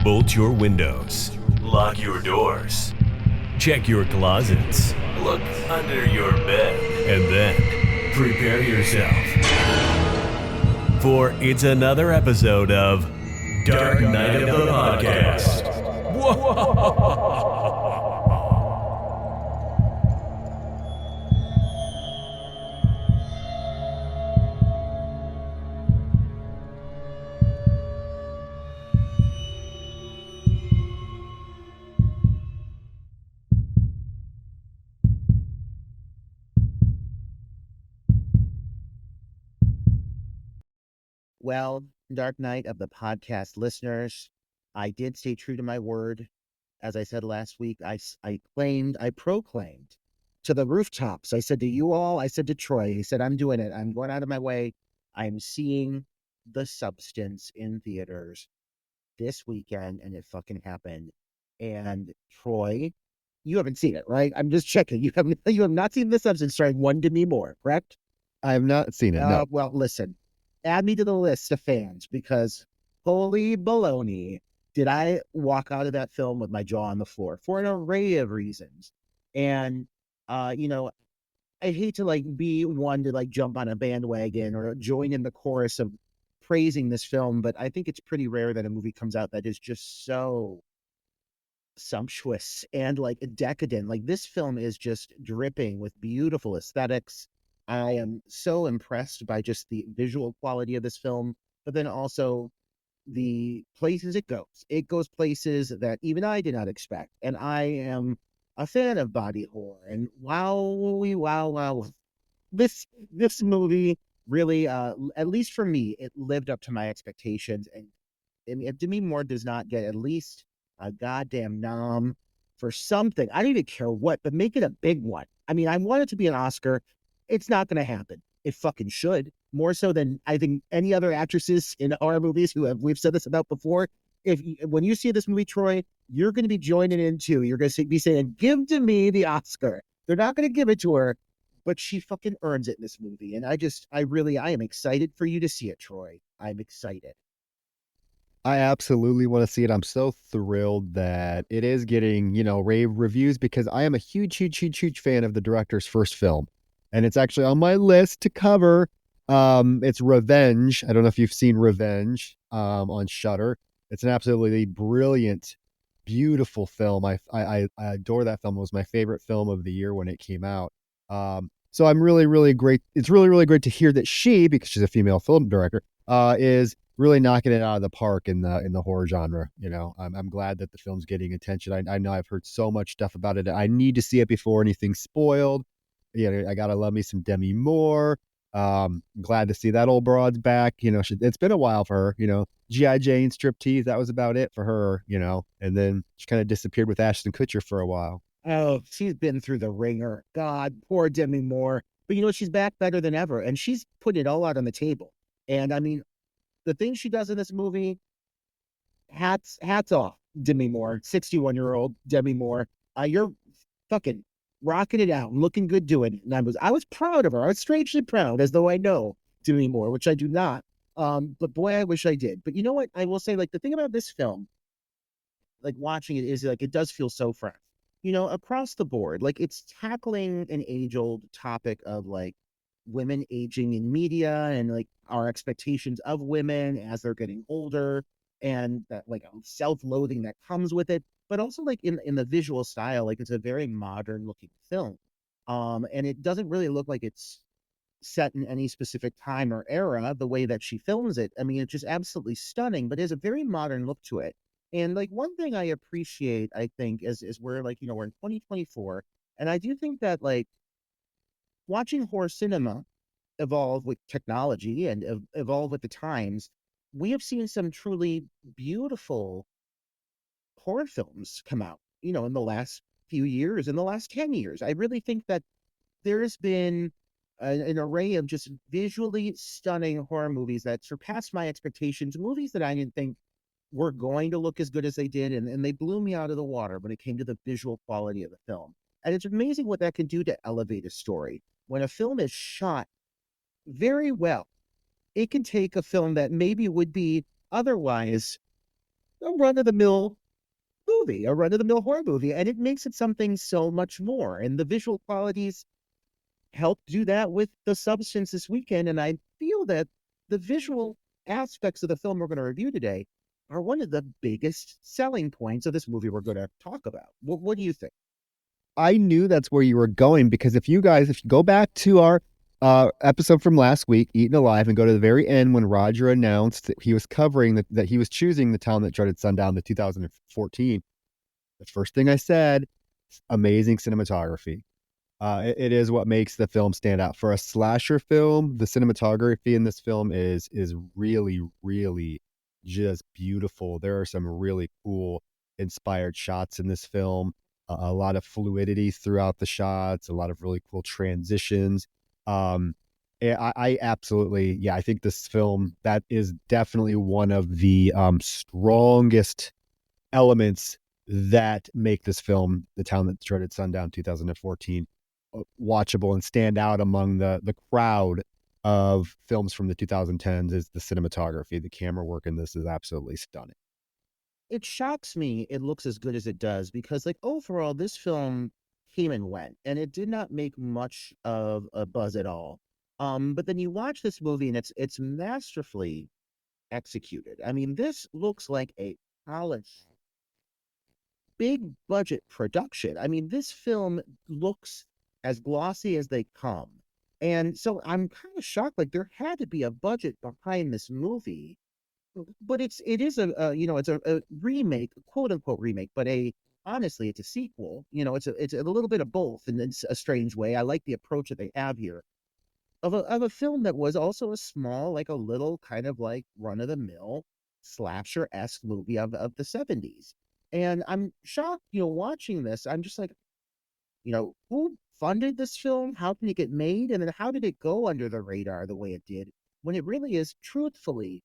Bolt your windows. Lock your doors. Check your closets. Look under your bed. And then prepare yourself. For it's another episode of Dark Knight of the Podcast. Well, Dark Knight of the Podcast listeners, I did stay true to my word. As I said last week, I proclaimed to the rooftops. I said to you all, I said to Troy, he said, I'm doing it. I'm going out of my way. I'm seeing The Substance in theaters this weekend, and it fucking happened. And Troy, you haven't seen it, right? I'm just checking. You have not seen The Substance starring One Demi Moore, correct? I have not seen it, no. Well, listen, add me to the list of fans because holy baloney, did I walk out of that film with my jaw on the floor for an array of reasons. And, I hate to be one to jump on a bandwagon or join in the chorus of praising this film, but I think it's pretty rare that a movie comes out that is just so sumptuous and decadent. Like this film is just dripping with beautiful aesthetics. I am so impressed by just the visual quality of this film, but then also the places it goes. It goes places that even I did not expect. And I am a fan of body horror. And wow. This movie really, at least for me, it lived up to my expectations. And if Demi Moore does not get at least a goddamn nom for something, I don't even care what, but make it a big one. I mean, I want it to be an Oscar. It's not going to happen. It fucking should. More so than I think any other actresses in horror movies we've said this about before. When you see this movie, Troy, you're going to be joining in too. You're going to be saying, give to me the Oscar. They're not going to give it to her, but she fucking earns it in this movie. And I am excited for you to see it, Troy. I'm excited. I absolutely want to see it. I'm so thrilled that it is getting, rave reviews because I am a huge fan of the director's first film. And it's actually on my list to cover. It's Revenge. I don't know if you've seen Revenge on Shudder. It's an absolutely brilliant, beautiful film. I adore that film. It was my favorite film of the year when it came out. So I'm really great. It's really great to hear that she, because she's a female film director, is really knocking it out of the park in the horror genre. I'm glad that the film's getting attention. I know I've heard so much stuff about it. I need to see it before anything's spoiled. I gotta love me some Demi Moore. Glad to see that old broad's back. It's been a while for her. G.I. Jane, striptease, that was about it for her. And then she kind of disappeared with Ashton Kutcher for a while. Oh, she's been through the ringer. God, poor Demi Moore. But she's back better than ever, and she's put it all out on the table. And I mean, the things she does in this movie, hats off, Demi Moore, 61-year-old Demi Moore. You're fucking rocking it out and looking good doing it. And I was proud of her. I was strangely proud, as though I know Demi Moore, which I do not. But boy, I wish I did. But you know what? I will say, the thing about this film, watching it is it does feel so fresh. Across the board, it's tackling an age-old topic of women aging in media and our expectations of women as they're getting older and that self-loathing that comes with it, but also in the visual style, it's a very modern looking film. And it doesn't really look like it's set in any specific time or era the way that she films it. I mean, it's just absolutely stunning, but it has a very modern look to it. And one thing I appreciate, I think, is we're we're in 2024, and I do think that watching horror cinema evolve with technology and evolve with the times, we have seen some truly beautiful horror films come out, in the last few years, in the last 10 years. I really think that there's been an array of just visually stunning horror movies that surpassed my expectations, movies that I didn't think were going to look as good as they did, and they blew me out of the water when it came to the visual quality of the film. And it's amazing what that can do to elevate a story. When a film is shot very well, it can take a film that maybe would be otherwise a run-of-the-mill movie, a run-of-the-mill horror movie, and it makes it something so much more. And the visual qualities help do that with the substance this weekend. And I feel that the visual aspects of the film we're going to review today are one of the biggest selling points of this movie we're going to talk about. What do you think? I knew that's where you were going because if you go back to our episode from last week, Eaten Alive, and go to the very end when Roger announced that he was that he was choosing The Town That Dreaded Sundown, the 2014, the first thing I said, amazing cinematography. It is what makes the film stand out. For a slasher film, the cinematography in this film is really, really just beautiful. There are some really cool inspired shots in this film. A lot of fluidity throughout the shots, a lot of really cool transitions. Um, I absolutely, yeah, I think this film, that is definitely one of the strongest elements that make this film, The Town That Dreaded Sundown 2014, watchable and stand out among the crowd of films from the 2010s is the cinematography. The camera work in this is absolutely stunning. It shocks me it looks as good as it does because, like, overall, this film came and went, and it did not make much of a buzz at all. But then you watch this movie, and it's masterfully executed. I mean, this looks like a polished, big budget production. I mean, this film looks as glossy as they come. And so I'm kind of shocked. Like, there had to be a budget behind this movie, but it is it's a remake, quote unquote remake, but a honestly, it's a sequel. It's a little bit of both in a strange way. I like the approach that they have here of a film that was also a small, like a little kind of like run of the mill slasher-esque movie of the 70s. And I'm shocked, watching this. I'm just like, who funded this film? How did it get made? And then how did it go under the radar the way it did when it really is truthfully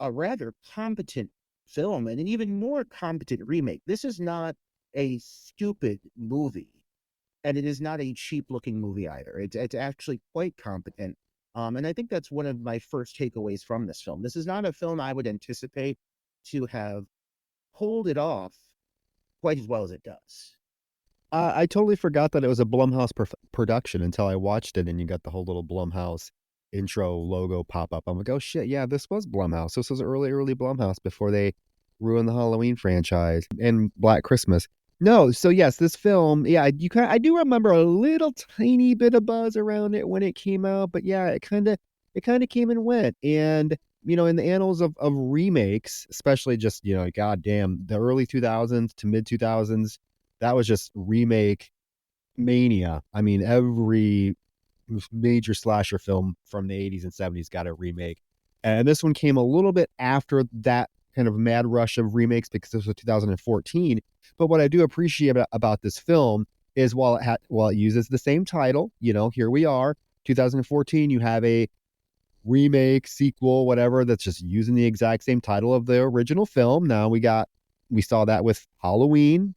a rather competent film and an even more competent remake? This is not a stupid movie, and it is not a cheap looking movie either. It's actually quite competent. And I think that's one of my first takeaways from this film. This is not a film I would anticipate to have pulled it off quite as well as it does. I totally forgot that it was a Blumhouse production until I watched it and you got the whole little Blumhouse intro logo pop up. I'm like, oh shit, yeah, this was Blumhouse. This was early Blumhouse before they ruined the Halloween franchise and Black Christmas. No, so yes, this film, yeah, I do remember a little tiny bit of buzz around it when it came out, but yeah, it kind of came and went. And in the annals of remakes, especially just, goddamn, the early 2000s to mid 2000s, that was just remake mania. I mean, every major slasher film from the 80s and 70s got a remake. And this one came a little bit after that kind of mad rush of remakes because this was 2014. But what I do appreciate about this film is while it uses the same title, here we are, 2014, you have a remake, sequel, whatever, that's just using the exact same title of the original film. Now we saw that with Halloween,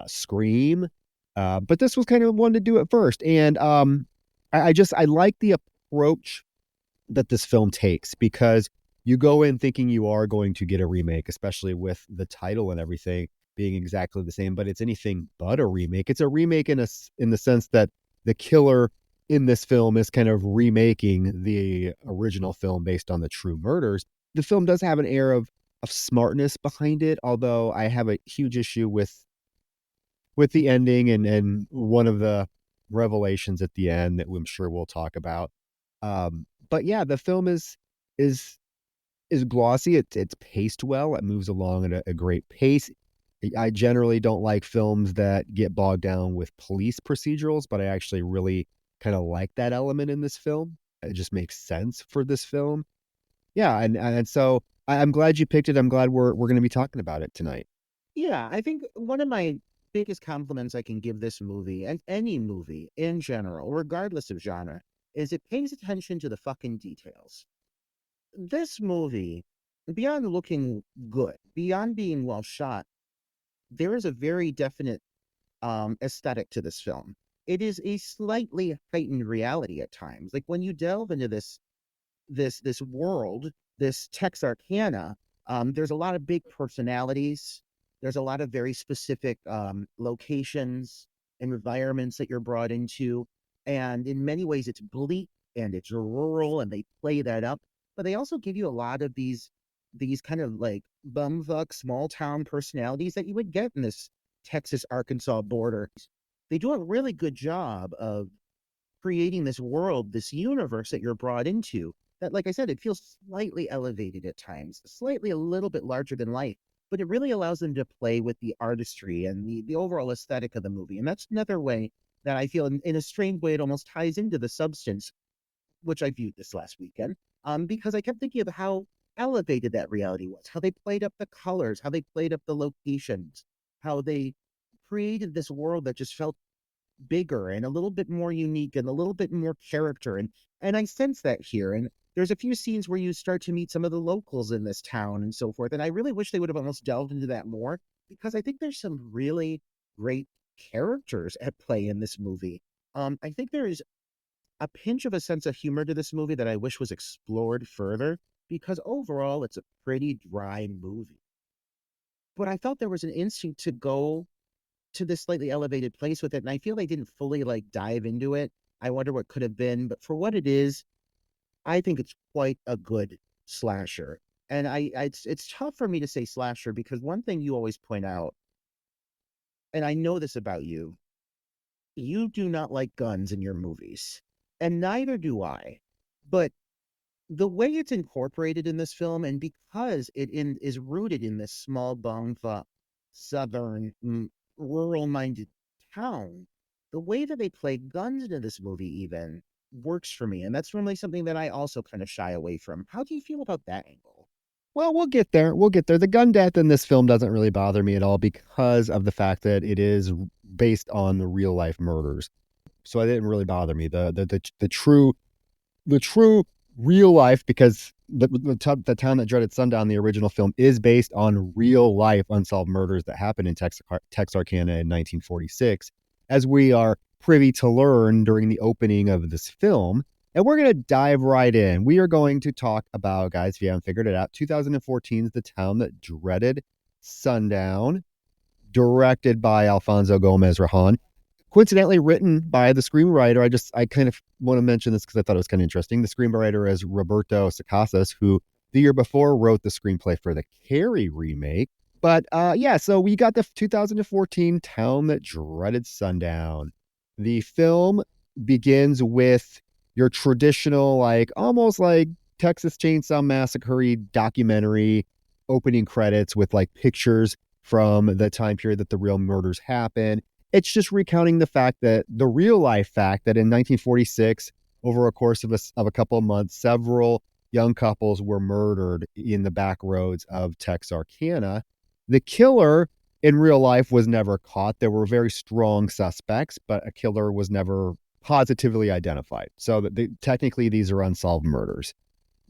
Scream. But this was kind of one to do it first. And I like the approach that this film takes because you go in thinking you are going to get a remake, especially with the title and everything being exactly the same, but it's anything but a remake. It's a remake in the sense that the killer in this film is kind of remaking the original film based on the true murders. The film does have an air of smartness behind it, although I have a huge issue with the ending and one of the revelations at the end that I'm sure we'll talk about. But yeah, the film is glossy. It's paced well. It moves along at a great pace. I generally don't like films that get bogged down with police procedurals, but I actually really kind of like that element in this film. It just makes sense for this film. Yeah, and so I'm glad you picked it. I'm glad we're going to be talking about it tonight. Yeah, I think one of my biggest compliments I can give this movie and any movie in general, regardless of genre, is it pays attention to the fucking details. This movie, beyond looking good, beyond being well shot, there is a very definite aesthetic to this film. It is a slightly heightened reality at times. Like when you delve into this world, this Texarkana, There's a lot of big personalities. There's a lot of very specific locations and environments that you're brought into. And in many ways, it's bleak and it's rural, and they play that up. But they also give you a lot of these kind of like bumfuck small town personalities that you would get in this Texas Arkansas border. They do a really good job of creating this world, this universe that you're brought into. That, like I said, it feels slightly elevated at times, slightly a little bit larger than life, but it really allows them to play with the artistry and the overall aesthetic of the movie. And that's another way that I feel, in a strange way, it almost ties into the substance, which I viewed this last weekend, because I kept thinking of how elevated that reality was, how they played up the colors, how they played up the locations, how they created this world that just felt bigger and a little bit more unique and a little bit more character. And I sense that here. And there's a few scenes where you start to meet some of the locals in this town and so forth. And I really wish they would have almost delved into that more, because I think there's some really great characters at play in this movie. I think there is a pinch of a sense of humor to this movie that I wish was explored further, because overall it's a pretty dry movie. But I felt there was an instinct to go to this slightly elevated place with it, and I feel they didn't fully like dive into it. I wonder what could have been, but for what it is, I think it's quite a good slasher. And it's tough for me to say slasher, because one thing you always point out, and I know this about you do not like guns in your movies, and neither do I. But the way it's incorporated in this film, and because is rooted in this small bangfa southern rural-minded town, the way that they play guns into this movie even works for me, and that's normally something that I also kind of shy away from. How do you feel about that angle? Well, we'll get there. We'll get there. The gun death in this film doesn't really bother me at all because of the fact that it is based on the real life murders. So it didn't really bother me. The true real life, because the Town That Dreaded Sundown, the original film, is based on real life unsolved murders that happened in Texarkana in 1946, as we are privy to learn during the opening of this film. And we're going to dive right in. We are going to talk about, guys, if you haven't figured it out, 2014's The Town That Dreaded Sundown, directed by Alfonso Gomez Rejon, coincidentally written by the screenwriter. I kind of want to mention this because I thought it was kind of interesting. The screenwriter is Roberto Sacasas, who the year before wrote the screenplay for the Carrie remake. But yeah, so we got the 2014 Town That Dreaded Sundown. The film begins with your traditional, like almost like Texas Chainsaw Massacre documentary opening credits with like pictures from the time period that the real murders happen. It's just recounting the real life fact that in 1946, over a course of a couple of months, several young couples were murdered in the back roads of Texarkana. The killer in real life was never caught. There were very strong suspects, but a killer was never positively identified. So technically, these are unsolved murders.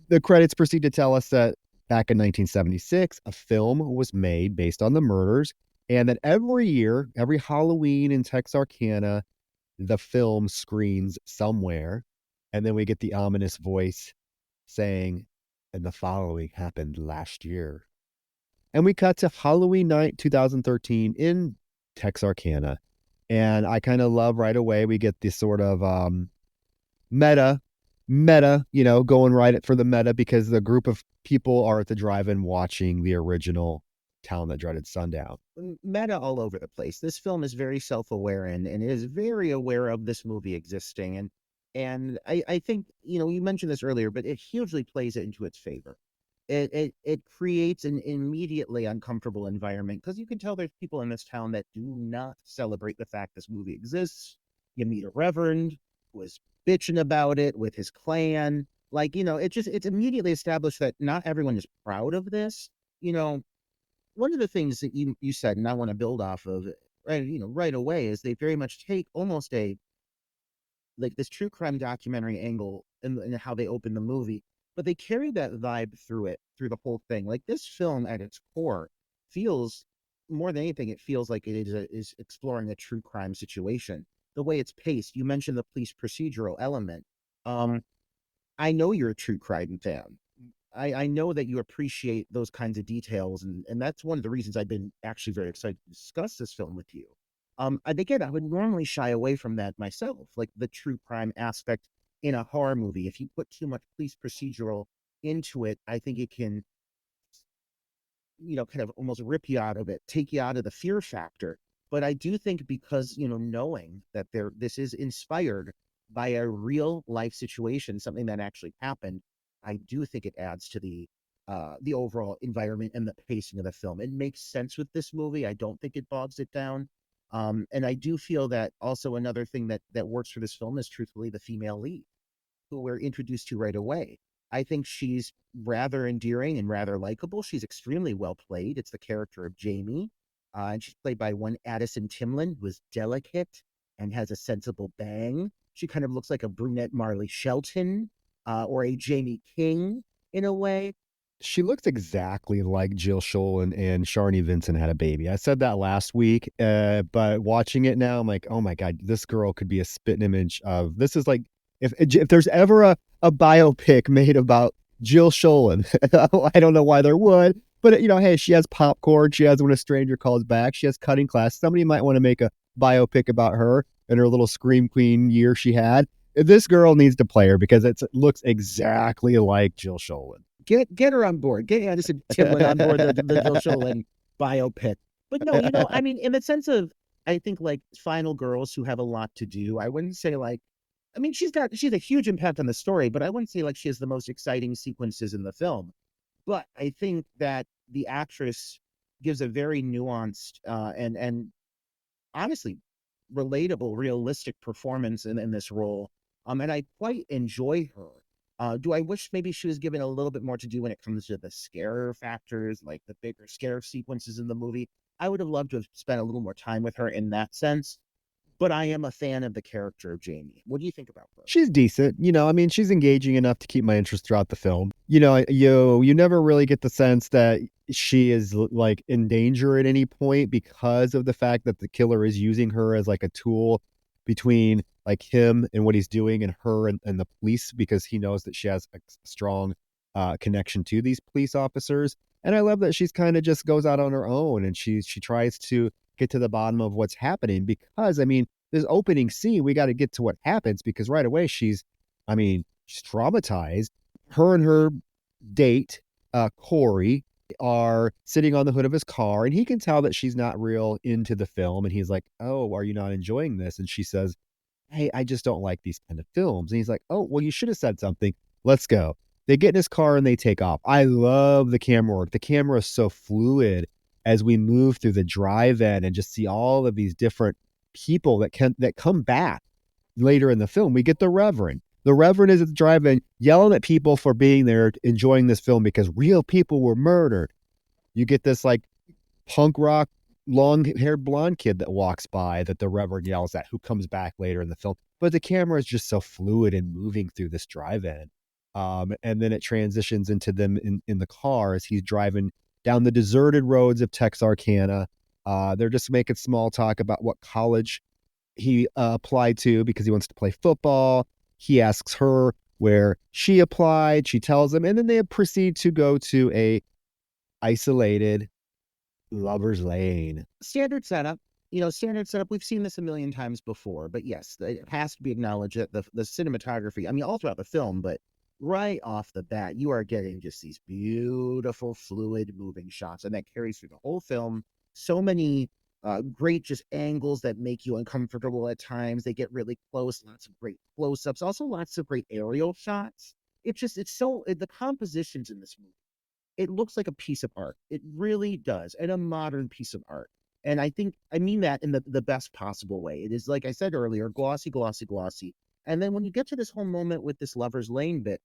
The credits proceed to tell us that back in 1976, a film was made based on the murders, and that every year, every Halloween in Texarkana, the film screens somewhere. And then we get the ominous voice saying, and the following happened last year. And we cut to Halloween night 2013 in Texarkana. And I kind of love right away, we get this sort of meta, going right for the meta, because the group of people are at the drive-in watching the original Town That Dreaded Sundown. Meta all over the place. This film is very self-aware, and it is very aware of this movie existing. And I think, you mentioned this earlier, but it hugely plays it into its favor. It creates an immediately uncomfortable environment, because you can tell there's people in this town that do not celebrate the fact this movie exists. You meet a reverend who is bitching about it with his clan. Like, it's immediately established that not everyone is proud of this. One of the things that you said, and I want to build off of it, right away, is they very much take almost a like this true crime documentary angle in how they open the movie, but they carry that vibe through the whole thing. Like, this film at its core feels, more than anything, it feels like it is exploring a true crime situation. The way it's paced, you mentioned the police procedural element. I know you're a true crime fan. I know that you appreciate those kinds of details, and that's one of the reasons I've been actually very excited to discuss this film with you. And again, I would normally shy away from that myself, like the true crime aspect in a horror movie. If you put too much police procedural into it, I think it can, kind of almost rip you out of it, take you out of the fear factor. But I do think because, knowing that this is inspired by a real life situation, something that actually happened, I do think it adds to the overall environment and the pacing of the film. It makes sense with this movie. I don't think it bogs it down. And I do feel that also another thing that works for this film is truthfully the female lead who we're introduced to right away. I think she's rather endearing and rather likable. She's extremely well played. It's the character of Jamie, and she's played by one Addison Timlin, who is delicate and has a sensible bang. She kind of looks like a brunette Marley Shelton, or a Jamie King in a way. She looks exactly like Jill Scholl and Sharni Vincent had a baby. I said that last week, but watching it now, I'm like, oh my God, this girl could be a spitting image of this is like if there's ever a biopic made about Jill Scholl, I don't know why there would, but hey, she has popcorn, she has When a Stranger Calls Back, she has Cutting Class. Somebody might want to make a biopic about her and her little Scream Queen year she had. This girl needs to play her because it looks exactly like Jill Scholl. Get her on board. Get Addison Timlin on board the Jill Schoelen biopic. But no, I mean, in the sense of, I think like Final Girls who have a lot to do. I wouldn't say like, I mean, she's a huge impact on the story, but I wouldn't say like she has the most exciting sequences in the film. But I think that the actress gives a very nuanced and honestly relatable, realistic performance in this role. And I quite enjoy her. Do I wish maybe she was given a little bit more to do when it comes to the scare factors, like the bigger scare sequences in the movie? I would have loved to have spent a little more time with her in that sense. But I am a fan of the character of Jamie. What do you think about her? She's decent. I mean, she's engaging enough to keep my interest throughout the film. You never really get the sense that she is like in danger at any point because of the fact that the killer is using her as like a tool between like him and what he's doing and her and the police because he knows that she has a strong connection to these police officers. And I love that she's kind of just goes out on her own and she tries to get to the bottom of what's happening because I mean this opening scene, we got to get to what happens because right away she's traumatized. Her and her date, Corey, are sitting on the hood of his car, and he can tell that she's not real into the film. And he's like, "Oh, are you not enjoying this?" And she says, "Hey, I just don't like these kind of films." And he's like, "Oh, well, you should have said something. Let's go." They get in his car and they take off. I love the camera work. The camera is so fluid as we move through the drive-in and just see all of these different people that come back later in the film. We get the Reverend. The Reverend is at the drive-in yelling at people for being there, enjoying this film because real people were murdered. You get this like punk rock, long-haired blonde kid that walks by that the Reverend yells at, who comes back later in the film. But the camera is just so fluid and moving through this drive-in. And then it transitions into them in the car as he's driving down the deserted roads of Texarkana. They're just making small talk about what college he applied to because he wants to play football. He asks her where she applied. She tells him, and then they proceed to go to a isolated lover's lane. Standard setup. Standard setup. We've seen this a million times before, but yes, it has to be acknowledged that the cinematography, I mean, all throughout the film, but right off the bat, you are getting just these beautiful, fluid, moving shots, and that carries through the whole film. So many great just angles that make you uncomfortable at times. They get really close, lots of great close-ups, also lots of great aerial shots. The compositions in this movie, it looks like a piece of art. It really does, and a modern piece of art. And I mean that in the best possible way. It is, like I said earlier, glossy, glossy, glossy. And then when you get to this whole moment with this lover's lane bit,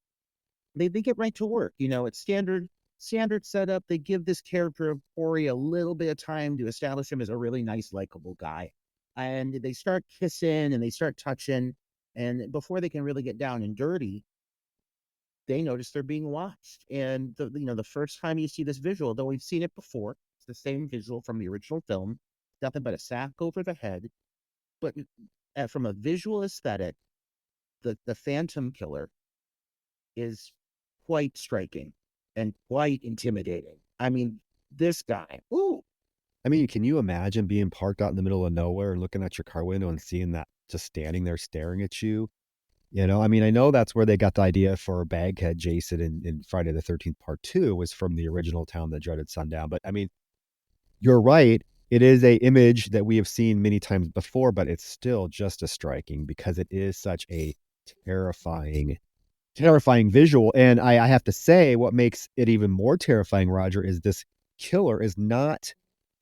they get right to work. It's standard setup. They give this character of Corey a little bit of time to establish him as a really nice, likable guy. And they start kissing and they start touching. And before they can really get down and dirty, they notice they're being watched. And the first time you see this visual, though we've seen it before, it's the same visual from the original film, nothing but a sack over the head. But from a visual aesthetic, the Phantom Killer is quite striking. and quite intimidating. I mean, this guy, ooh, I mean, can you imagine being parked out in the middle of nowhere and looking at your car window and seeing that just standing there staring at you? You know, I mean, I know that's where they got the idea for Baghead Jason in Friday the 13th Part 2 was from the original Town That Dreaded Sundown. But I mean, you're right. It is a image that we have seen many times before, but it's still just as striking because it is such a terrifying, terrifying visual. And I have to say, what makes it even more terrifying, Roger, is this killer is not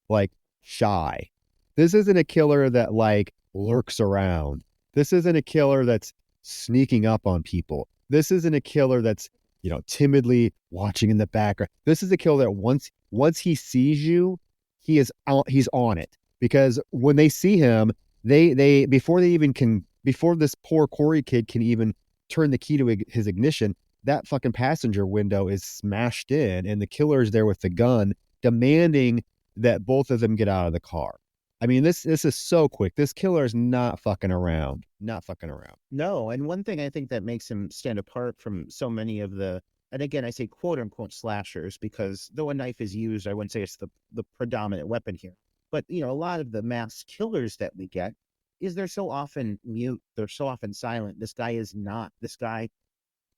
like shy. This isn't a killer that like lurks around. This isn't a killer that's sneaking up on people. This isn't a killer that's, you know, timidly watching in the background. This is a killer that once he sees you, he's on it. Because when they see him, they before this poor Corey kid can even turn the key to his ignition, that fucking passenger window is smashed in and the killer is there with the gun demanding that both of them get out of the car. I mean, this is so quick. This killer is not fucking around. Not fucking around. no. And one thing I think that makes him stand apart from so many of the, and again, I say quote unquote slashers because though a knife is used, I wouldn't say it's the predominant weapon here. But, you know, a lot of the mass killers that we get is they're so often mute, they're so often silent. This guy is not. This guy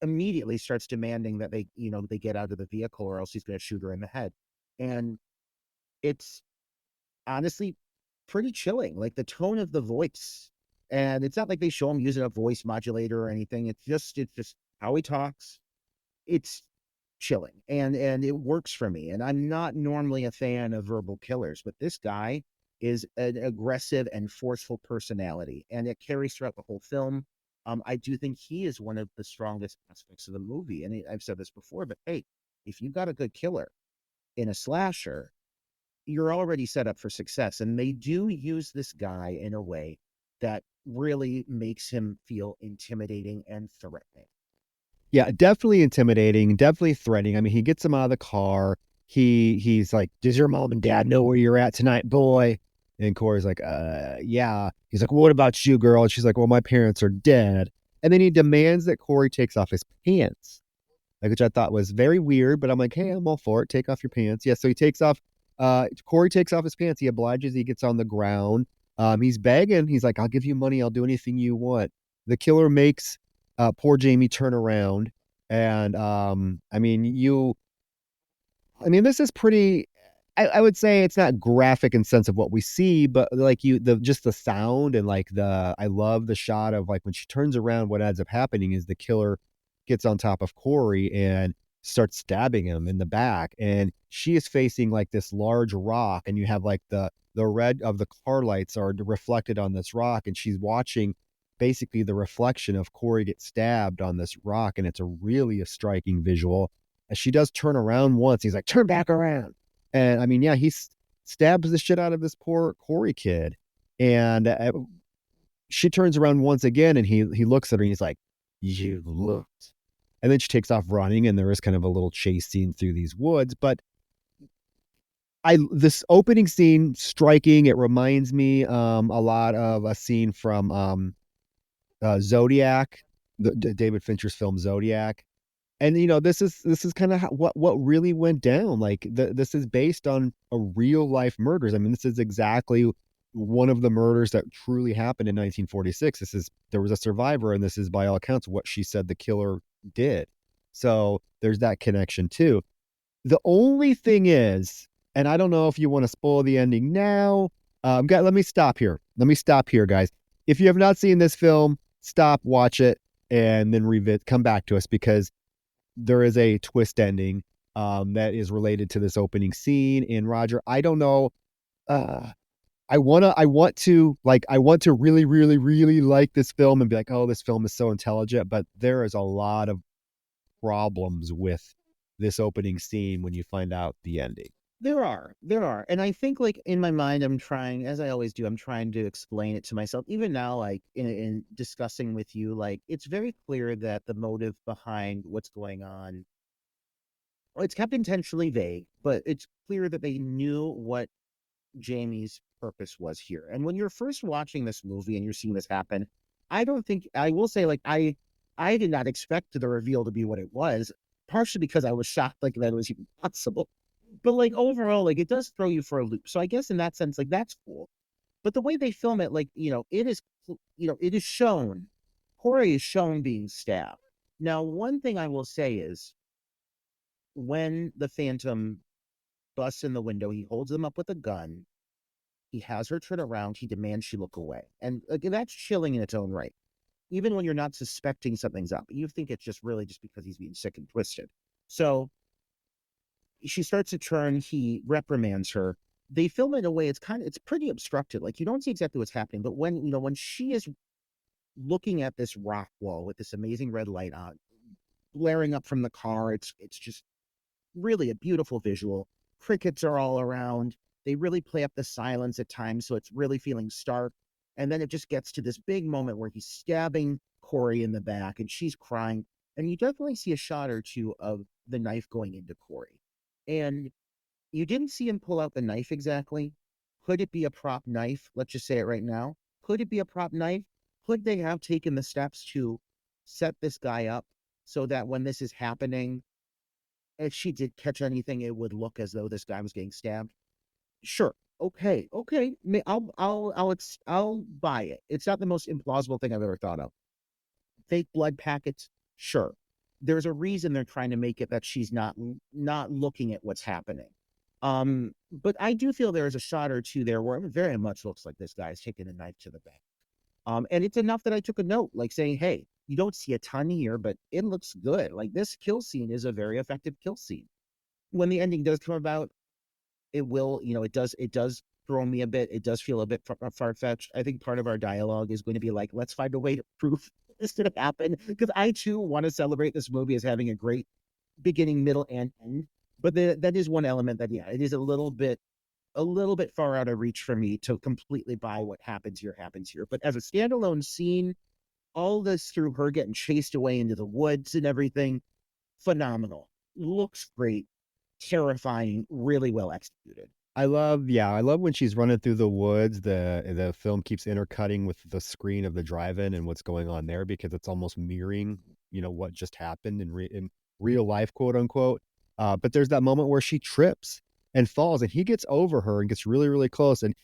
immediately starts demanding that they, you know, they get out of the vehicle or else he's going to shoot her in the head. And it's honestly pretty chilling, like the tone of the voice. And it's not like they show him using a voice modulator or anything. It's just how he talks. It's chilling and it works for me. And I'm not normally a fan of verbal killers, but this guy is an aggressive and forceful personality, and it carries throughout the whole film. I do think he is one of the strongest aspects of the movie, and I've said this before, but hey, if you got a good killer in a slasher, you're already set up for success. And they do use this guy in a way that really makes him feel intimidating and threatening. Yeah, definitely intimidating, definitely threatening. I mean, he gets him out of the car. He's like, "Does your mom and dad know where you're at tonight, boy?" And Corey's like, yeah." He's like, "Well, what about you, girl?" And she's like, "Well, my parents are dead." And then he demands that Corey takes off his pants, like, which I thought was very weird, but I'm like, "Hey, I'm all for it. Take off your pants." Yeah, so he takes off Corey takes off his pants. He obliges, he gets on the ground. He's begging. He's like, "I'll give you money. I'll do anything you want." The killer makes poor Jamie turn around. And I mean, this is pretty. I would say it's not graphic in sense of what we see, but like just the sound and like I love the shot of like when she turns around, what ends up happening is the killer gets on top of Corey and starts stabbing him in the back. And she is facing like this large rock, and you have like the red of the car lights are reflected on this rock, and she's watching basically the reflection of Corey get stabbed on this rock, and it's a striking visual. And she does turn around once. He's like, "Turn back around." And I mean, yeah, stabs the shit out of this poor Corey kid. And she turns around once again, and he looks at her and he's like, "You looked." And then she takes off running, and there is kind of a little chase scene through these woods. But this opening scene, striking. It reminds me a lot of a scene from Zodiac, David Fincher's film Zodiac. And you know, this is kind of what really went down. Like this is based on a real life murders. I mean, this is exactly one of the murders that truly happened in 1946. There was a survivor, and this is by all accounts what she said the killer did. So there's that connection too. The only thing is, and I don't know if you want to spoil the ending now. Let me stop here. Let me stop here, guys. If you have not seen this film, stop, watch it, and then come back to us, because there is a twist ending that is related to this opening scene. And Roger, I don't know. I want to really, really, really like this film and be like, "Oh, this film is so intelligent," but there is a lot of problems with this opening scene when you find out the ending. There are. And I think like in my mind, I'm trying, as I always do, I'm trying to explain it to myself. Even now, like in discussing with you, like it's very clear that the motive behind what's going on, well, it's kept intentionally vague, but it's clear that they knew what Jamie's purpose was here. And when you're first watching this movie and you're seeing this happen, I don't think I will say like I did not expect the reveal to be what it was. partially because I was shocked like that was even possible. But like overall, like it does throw you for a loop. So I guess in that sense, like that's cool. But the way they film it, like, it is, it is shown, Corey is shown being stabbed. Now, one thing I will say is when the Phantom busts in the window, he holds them up with a gun. He has her turn around. He demands she look away. And again, that's chilling in its own right. Even when you're not suspecting something's up, you think it's just really just because he's being sick and twisted. So she starts to turn. He reprimands her. They film it in a way it's pretty obstructed. Like you don't see exactly what's happening, but when she is looking at this rock wall with this amazing red light on, blaring up from the car, it's just really a beautiful visual. Crickets are all around. They really play up the silence at times, so it's really feeling stark. And then it just gets to this big moment where he's stabbing Corey in the back and she's crying. And you definitely see a shot or two of the knife going into Corey. And you didn't see him pull out the knife exactly. Could it be a prop knife? Let's just say it right now. Could it be a prop knife? Could they have taken the steps to set this guy up so that when this is happening, if she did catch anything, it would look as though this guy was getting stabbed? Sure. Okay. Okay. I'll buy it. It's not the most implausible thing I've ever thought of. Fake blood packets. Sure. There's a reason they're trying to make it that she's not looking at what's happening. But I do feel there is a shot or two there where it very much looks like this guy's taking a knife to the back. And it's enough that I took a note, like saying, hey, you don't see a ton here, but it looks good. Like this kill scene is a very effective kill scene. When the ending does come about, it will, it does throw me a bit. It does feel a bit far-fetched. I think part of our dialogue is going to be like, let's find a way to prove this didn't happen. Because I too want to celebrate this movie as having a great beginning, middle, and end. But that is one element that, yeah, it is a little bit far out of reach for me to completely buy what happens here. But as a standalone scene, all this through her getting chased away into the woods and everything, phenomenal. Looks great, terrifying, really well executed. I love when she's running through the woods. The film keeps intercutting with the screen of the drive-in and what's going on there because it's almost mirroring, what just happened in real life, quote unquote. But there's that moment where she trips and falls, and he gets over her and gets really, really close. And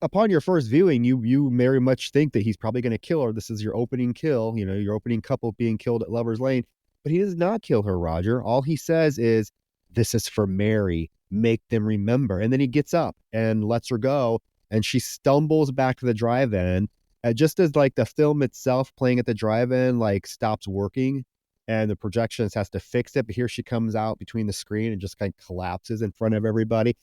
upon your first viewing, you very much think that he's probably going to kill her. This is your opening kill, your opening couple being killed at Lover's Lane. But he does not kill her, Roger. All he says is, "This is for Mary. Make them remember." And then he gets up and lets her go, and she stumbles back to the drive-in. And just as like the film itself playing at the drive-in like stops working, and the projectionist has to fix it, but here she comes out between the screen and just kind of collapses in front of everybody.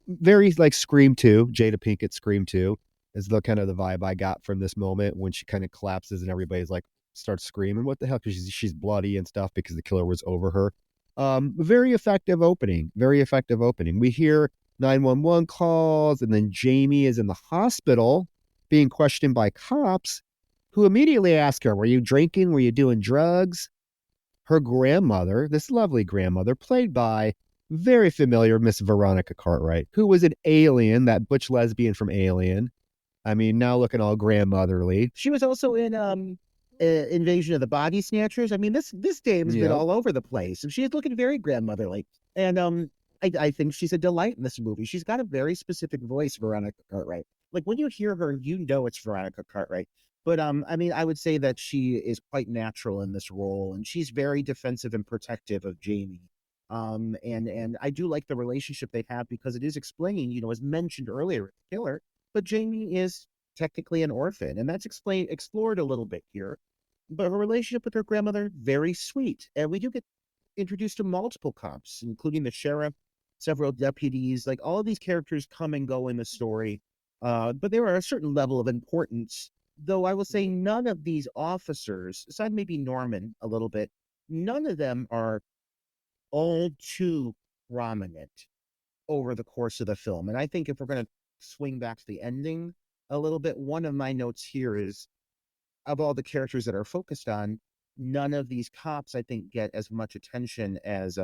Very like Scream 2, Jada Pinkett Scream 2 is the kind of the vibe I got from this moment when she kind of collapses and everybody's like starts screaming, what the hell? Because she's bloody and stuff because the killer was over her. Very effective opening. Very effective opening. We hear 911 calls, and then Jamie is in the hospital being questioned by cops who immediately ask her, were you drinking? Were you doing drugs? Her grandmother, this lovely grandmother, played by very familiar Miss Veronica Cartwright, who was an alien, that butch lesbian from Alien. I mean, now looking all grandmotherly. She was also in Invasion of the Body Snatchers. I mean, this dame's been Yep. all over the place, and she's looking very grandmotherly. And I think she's a delight in this movie. She's got a very specific voice, Veronica Cartwright. Like when you hear her, you know it's Veronica Cartwright. But I mean, I would say that she is quite natural in this role, and she's very defensive and protective of Jamie. And I do like the relationship they have because it is explained, as mentioned earlier, killer, but Jamie is technically an orphan, and that's explored a little bit here. But her relationship with her grandmother, very sweet. And we do get introduced to multiple cops, including the sheriff, several deputies. Like all of these characters come and go in the story. But there are a certain level of importance, though I will say none of these officers, aside maybe Norman a little bit, none of them are all too prominent over the course of the film. And I think if we're going to swing back to the ending a little bit, one of my notes here is, of all the characters that are focused on, none of these cops, I think, get as much attention as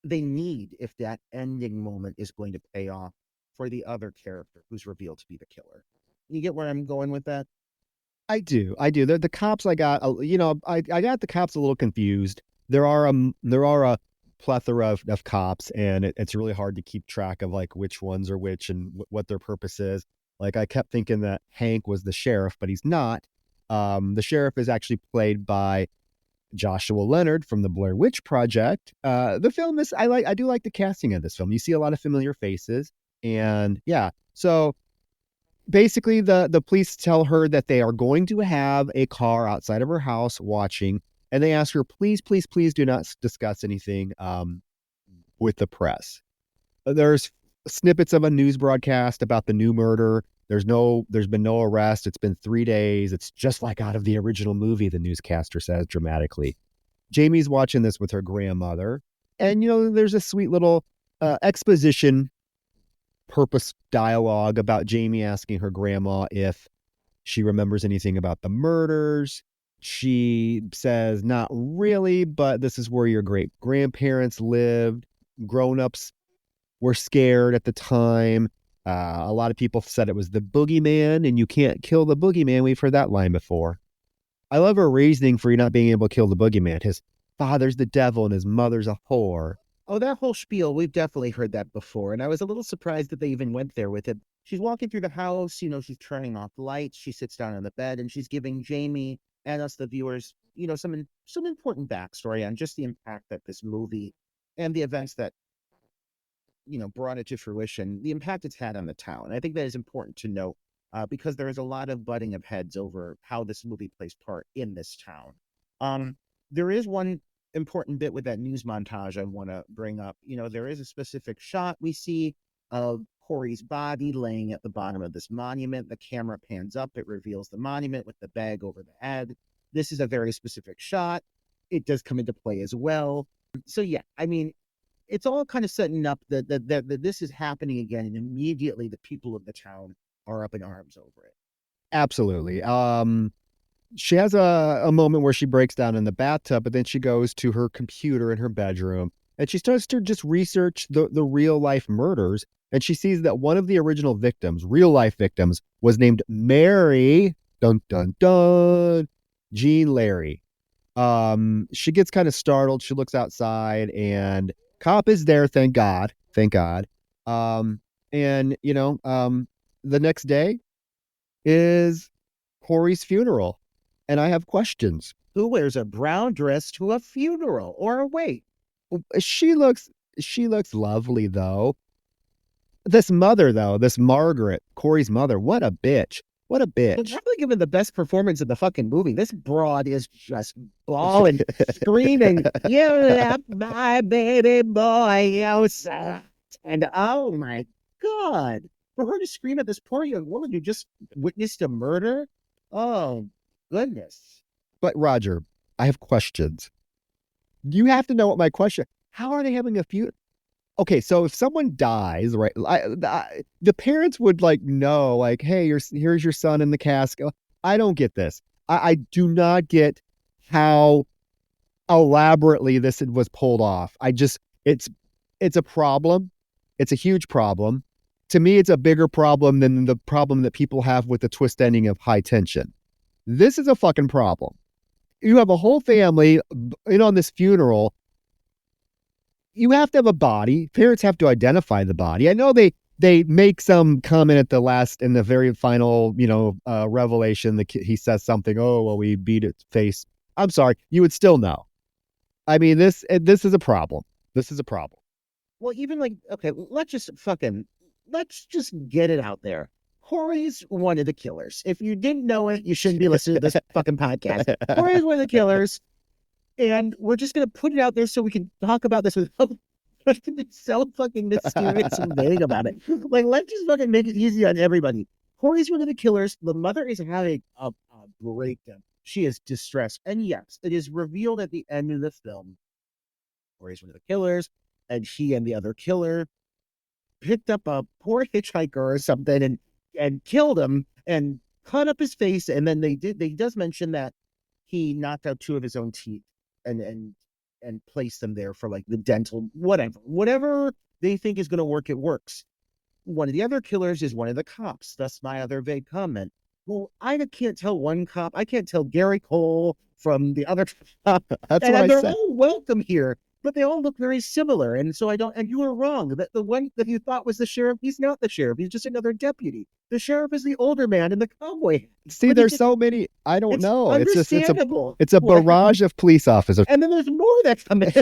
they need if that ending moment is going to pay off for the other character who's revealed to be the killer. You get where I'm going with that? I do. The cops I got, I got the cops a little confused. There are a plethora of cops, and it's really hard to keep track of like which ones are which and what their purpose is. Like I kept thinking that Hank was the sheriff, but he's not. The sheriff is actually played by Joshua Leonard from the Blair Witch Project. The film is I do like the casting of this film. You see a lot of familiar faces, and yeah. So basically the police tell her that they are going to have a car outside of her house watching, and they ask her, please do not discuss anything with the press. There's snippets of a news broadcast about the new murder. There's been no arrest. It's been 3 days. It's just like out of the original movie, the newscaster says dramatically. Jamie's watching this with her grandmother, and there's a sweet little exposition purpose dialogue about Jamie asking her grandma if she remembers anything about the murders. She says, not really, but this is where your great grandparents lived. Grown-ups were scared at the time. A lot of people said it was the boogeyman, and you can't kill the boogeyman. We've heard that line before. I love her reasoning for you not being able to kill the boogeyman. His father's the devil and his mother's a whore. Oh, that whole spiel, we've definitely heard that before. And I was a little surprised that they even went there with it. She's walking through the house, she's turning off lights. She sits down on the bed and she's giving Jamie and us, the viewers, some important backstory on just the impact that this movie and the events that, brought it to fruition, the impact it's had on the town. I think that is important to note because there is a lot of butting of heads over how this movie plays part in this town. There is one important bit with that news montage I want to bring up. There is a specific shot we see of Corey's body laying at the bottom of this monument. The camera pans up. It reveals the monument with the bag over the head. This is a very specific shot. It does come into play as well. So, yeah, I mean, it's all kind of setting up that this is happening again. And immediately the people of the town are up in arms over it. Absolutely. She has a moment where she breaks down in the bathtub, but then she goes to her computer in her bedroom and she starts to just research the real life murders. And she sees that one of the original victims, real life victims, was named Mary, dun, dun, dun, Jean Larry. She gets kind of startled. She looks outside and cop is there. Thank God. And the next day is Corey's funeral. And I have questions. Who wears a brown dress to a funeral? Or wait, She looks lovely though. This mother though, this Margaret, Corey's mother, what a bitch. What a bitch. probably given the best performance in the fucking movie. This broad is just bawling, screaming, "You left my baby boy outside." And oh my God, for her to scream at this poor young woman who just witnessed a murder. Oh, goodness. But Roger, I have questions. You have to know what my question. How are they having a funeral? Okay, so if someone dies, right? The parents would know, hey, here's your son in the casket. I don't get this. I do not get how elaborately this was pulled off. It's a problem. It's a huge problem. To me, it's a bigger problem than the problem that people have with the twist ending of High Tension. This is a fucking problem. You have a whole family in on this funeral. You have to have a body. Parents have to identify the body. I know they make some comment in the very final, revelation. He says something. Oh, well, we beat its face. I'm sorry. You would still know. I mean, this is a problem. This is a problem. Well, even okay, let's just get it out there. Corey's one of the killers. If you didn't know it, you shouldn't be listening to this fucking podcast. Corey's one of the killers. And we're just going to put it out there so we can talk about this without being so fucking mysterious and vague about it. Let's just fucking make it easy on everybody. Corey's one of the killers. The mother is having a breakdown. She is distressed. And yes, it is revealed at the end of the film. Corey's one of the killers. And she and the other killer picked up a poor hitchhiker or something and killed him and cut up his face. And then they does mention that he knocked out 2 of his own teeth and placed them there for the dental, whatever they think is going to work. It works. One of the other killers is one of the cops. That's my other vague comment. who I can't tell one cop. I can't tell Gary Cole from the other cop. That's what And I they're said. all welcome here, but they all look very similar. And so I don't, and you were wrong. That the one that you thought was the sheriff, he's not the sheriff. He's just another deputy. The sheriff is the older man in the cowboy hat. See, But it there's just, so many. I don't it's know. understandable. It's a What? barrage of police officers. And then there's more that come in.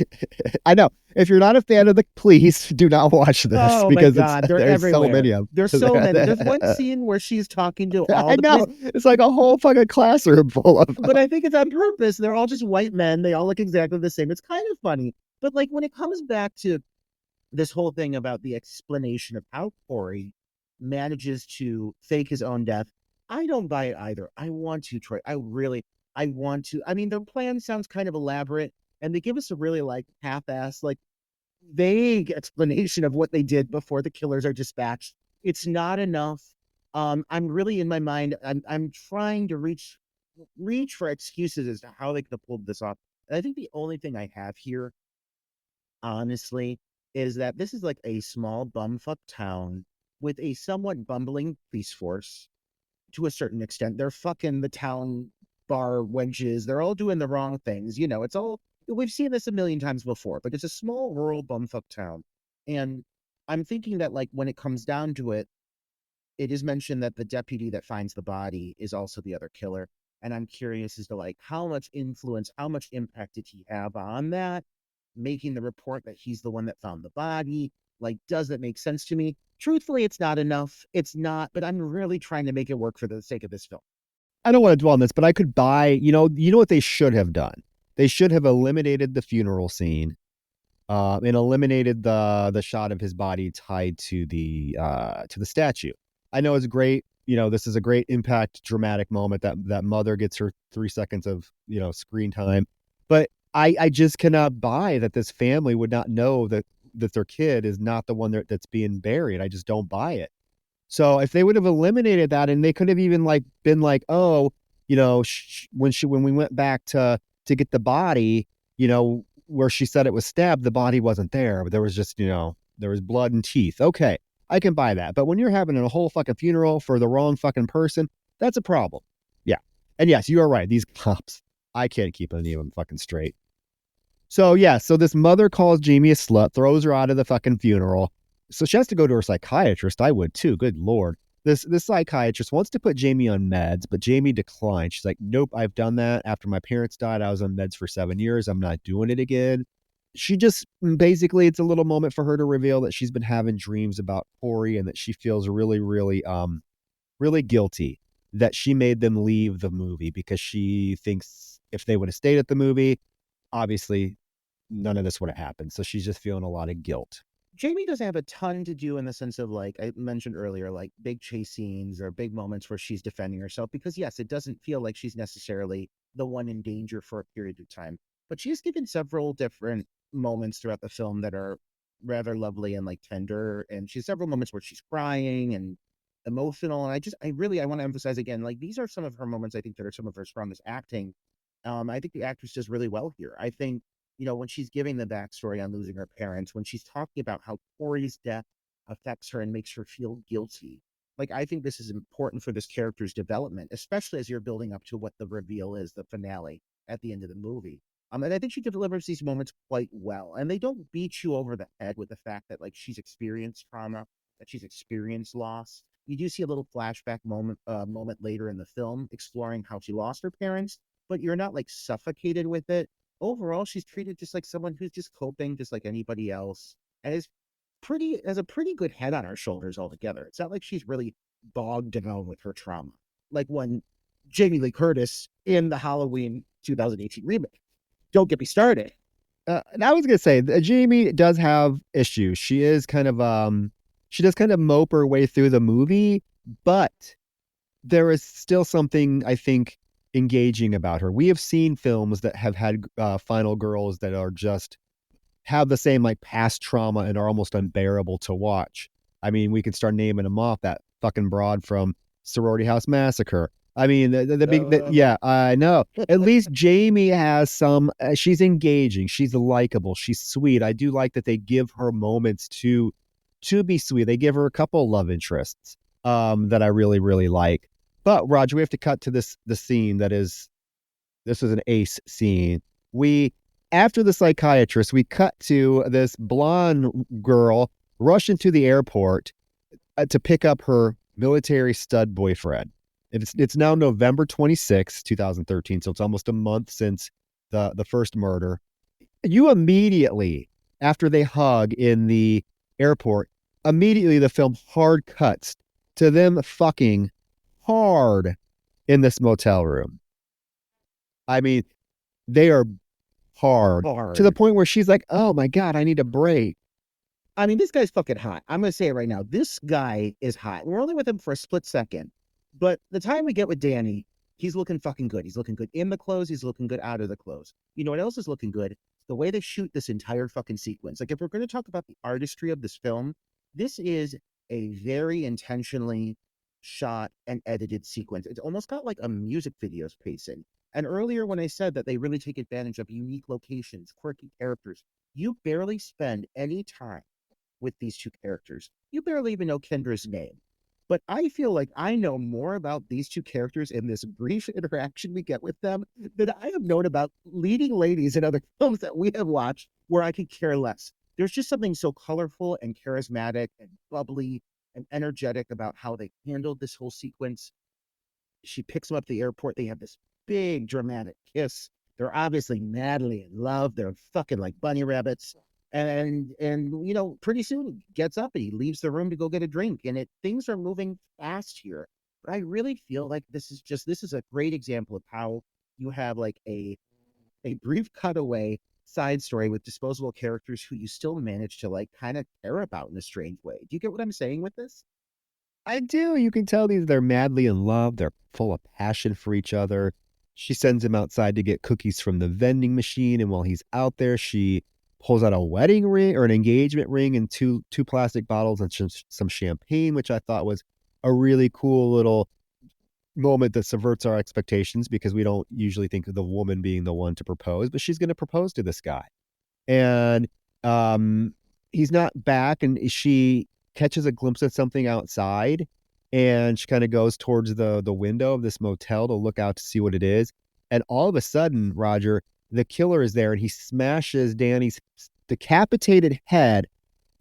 I know. If you're not a fan of the police, do not watch this Oh my because God, they're there's so everywhere. many of There's them. so many. There's one scene where she's talking to all I the know. police, It's like a whole fucking classroom full of them. but I think it's on purpose. They're all just white men. They all look exactly the same. It's kind of funny. But like when it comes back to this whole thing about the explanation of how Corey manages to fake his own death, I don't buy it either. I want to, Troy. I want to. I mean, their plan sounds kind of elaborate, and they give us a really like half-ass, like vague explanation of what they did before the killers are dispatched. It's not enough. I'm really in my mind. I'm trying to reach for excuses as to how they could have pulled this off. And I think the only thing I have here, honestly, is that this is like a small bumfuck town with a somewhat bumbling police force to a certain extent. They're fucking the town bar wenches. They're all doing the wrong things. You know, it's all, we've seen this a million times before, but it's a small rural bumfuck town. And I'm thinking that, like, when it comes down to it, it is mentioned that the deputy that finds the body is also the other killer. And I'm curious as to like how much influence, how much impact did he have on that, making the report that he's the one that found the body? Like, does that make sense to me? Truthfully, it's not enough. It's not, but I'm really trying to make it work for the sake of this film. I don't want to dwell on this, but I could buy, you know what they should have done? They should have eliminated the funeral scene, and eliminated the shot of his body tied to the statue. I know it's great. This is a great impact, dramatic moment that mother gets her 3 seconds of, screen time. But I just cannot buy that this family would not know that their kid is not the one that's being buried. I just don't buy it. So if they would have eliminated that, and they could have even like been like, oh, when we went back to get the body, where she said it was stabbed, the body wasn't there, but there was just, there was blood and teeth. Okay, I can buy that. But when you're having a whole fucking funeral for the wrong fucking person, that's a problem. Yeah. And yes, you are right. These cops, I can't keep any of them fucking straight. So yeah, so this mother calls Jamie a slut, throws her out of the fucking funeral. So she has to go to her psychiatrist. I would too. Good Lord. This psychiatrist wants to put Jamie on meds, but Jamie declined. She's like, nope, I've done that. After my parents died, I was on meds for 7 years. I'm not doing it again. She just basically, it's a little moment for her to reveal that she's been having dreams about Corey, and that she feels really, really, really guilty that she made them leave the movie, because she thinks if they would have stayed at the movie, obviously none of this would have happened. So she's just feeling a lot of guilt. Jamie doesn't have a ton to do in the sense of, like I mentioned earlier, like big chase scenes or big moments where she's defending herself, because yes, it doesn't feel like she's necessarily the one in danger for a period of time. But she's given several different moments throughout the film that are rather lovely and like tender. And she's several moments where she's crying and emotional. And I want to emphasize again, like these are some of her moments I think that are some of her strongest acting. I think the actress does really well here. I think, when she's giving the backstory on losing her parents, when she's talking about how Corey's death affects her and makes her feel guilty. Like, I think this is important for this character's development, especially as you're building up to what the reveal is, the finale at the end of the movie. And I think she delivers these moments quite well. And they don't beat you over the head with the fact that, like, she's experienced trauma, that she's experienced loss. You do see a little flashback moment later in the film exploring how she lost her parents, but you're not like suffocated with it. Overall, she's treated just like someone who's just coping just like anybody else, and has a pretty good head on her shoulders altogether. It's not like she's really bogged down with her trauma, like when Jamie Lee Curtis in the Halloween 2018 remake. Don't get me started. And I was gonna say, Jamie does have issues. She does kind of mope her way through the movie, but there is still something, I think, engaging about her. We have seen films that have had final girls that are just have the same like past trauma and are almost unbearable to watch. I mean, we could start naming them off. That fucking broad from Sorority House Massacre. I mean, yeah, I know. At least Jamie has some. She's engaging. She's likable. She's sweet. I do like that they give her moments to be sweet. They give her a couple love interests that I really, really like. But Roger, we have to cut to the scene that is, this was an ace scene. After the psychiatrist, we cut to this blonde girl rush into the airport to pick up her military stud boyfriend. It's now November 26th, 2013, so it's almost a month since the first murder. You immediately, after they hug in the airport, immediately the film hard cuts to them fucking hard in this motel room. I mean, they are hard to the point where she's like, oh my God, I need a break. I mean, this guy's fucking hot. I'm going to say it right now. This guy is hot. We're only with him for a split second. But the time we get with Danny, he's looking fucking good. He's looking good in the clothes. He's looking good out of the clothes. You know what else is looking good? The way they shoot this entire fucking sequence. Like, if we're going to talk about the artistry of this film, this is a very intentionally shot and edited sequence. It's almost got like a music video's pacing. And earlier when I said that they really take advantage of unique locations, quirky characters, you barely spend any time with these two characters. You barely even know Kendra's name. But I feel like I know more about these two characters in this brief interaction we get with them than I have known about leading ladies in other films that we have watched where I could care less. There's just something so colorful and charismatic and bubbly and energetic about how they handled this whole sequence. She picks him up at the airport. They have this big dramatic kiss. They're obviously madly in love. They're fucking like bunny rabbits. And you know, pretty soon he gets up and he leaves the room to go get a drink. And things are moving fast here. But I really feel like this is a great example of how you have like a brief cutaway side story with disposable characters who you still manage to like kind of care about in a strange way. Do you get what I'm saying with this? I do. You can tell they're madly in love. They're full of passion for each other. She sends him outside to get cookies from the vending machine. And while he's out there, she pulls out a wedding ring or an engagement ring and two plastic bottles and some champagne, which I thought was a really cool little moment that subverts our expectations because we don't usually think of the woman being the one to propose, but she's going to propose to this guy. And he's not back, and she catches a glimpse of something outside, and she kind of goes towards the window of this motel to look out to see what it is. And all of a sudden, Roger, the killer is there, and he smashes Danny's decapitated head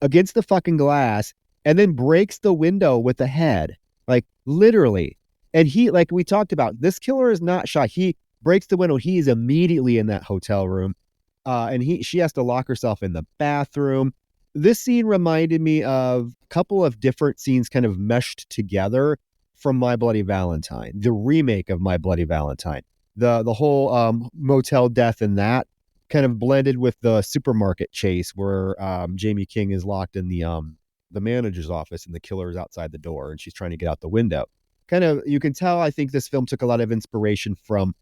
against the fucking glass and then breaks the window with the head, like literally. And he, like we talked about, this killer is not shot. He breaks the window. He is immediately in that hotel room. And she has to lock herself in the bathroom. This scene reminded me of a couple of different scenes kind of meshed together from My Bloody Valentine, the remake of My Bloody Valentine. The whole motel death in that kind of blended with the supermarket chase where Jamie King is locked in the manager's office and the killer is outside the door and she's trying to get out the window. Kind of, you can tell, I think this film took a lot of inspiration from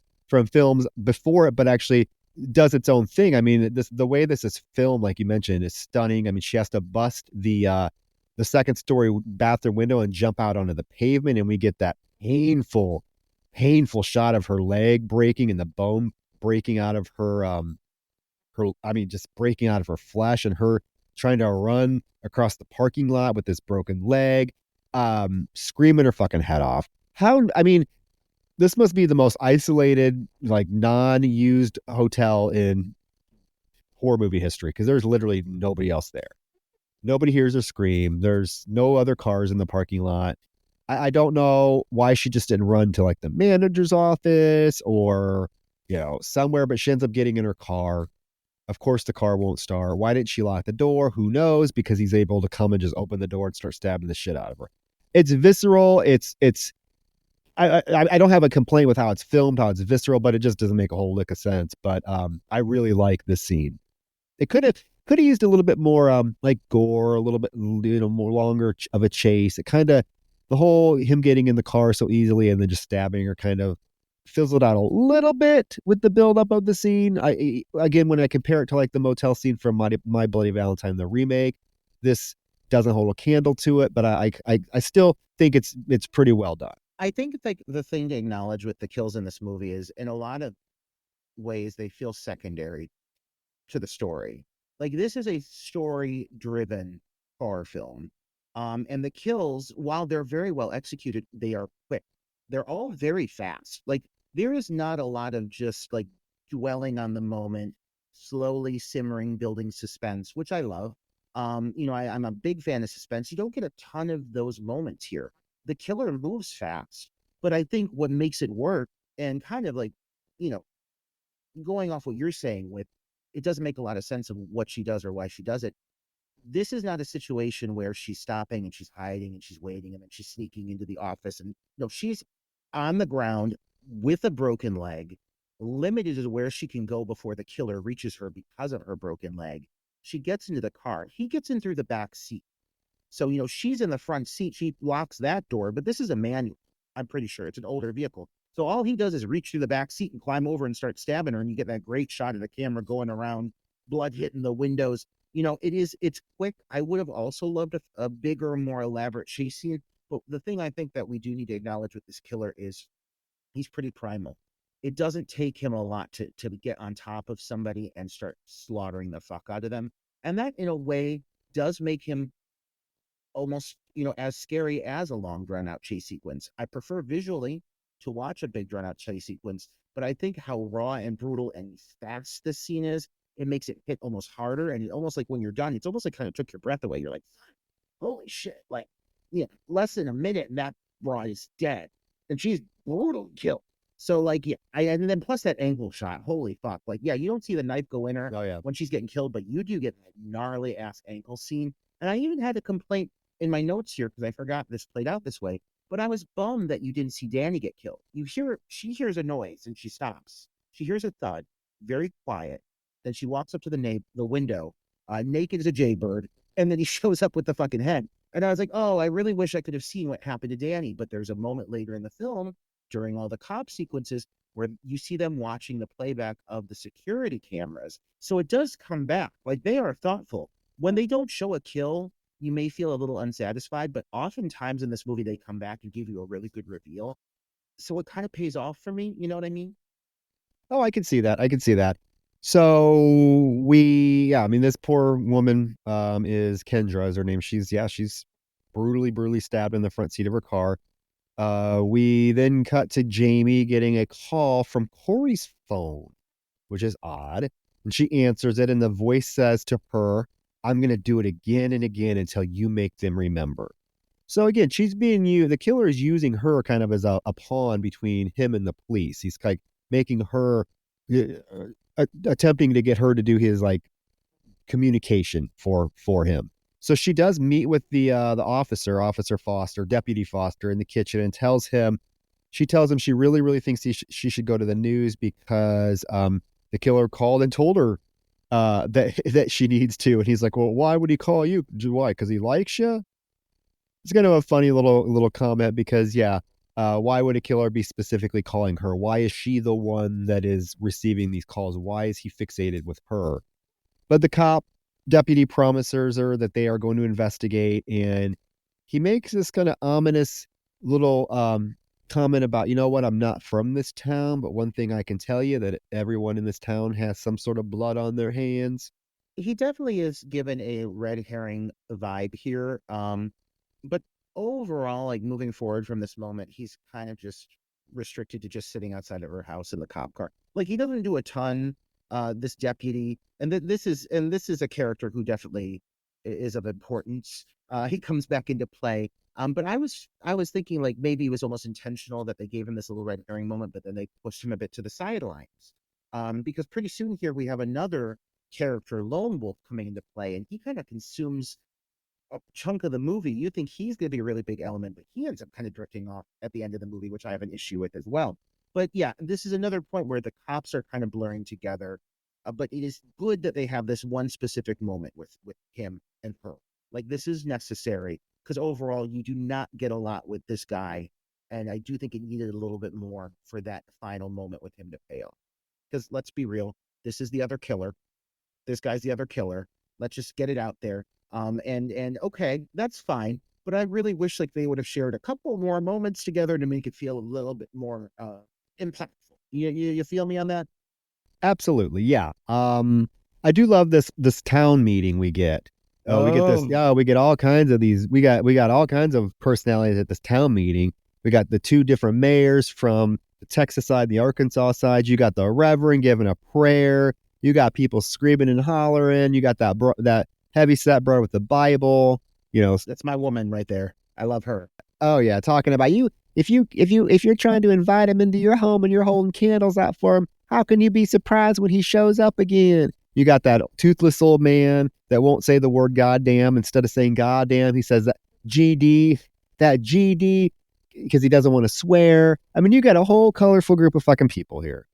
films before it, but actually does its own thing. I mean, the way this is filmed, like you mentioned, is stunning. I mean, she has to bust the second story bathroom window and jump out onto the pavement, and we get that painful shot of her leg breaking and the bone breaking out of her just breaking out of her flesh, and her trying to run across the parking lot with this broken leg, screaming her fucking head off. This must be the most isolated, like non-used hotel in horror movie history because there's literally nobody else there. Nobody hears her scream. There's no other cars in the parking lot. I don't know why she just didn't run to like the manager's office or, somewhere, but she ends up getting in her car. Of course, the car won't start. Why didn't she lock the door? Who knows? Because he's able to come and just open the door and start stabbing the shit out of her. It's visceral. I don't have a complaint with how it's filmed, how it's visceral, but it just doesn't make a whole lick of sense. But I really like this scene. It could have used a little bit more like gore, a little bit more longer of a chase. It kind of, the whole him getting in the car so easily and then just stabbing her kind of fizzled out a little bit with the buildup of the scene. Again, when I compare it to like the motel scene from My Bloody Valentine, the remake, this doesn't hold a candle to it, but I still think it's pretty well done. I think like the thing to acknowledge with the kills in this movie is in a lot of ways they feel secondary to the story. Like this is a story driven horror film. And the kills, while they're very well executed, they are quick. they're all very fast. Like there is not a lot of just like dwelling on the moment, slowly simmering, building suspense, which I love. I'm a big fan of suspense. You don't get a ton of those moments here. The killer moves fast, but I think what makes it work and kind of like, you know, going off what you're saying with it doesn't make a lot of sense of what she does or why she does it. This is not a situation where she's stopping and she's hiding and she's waiting and then she's sneaking into the office. And no, she's on the ground with a broken leg, limited to where she can go before the killer reaches her because of her broken leg. She gets into the car. He gets in through the back seat. So, she's in the front seat. She locks that door, but this is a manual. I'm pretty sure it's an older vehicle. So all he does is reach through the back seat and climb over and start stabbing her. And you get that great shot of the camera going around, blood hitting the windows. It's quick. I would have also loved a bigger, more elaborate chase scene. But the thing I think that we do need to acknowledge with this killer is he's pretty primal. It doesn't take him a lot to get on top of somebody and start slaughtering the fuck out of them. And that, in a way, does make him almost, as scary as a long drawn out chase sequence. I prefer visually to watch a big drawn out chase sequence, but I think how raw and brutal and fast this scene is, it makes it hit almost harder. And it almost like when you're done, it's almost like kind of took your breath away. You're like, holy shit. Like, less than a minute and that broad is dead. And she's brutally killed. So like, yeah, and then plus that angle shot, holy fuck. Like, yeah, you don't see the knife go in her Oh yeah. when she's getting killed, but you do get that gnarly ass ankle scene. And I even had a complaint in my notes here because I forgot this played out this way. But I was bummed that you didn't see Danny get killed. She hears a noise and she stops. She hears a thud, very quiet. Then she walks up to the window, naked as a jaybird, and then he shows up with the fucking head. And I was like, oh, I really wish I could have seen what happened to Danny. But there's a moment later in the film during all the cop sequences where you see them watching the playback of the security cameras. So it does come back. Like they are thoughtful. When they don't show a kill, you may feel a little unsatisfied, but oftentimes in this movie, they come back and give you a really good reveal. So it kind of pays off for me. You know what I mean? Oh, I can see that. I can see that. So yeah, I mean, this poor woman is Kendra is her name. She's brutally stabbed in the front seat of her car. We then cut to Jamie getting a call from Corey's phone, which is odd. And she answers it, and the voice says to her, I'm going to do it again and again until you make them remember. So again, the killer is using her kind of as a pawn between him and the police. He's like making her, attempting to get her to do his like communication for him. So she does meet with the Officer Foster, Deputy Foster in the kitchen and tells him she really thinks she should go to the news because the killer called and told her that she needs to. And he's like, well, why would he call you? Why? Because he likes you? It's kind of a funny little comment because, yeah, why would a killer be specifically calling her? Why is she the one that is receiving these calls? Why is he fixated with her? But the deputy promises her that they are going to investigate. And he makes this kind of ominous little comment about, you know what, I'm not from this town, but one thing I can tell you that everyone in this town has some sort of blood on their hands. He definitely is given a red herring vibe here. But overall, like moving forward from this moment, he's kind of just restricted to just sitting outside of her house in the cop car. Like he doesn't do a ton. This deputy, and this is a character who definitely is of importance. He comes back into play. But I was thinking like maybe it was almost intentional that they gave him this little red herring moment, but then they pushed him a bit to the sidelines. Because pretty soon here we have another character, Lone Wolf, coming into play, and he kind of consumes a chunk of the movie. You think he's going to be a really big element, but he ends up kind of drifting off at the end of the movie, which I have an issue with as well. But yeah, this is another point where the cops are kind of blurring together. But it is good that they have this one specific moment with him and her. Like this is necessary because overall you do not get a lot with this guy, and I do think it needed a little bit more for that final moment with him to fail. Because let's be real, this is the other killer. This guy's the other killer. Let's just get it out there. And okay, that's fine. But I really wish like they would have shared a couple more moments together to make it feel a little bit more impactful. You feel me on that? Absolutely. Yeah. I do love this town meeting we get. We get this. Oh, Yeah, we get all kinds of these. We got all kinds of personalities at this town meeting. We got the two different mayors from the Texas side, the Arkansas side. You got the Reverend giving a prayer. You got people screaming and hollering. You got that heavy set brother with the Bible. That's my woman right there. I love her. Oh yeah, talking about you. If you're trying to invite him into your home and you're holding candles out for him, how can you be surprised when he shows up again? You got that toothless old man that won't say the word goddamn. Instead of saying goddamn, he says that GD, because he doesn't want to swear. I mean, you got a whole colorful group of fucking people here.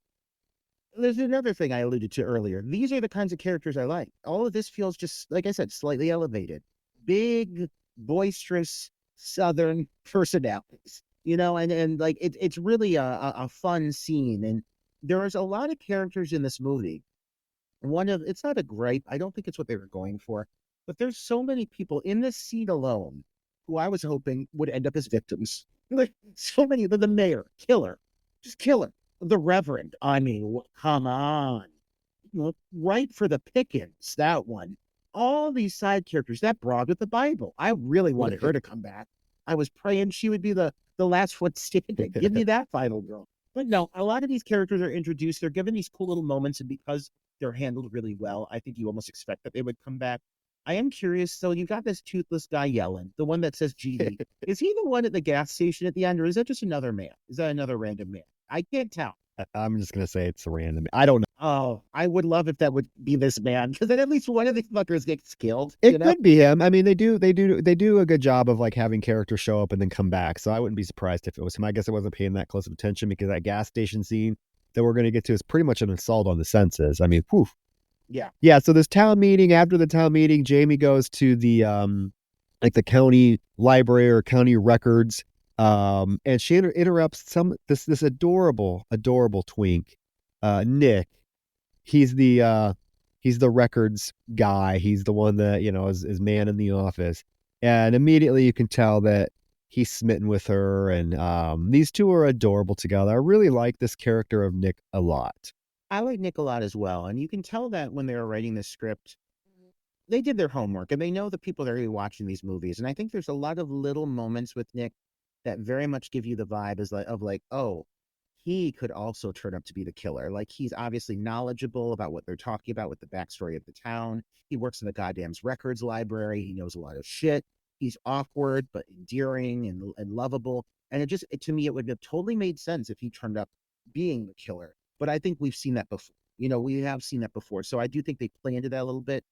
There's another thing I alluded to earlier. These are the kinds of characters I like. All of this feels just, like I said, slightly elevated. Big, boisterous, Southern personalities, and like it's really a fun scene. And there's a lot of characters in this movie. It's not a gripe. I don't think it's what they were going for, but there's so many people in this scene alone who I was hoping would end up as victims. Like so many, the mayor, killer, just killer. The Reverend, I mean, come on. Right for the pickings, that one. All these side characters, that broad with the Bible. I really wanted her to come back. I was praying she would be the last one standing. Give me that final girl. But no, a lot of these characters are introduced. They're given these cool little moments, and because they're handled really well, I think you almost expect that they would come back. I am curious. So you got this toothless guy yelling, the one that says GD. Is he the one at the gas station at the end, or is that just another man? Is that another random man? I can't tell. I'm just gonna say it's a random. I don't know. Oh, I would love if that would be this man, because then at least one of these fuckers gets killed. It could be him. I mean, they do a good job of like having characters show up and then come back. So I wouldn't be surprised if it was him. I guess I wasn't paying that close of attention because that gas station scene that we're gonna get to is pretty much an assault on the senses. I mean, whew. Yeah. So this town meeting. After the town meeting, Jamie goes to the like the county library or county records. And she interrupts this adorable twink, Nick. He's the records guy. He's the one that is man in the office, and immediately you can tell that he's smitten with her. And these two are adorable together. I really like this character of Nick a lot. I like Nick a lot as well, and you can tell that when they were writing this script, they did their homework and they know the people that are going to be watching these movies. And I think there's a lot of little moments with Nick that very much give you the vibe of like, oh, he could also turn up to be the killer. Like he's obviously knowledgeable about what they're talking about with the backstory of the town. He works in the goddamn records library. He knows a lot of shit. He's awkward but endearing and lovable. And to me, it would have totally made sense if he turned up being the killer. But I think we've seen that before. We have seen that before. So I do think they play into that a little bit,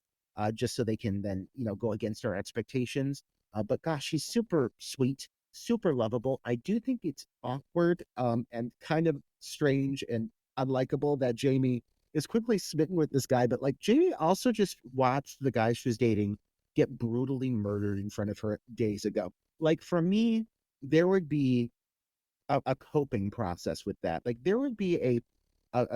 just so they can then, go against our expectations. But gosh, she's super sweet, super lovable. I do think it's awkward and kind of strange and unlikable that Jamie is quickly smitten with this guy. But like Jamie also just watched the guy she was dating get brutally murdered in front of her days ago. Like for me, there would be a coping process with that. Like there would be a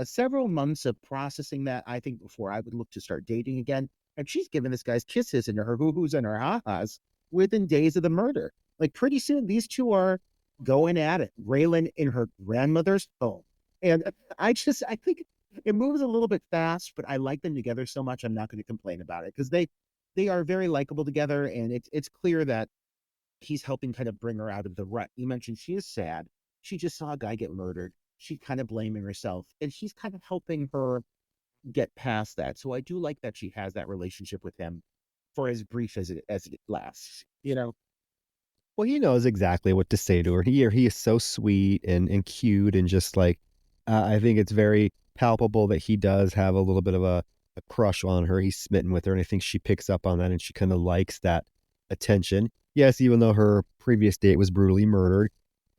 several months of processing that, I think, before I would look to start dating again. And she's giving this guy's kisses and her hoo-hoos and her ha-has within days of the murder. Like pretty soon, these two are going at it. Raylan in her grandmother's home. And I think it moves a little bit fast, but I like them together so much, I'm not going to complain about it because they are very likable together. And it's clear that he's helping kind of bring her out of the rut. You mentioned she is sad. She just saw a guy get murdered. She's kind of blaming herself, and he's kind of helping her get past that. So I do like that she has that relationship with him for as brief as it lasts. Well, he knows exactly what to say to her. He is so sweet and cute and just like I think it's very palpable that he does have a little bit of a crush on her. He's smitten with her, and I think she picks up on that, and she kind of likes that attention. Yes, even though her previous date was brutally murdered.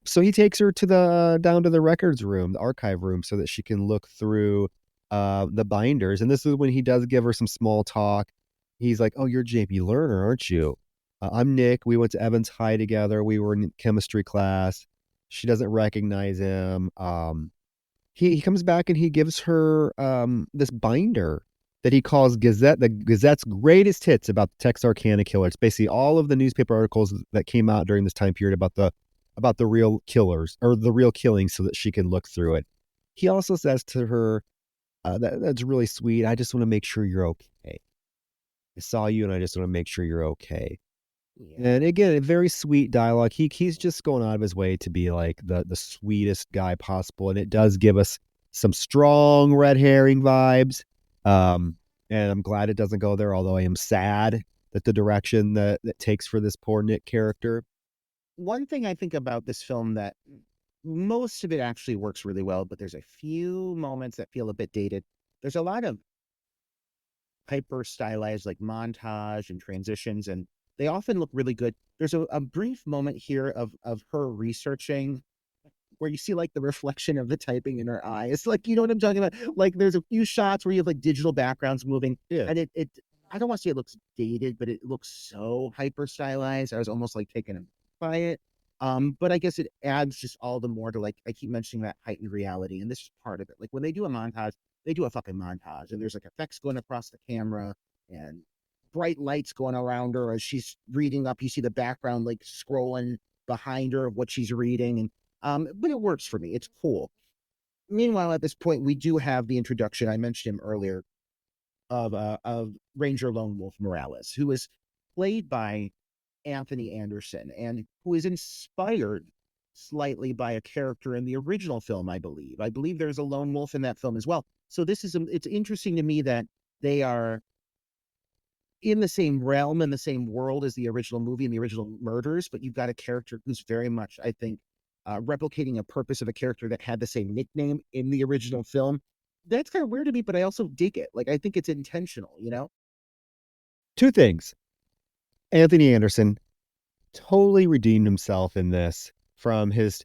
So he takes her down to the records room, the archive room, so that she can look through the binders. And this is when he does give her some small talk. He's like, "Oh, you're Jamie Lerner, aren't you? I'm Nick. We went to Evans High together. We were in chemistry class." She doesn't recognize him. He comes back and he gives her this binder that he calls Gazette, the Gazette's greatest hits about the Texarkana killer. It's basically all of the newspaper articles that came out during this time period about the real killers or the real killings, so that she can look through it. He also says to her, that's really sweet. I just want to make sure you're okay. I saw you and I just want to make sure you're okay. Yeah. And again, a very sweet dialogue. He's just going out of his way to be like the sweetest guy possible, and it does give us some strong red herring vibes. And I'm glad it doesn't go there, although I am sad that the direction that takes for this poor Nick character. One thing I think about this film that most of it actually works really well, but there's a few moments that feel a bit dated. There's a lot of hyper stylized like montage and transitions, and they often look really good. There's a brief moment here of her researching where you see like the reflection of the typing in her eyes. Like, you know what I'm talking about? Like there's a few shots where you have like digital backgrounds moving, Yeah. and it I don't want to say it looks dated, but it looks so hyper stylized. I was almost like taken aback by it. But I guess it adds just all the more to, like, I keep mentioning that heightened reality, and this is part of it. Like when they do a montage, they do a fucking montage, and there's like effects going across the camera and bright lights going around her as she's reading up. You see the background like scrolling behind her of what she's reading, and but it works for me. It's cool. Meanwhile, at this point, we do have the introduction. I mentioned him earlier of Ranger Lone Wolf Morales, who is played by Anthony Anderson, and who is inspired slightly by a character in the original film, I believe. I believe there's a lone wolf in that film as well. So this is it's interesting to me that they are in the same realm, in the same world as the original movie and the original murders, but you've got a character who's very much, I think, replicating a purpose of a character that had the same nickname in the original film. That's kind of weird to me, but I also dig it. Like, I think it's intentional, you know? Two things. Anthony Anderson totally redeemed himself in this from his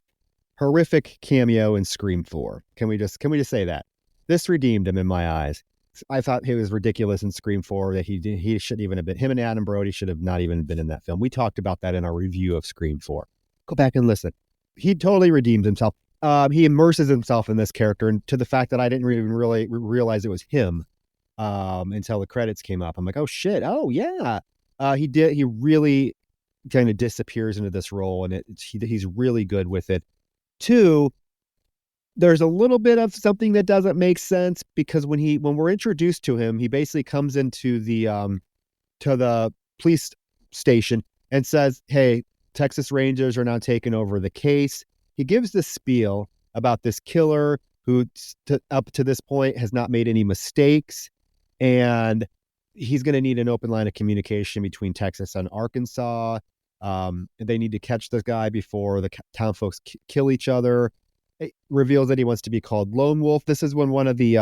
horrific cameo in Scream 4. Can we just say that? This redeemed him in my eyes. I thought he was ridiculous in Scream 4, that he shouldn't even have been. Him and Adam Brody should have not even been in that film. We talked about that in our review of Scream 4. Go back and listen. He totally redeemed himself. He immerses himself in this character, and to the fact that I didn't even really realize it was him until the credits came up. I'm like, oh shit, oh yeah. He really kind of disappears into this role, and he's really good with it. Two, there's a little bit of something that doesn't make sense, because when we're introduced to him, he basically comes into the police station and says, "Hey, Texas Rangers are now taking over the case." He gives this spiel about this killer who up to this point has not made any mistakes, and he's going to need an open line of communication between Texas and Arkansas. They need to catch this guy before the town folks kill each other. It reveals that he wants to be called Lone Wolf. This is when one of the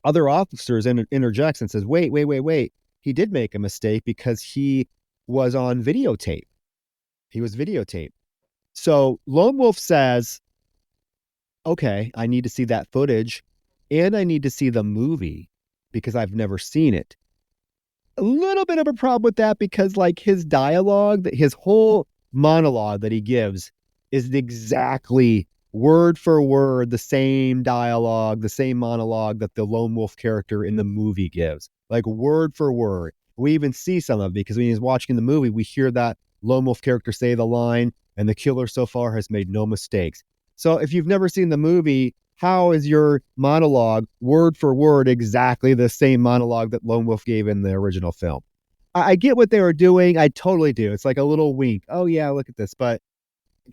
other officers interjects and says, wait. He did make a mistake because he was on videotape. He was videotaped. So Lone Wolf says, okay, I need to see that footage, and I need to see the movie because I've never seen it. A little bit of a problem with that, because like his dialogue, his whole monologue that he gives is exactly word for word the same dialogue, the same monologue that the Lone Wolf character in the movie gives, like word for word. We even see some of it, because when he's watching the movie, we hear that Lone Wolf character say the line, "And the killer so far has made no mistakes." So if you've never seen the movie, how is your monologue word for word exactly the same monologue that Lone Wolf gave in the original film? I get what they were doing. I totally do. It's like a little wink. Oh yeah, look at this. But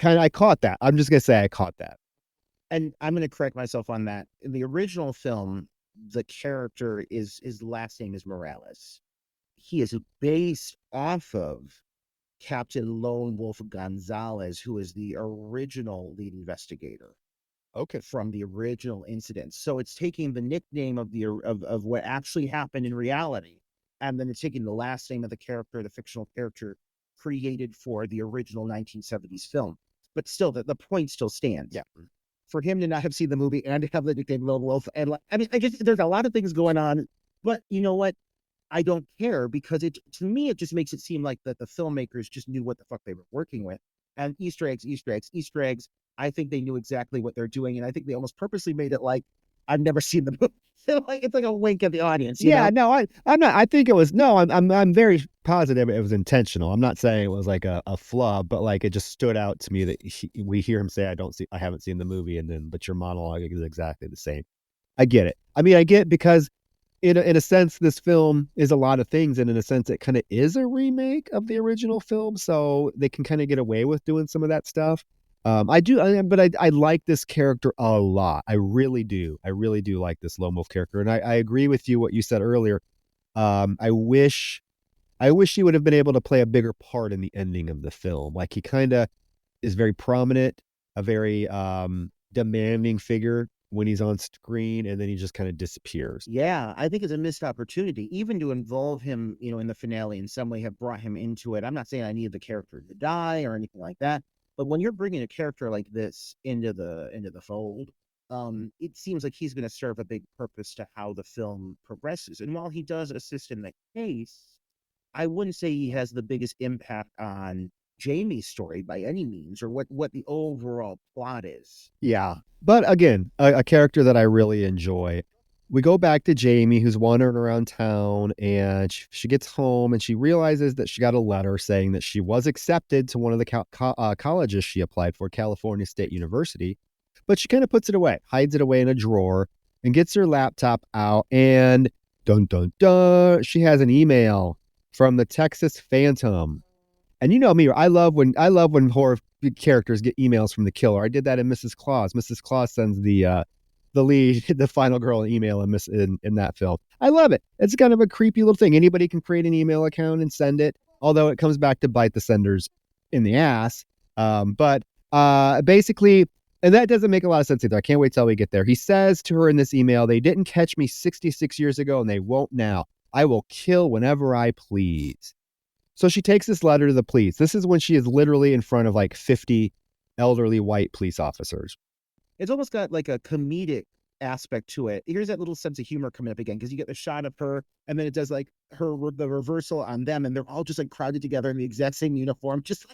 I caught that. I'm just going to say I caught that. And I'm going to correct myself on that. In the original film, the character his last name is Morales. He is based off of Captain Lone Wolf Gonzalez, who is the original lead investigator. Okay. From the original incident. So it's taking the nickname of of what actually happened in reality, and then it's taking the last name of the character, the fictional character created for the original 1970s film. But still, the point still stands. Yeah. For him to not have seen the movie and to have the nickname Lone Wolf, and like, I mean, I guess there's a lot of things going on, but you know what? I don't care, because to me it just makes it seem like that the filmmakers just knew what the fuck they were working with, and Easter eggs, Easter eggs, Easter eggs. I think they knew exactly what they're doing, and I think they almost purposely made it like I've never seen the movie. Like it's like a wink at the audience. Yeah, You know? no, I'm not. I think it was no. I'm very positive it was intentional. I'm not saying it was like a flub, but like it just stood out to me that we hear him say, I haven't seen the movie," and then but your monologue is exactly the same. I get it. I mean, I get, because in a sense, this film is a lot of things, and in a sense, it kind of is a remake of the original film, so they can kind of get away with doing some of that stuff. But I like this character a lot. I really do. I really do like this Lone Wolf character, and I agree with you what you said earlier. I wish he would have been able to play a bigger part in the ending of the film. Like he kind of is very prominent, a very demanding figure when he's on screen, and then he just kind of disappears. Yeah, I think it's a missed opportunity, even to involve him, in the finale in some way, have brought him into it. I'm not saying I needed the character to die or anything like that, but when you're bringing a character like this into the fold, it seems like he's going to serve a big purpose to how the film progresses. And while he does assist in the case, I wouldn't say he has the biggest impact on Jamie's story by any means, or what the overall plot is. Yeah. But again, a character that I really enjoy. We go back to Jamie, who's wandering around town, and she gets home and she realizes that she got a letter saying that she was accepted to one of the colleges she applied for, California State University. But she kind of puts it away, hides it away in a drawer, and gets her laptop out. And dun dun dun, she has an email from the Texas Phantom. And you know me, I love when horror characters get emails from the killer. I did that in Mrs. Claus. Mrs. Claus sends the lead, the final girl an email in that film. I love it. It's kind of a creepy little thing. Anybody can create an email account and send it, although it comes back to bite the senders in the ass. But basically, and that doesn't make a lot of sense either. I can't wait till we get there. He says to her in this email, "They didn't catch me 66 years ago, and they won't now. I will kill whenever I please." So she takes this letter to the police. This is when she is literally in front of like 50 elderly white police officers. It's almost got like a comedic aspect to it. Here's that little sense of humor coming up again, because you get the shot of her, and then it does like the reversal on them, and they're all just like crowded together in the exact same uniform, just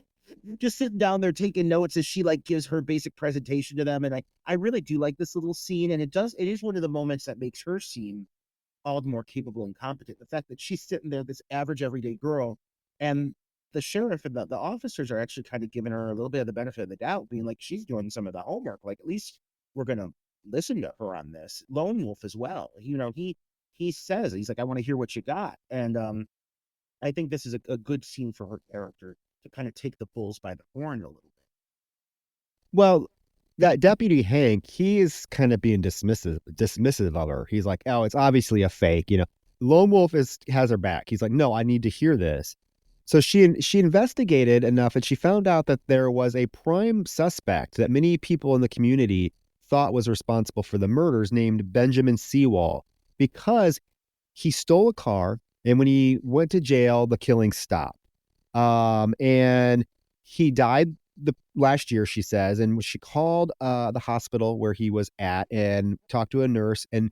sitting down there taking notes as she like gives her basic presentation to them. And I really do like this little scene, and it is one of the moments that makes her seem all the more capable and competent. The fact that she's sitting there, this average everyday girl, and the sheriff and the officers are actually kind of giving her a little bit of the benefit of the doubt, being like, she's doing some of the homework. Like, at least we're gonna listen to her on this. Lone Wolf as well. He says, he's like, I want to hear what you got. And I think this is a good scene for her character to kind of take the bulls by the horn a little bit. Well, that Deputy Hank, he is kind of being dismissive of her. He's like, "Oh, it's obviously a fake." Lone Wolf has her back. He's like, "No, I need to hear this." So she investigated enough, and she found out that there was a prime suspect that many people in the community thought was responsible for the murders, named Benjamin Seawall, because he stole a car, and when he went to jail, the killing stopped. And he died the last year, she says, and she called the hospital where he was at and talked to a nurse and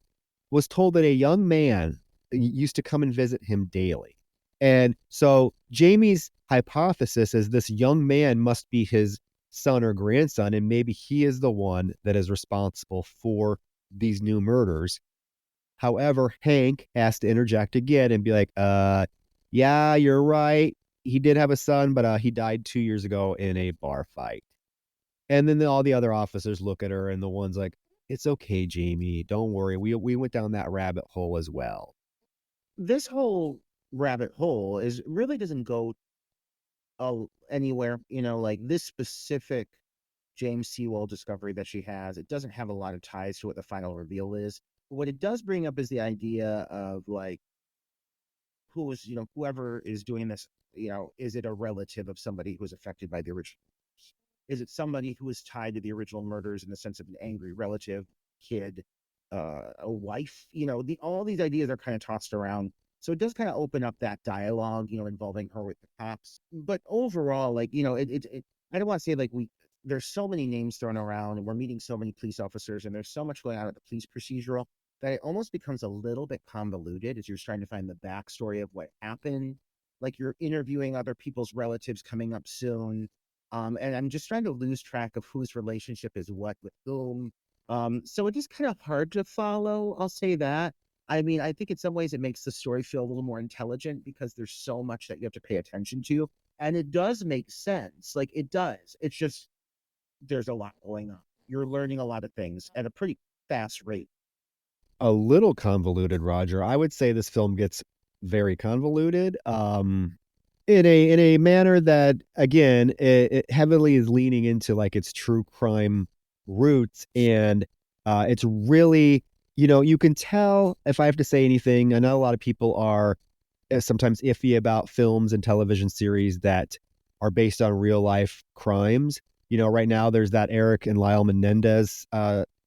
was told that a young man used to come and visit him daily. And so Jamie's hypothesis is this young man must be his son or grandson, and maybe he is the one that is responsible for these new murders. However, Hank has to interject again and be like, yeah, you're right. He did have a son, but he died 2 years ago in a bar fight." And then all the other officers look at her, and the one's like, "It's okay, Jamie. Don't worry. We went down that rabbit hole as well." This whole rabbit hole is really doesn't go anywhere. Like this specific James Sewell discovery that she has, it doesn't have a lot of ties to what the final reveal is. But what it does bring up is the idea of like, whoever is doing this, is it a relative of somebody who was affected by the original? Is it somebody who is tied to the original murders in the sense of an angry relative, kid, a wife? All these ideas are kind of tossed around. So it does kind of open up that dialogue, involving her with the cops. But overall, like, I don't want to say like there's so many names thrown around, and we're meeting so many police officers, and there's so much going on at the police procedural that it almost becomes a little bit convoluted as you're trying to find the backstory of what happened. Like you're interviewing other people's relatives coming up soon. And I'm just trying to lose track of whose relationship is what with whom. So it is kind of hard to follow. I'll say that. I mean, I think in some ways it makes the story feel a little more intelligent because there's so much that you have to pay attention to. And it does make sense. Like it does. It's just there's a lot going on. You're learning a lot of things at a pretty fast rate. a little convoluted, Roger. I would say this film gets very convoluted, in a manner that, again, it heavily is leaning into, like, its true crime roots, and, it's really you can tell if I have to say anything, I know a lot of people are, sometimes iffy about films and television series that are based on real life crimes. Right now there's that Eric and Lyle Menendez,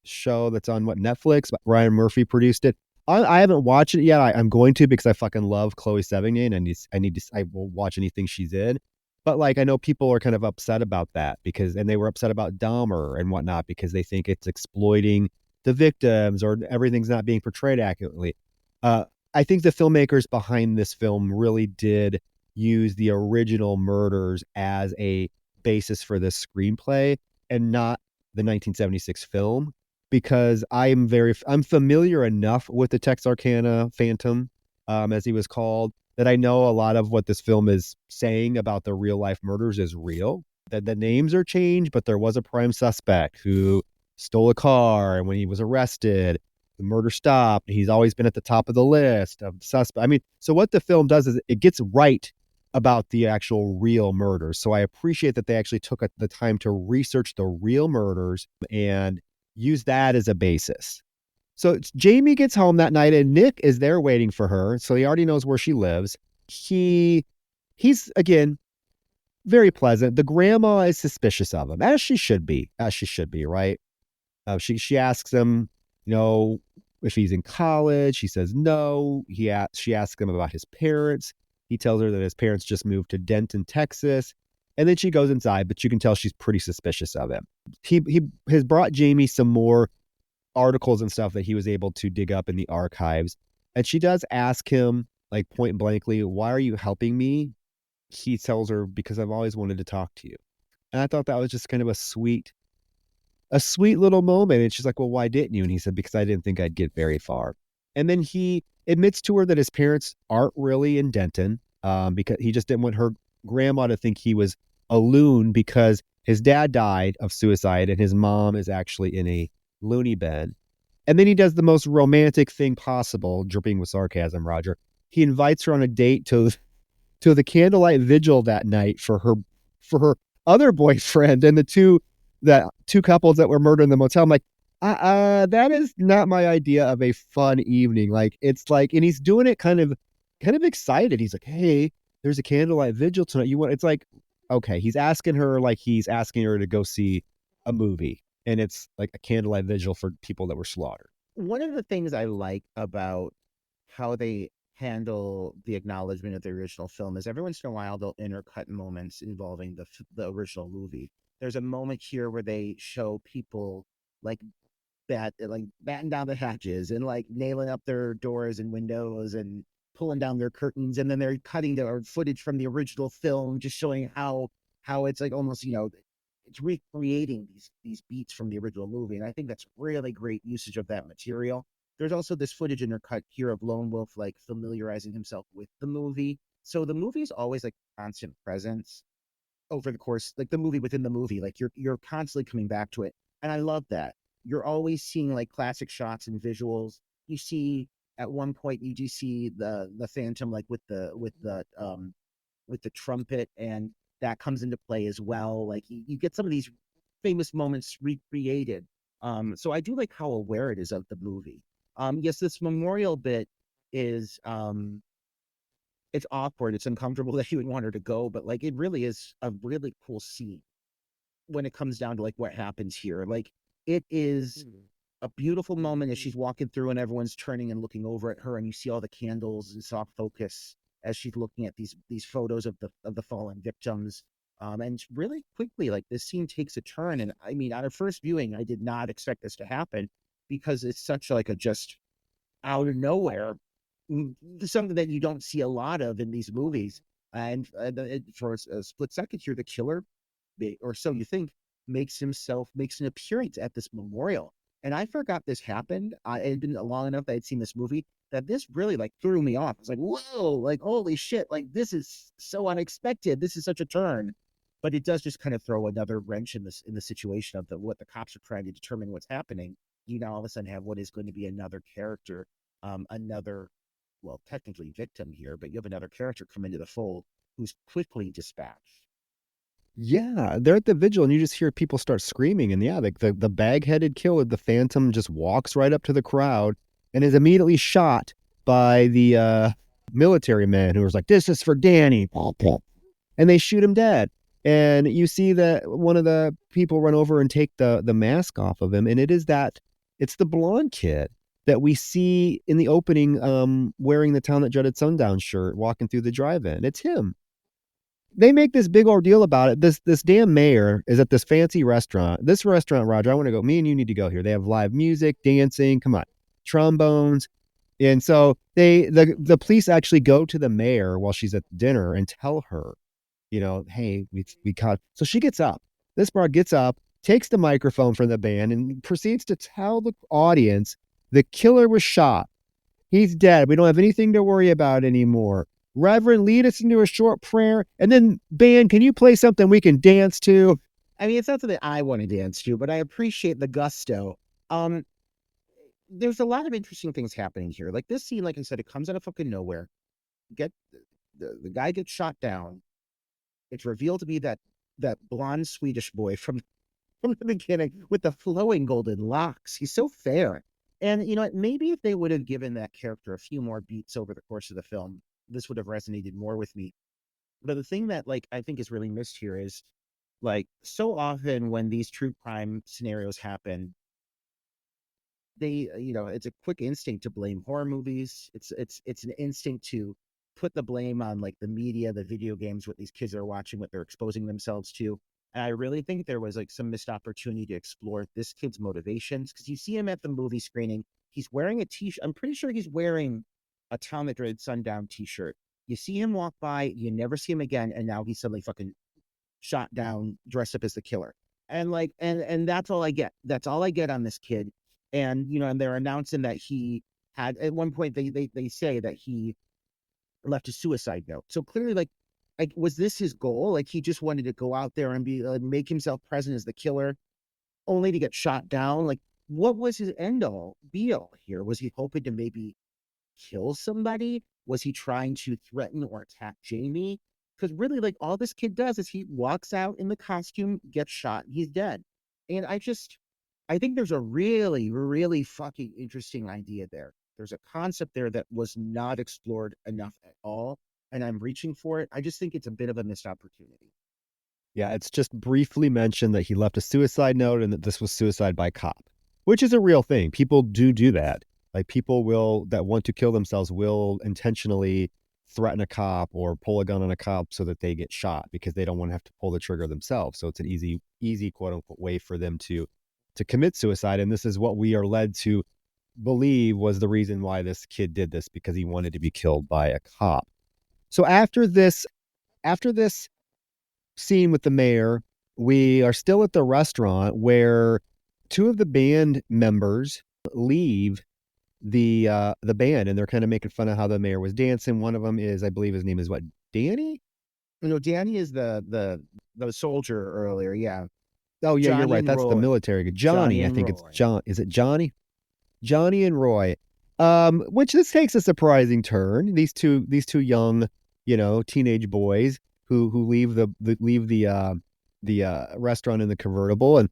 show that's on Netflix. Ryan Murphy produced it. I haven't watched it yet. I'm going to because I fucking love Chloe Sevigny, and I will watch anything she's in. But like I know people are kind of upset about that and they were upset about Dahmer and whatnot because they think it's exploiting the victims or everything's not being portrayed accurately. Uh, I think the filmmakers behind this film really did use the original murders as a basis for this screenplay and not the 1976 film, because I'm familiar enough with the Texarkana Phantom, as he was called, that I know a lot of what this film is saying about the real life murders is real. That the names are changed, but there was a prime suspect who stole a car, and when he was arrested, the murder stopped. He's always been at the top of the list of suspects. I mean, so what the film does is it gets right about the actual real murders. So I appreciate that they actually took the time to research the real murders and use that as a basis. So Jamie gets home that night and Nick is there waiting for her. So he already knows where she lives. He's again very pleasant. The grandma is suspicious of him, as she should be, right? She asks him, if he's in college. He says no. She asks him about his parents. He tells her that his parents just moved to Denton, Texas. And then she goes inside, but you can tell she's pretty suspicious of him. He has brought Jamie some more articles and stuff that he was able to dig up in the archives. And she does ask him, like, point blankly, why are you helping me? He tells her, because I've always wanted to talk to you. And I thought that was just kind of a sweet little moment. And she's like, well, why didn't you? And he said, because I didn't think I'd get very far. And then he admits to her that his parents aren't really in Denton, because he just didn't want her grandma to think he was a loon because his dad died of suicide and his mom is actually in a loony bin. And then he does the most romantic thing possible, dripping with sarcasm, Roger. He invites her on a date to the candlelight vigil that night for her other boyfriend and the two couples that were murdered in the motel. I'm like, that is not my idea of a fun evening. Like, it's like, and he's doing it kind of excited. He's like, hey, there's a candlelight vigil tonight. It's like, okay, he's asking her to go see a movie, and it's like a candlelight vigil for people that were slaughtered. One of the things I like about how they handle the acknowledgement of the original film is every once in a while they'll intercut moments involving the original movie. There's a moment here where they show people like batten down the hatches and like nailing up their doors and windows and pulling down their curtains, and then they're cutting the footage from the original film, just showing how it's like almost it's recreating these beats from the original movie, and I think that's really great usage of that material. There's also this footage intercut here of Lone Wolf like familiarizing himself with the movie, so the movie is always like constant presence over the course, like the movie within the movie, like you're constantly coming back to it, and I love that. You're always seeing like classic shots and visuals. You see at one point you do see the Phantom like with the trumpet, and that comes into play as well. Like you get some of these famous moments recreated. So I do like how aware it is of the movie. Yes, this memorial bit is it's awkward, it's uncomfortable that you would want her to go, but like it really is a really cool scene when it comes down to like what happens here. Like it is a beautiful moment as she's walking through and everyone's turning and looking over at her, and you see all the candles and soft focus as she's looking at these photos of the fallen victims. And really quickly, like this scene takes a turn. And I mean, on our first viewing, I did not expect this to happen because it's such like a just out of nowhere, something that you don't see a lot of in these movies. And for a split second here, the killer, or so you think, makes an appearance at this memorial. And I forgot this happened. It had been long enough that I'd seen this movie that this really like threw me off. I was like, whoa, like holy shit, like this is so unexpected. This is such a turn. But it does just kind of throw another wrench in the situation of what the cops are trying to determine what's happening. you now all of a sudden have what is going to be another character, another, well, technically victim here, but you have another character come into the fold who's quickly dispatched. Yeah, they're at the vigil, and you just hear people start screaming, and yeah, like the bag-headed killer, the Phantom, just walks right up to the crowd and is immediately shot by the military man who was like, "This is for Danny," and they shoot him dead. And you see that one of the people run over and take the mask off of him, and it's the blonde kid that we see in the opening, wearing the Town That Dreaded Sundown shirt, walking through the drive-in. It's him. They make this big ordeal about it. This damn mayor is at this fancy restaurant. This restaurant, Roger, I want to go. Me and you need to go here. They have live music, dancing. Come on, trombones. And so the police actually go to the mayor while she's at dinner and tell her, hey, we caught. So she gets up. This broad gets up, takes the microphone from the band, and proceeds to tell the audience the killer was shot. He's dead. We don't have anything to worry about anymore. Reverend, lead us into a short prayer. And then, band, can you play something we can dance to? I mean, it's not that I want to dance to, but I appreciate the gusto. There's a lot of interesting things happening here. Like this scene, like I said, it comes out of fucking nowhere. Get the guy gets shot down. It's revealed to be that blonde Swedish boy from the beginning with the flowing golden locks. He's so fair. And maybe if they would have given that character a few more beats over the course of the film, this would have resonated more with me. But the thing that I think is really missed here is so often when these true crime scenarios happen, they it's a quick instinct to blame horror movies. It's an instinct to put the blame on the media, the video games, what these kids are watching, what they're exposing themselves to. And I really think there was some missed opportunity to explore this kid's motivations, because you see him at the movie screening. He's wearing a t-shirt. I'm pretty sure he's wearing a Town That Dreaded Sundown t-shirt. You see him walk by, you never see him again, and now he's suddenly fucking shot down, dressed up as the killer. And and that's all I get. That's all I get on this kid. And and they're announcing that he had, at one point they say that he left a suicide note. So clearly, was this his goal? He just wanted to go out there and be make himself present as the killer, only to get shot down. What was his end all be all here? Was he hoping to maybe kill somebody? Was he trying to threaten or attack Jamie? Because really, all this kid does is he walks out in the costume, gets shot, and he's dead. And I think there's a really, really fucking interesting idea there. There's a concept there that was not explored enough at all, and I'm reaching for it. I just think it's a bit of a missed opportunity. Yeah, it's just briefly mentioned that he left a suicide note and that this was suicide by cop, which is a real thing. People do that. People that want to kill themselves will intentionally threaten a cop or pull a gun on a cop so that they get shot because they don't want to have to pull the trigger themselves. So it's an easy quote unquote way for them to commit suicide. And this is what we are led to believe was the reason why this kid did this, because he wanted to be killed by a cop. So after this scene with the mayor, we are still at the restaurant where two of the band members leave the band, and they're kind of making fun of how the mayor was dancing. One of them is, I believe his name is what, Danny? Danny is the soldier earlier, yeah. Oh yeah, Johnny you're right. That's Roy. the military guy. Johnny, I think Roy. it's John. Is it Johnny? Johnny and Roy. Which this takes a surprising turn. These two young, teenage boys who leave the restaurant in the convertible and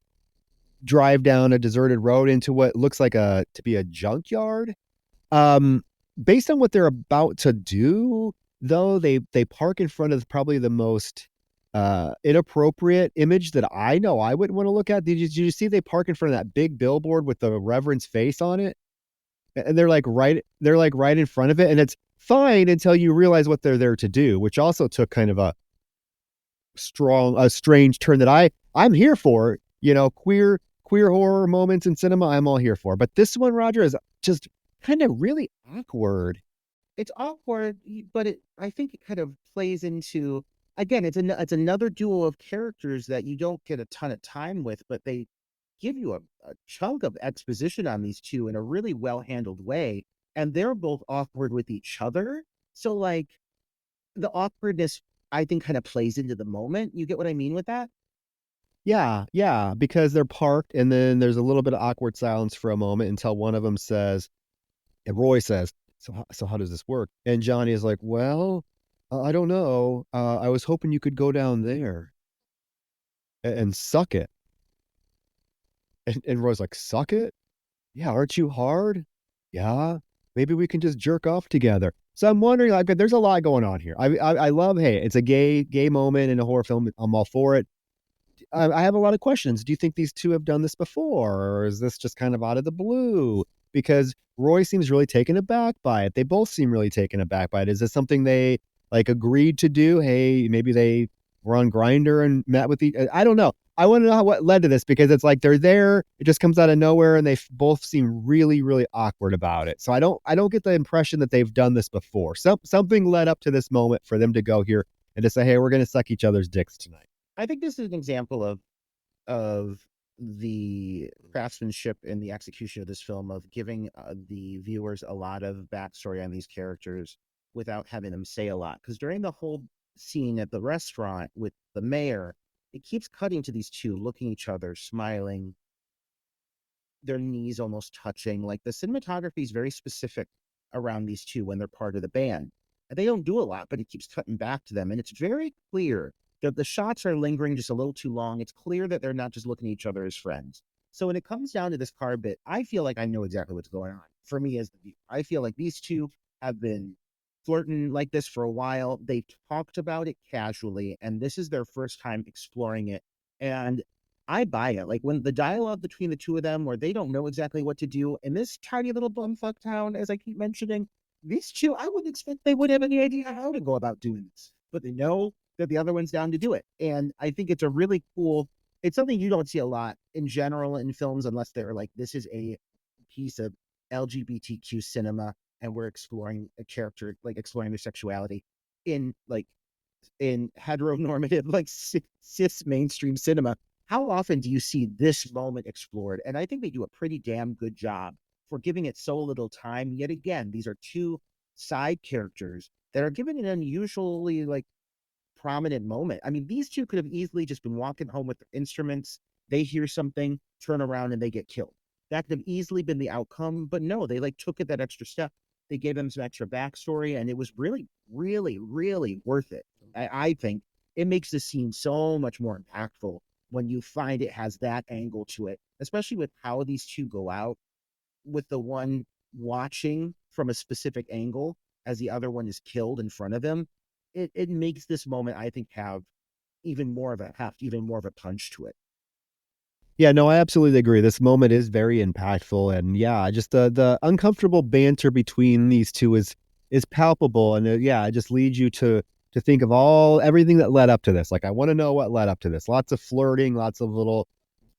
drive down a deserted road into what looks like to be a junkyard. Based on what they're about to do, though, they park in front of probably the most inappropriate image that I know I wouldn't want to look at. Did you see they park in front of that big billboard with the Reverend's face on it? And they're right in front of it, and it's fine until you realize what they're there to do, which also took kind of a strange turn that I'm here for. Queer horror moments in cinema, I'm all here for. But this one, Roger, is just kind of really awkward. It's awkward, but I think it kind of plays into, again, it's another duo of characters that you don't get a ton of time with, but they give you a chunk of exposition on these two in a really well-handled way, and they're both awkward with each other. So the awkwardness, I think, kind of plays into the moment. You get what I mean with that? Yeah, because they're parked, and then there's a little bit of awkward silence for a moment until one of them says, and Roy says, so how does this work? And Johnny is like, well, I don't know. I was hoping you could go down there and suck it. And Roy's like, suck it? Yeah, aren't you hard? Yeah, maybe we can just jerk off together. So I'm wondering, like, there's a lot going on here. I love, hey, it's a gay moment in a horror film. I'm all for it. I have a lot of questions. Do you think these two have done this before, or is this just kind of out of the blue? Because Roy seems really taken aback by it. They both seem really taken aback by it. Is this something they like agreed to do? Hey, maybe they were on Grinder and met with I don't know. I want to know what led to this, because it's like they're there. It just comes out of nowhere, and they both seem really, really awkward about it. So I don't get the impression that they've done this before. Something led up to this moment for them to go here and to say, hey, we're going to suck each other's dicks tonight. I think this is an example of the craftsmanship in the execution of this film, of giving the viewers a lot of backstory on these characters without having them say a lot. Because during the whole scene at the restaurant with the mayor, it keeps cutting to these two looking at each other, smiling, their knees almost touching. Like, the cinematography is very specific around these two when they're part of the band. And they don't do a lot, but it keeps cutting back to them. And it's very clear that the shots are lingering just a little too long. It's clear that they're not just looking at each other as friends. So when it comes down to this car bit, I feel like I know exactly what's going on. For me as the viewer, I feel like these two have been flirting like this for a while. They talked about it casually, and this is their first time exploring it. And I buy it. Like, when the dialogue between the two of them, where they don't know exactly what to do in this tiny little bumfuck town, as I keep mentioning, these two, I wouldn't expect they would have any idea how to go about doing this, but they know that the other one's down to do it. And I think it's a really cool, it's something you don't see a lot in general in films, unless they're like, this is a piece of LGBTQ cinema and we're exploring a character, like exploring their sexuality in like in heteronormative, like cis mainstream cinema. How often do you see this moment explored? And I think they do a pretty damn good job for giving it so little time. Yet again, these are two side characters that are given an unusually like prominent moment. I mean, these two could have easily just been walking home with their instruments. They hear something, turn around, and they get killed. That could have easily been the outcome, but no, they like took it that extra step. They gave them some extra backstory, and it was really, really, really worth it. I think it makes the scene so much more impactful when you find it has that angle to it, especially with how these two go out, with the one watching from a specific angle as the other one is killed in front of him. It makes this moment, I think, have even more of a heft, even more of a punch to it. Yeah, no, I absolutely agree. This moment is very impactful, and yeah, just the uncomfortable banter between these two is palpable, and yeah, it just leads you to think of everything that led up to this. Like, I want to know what led up to this. Lots of flirting, lots of little,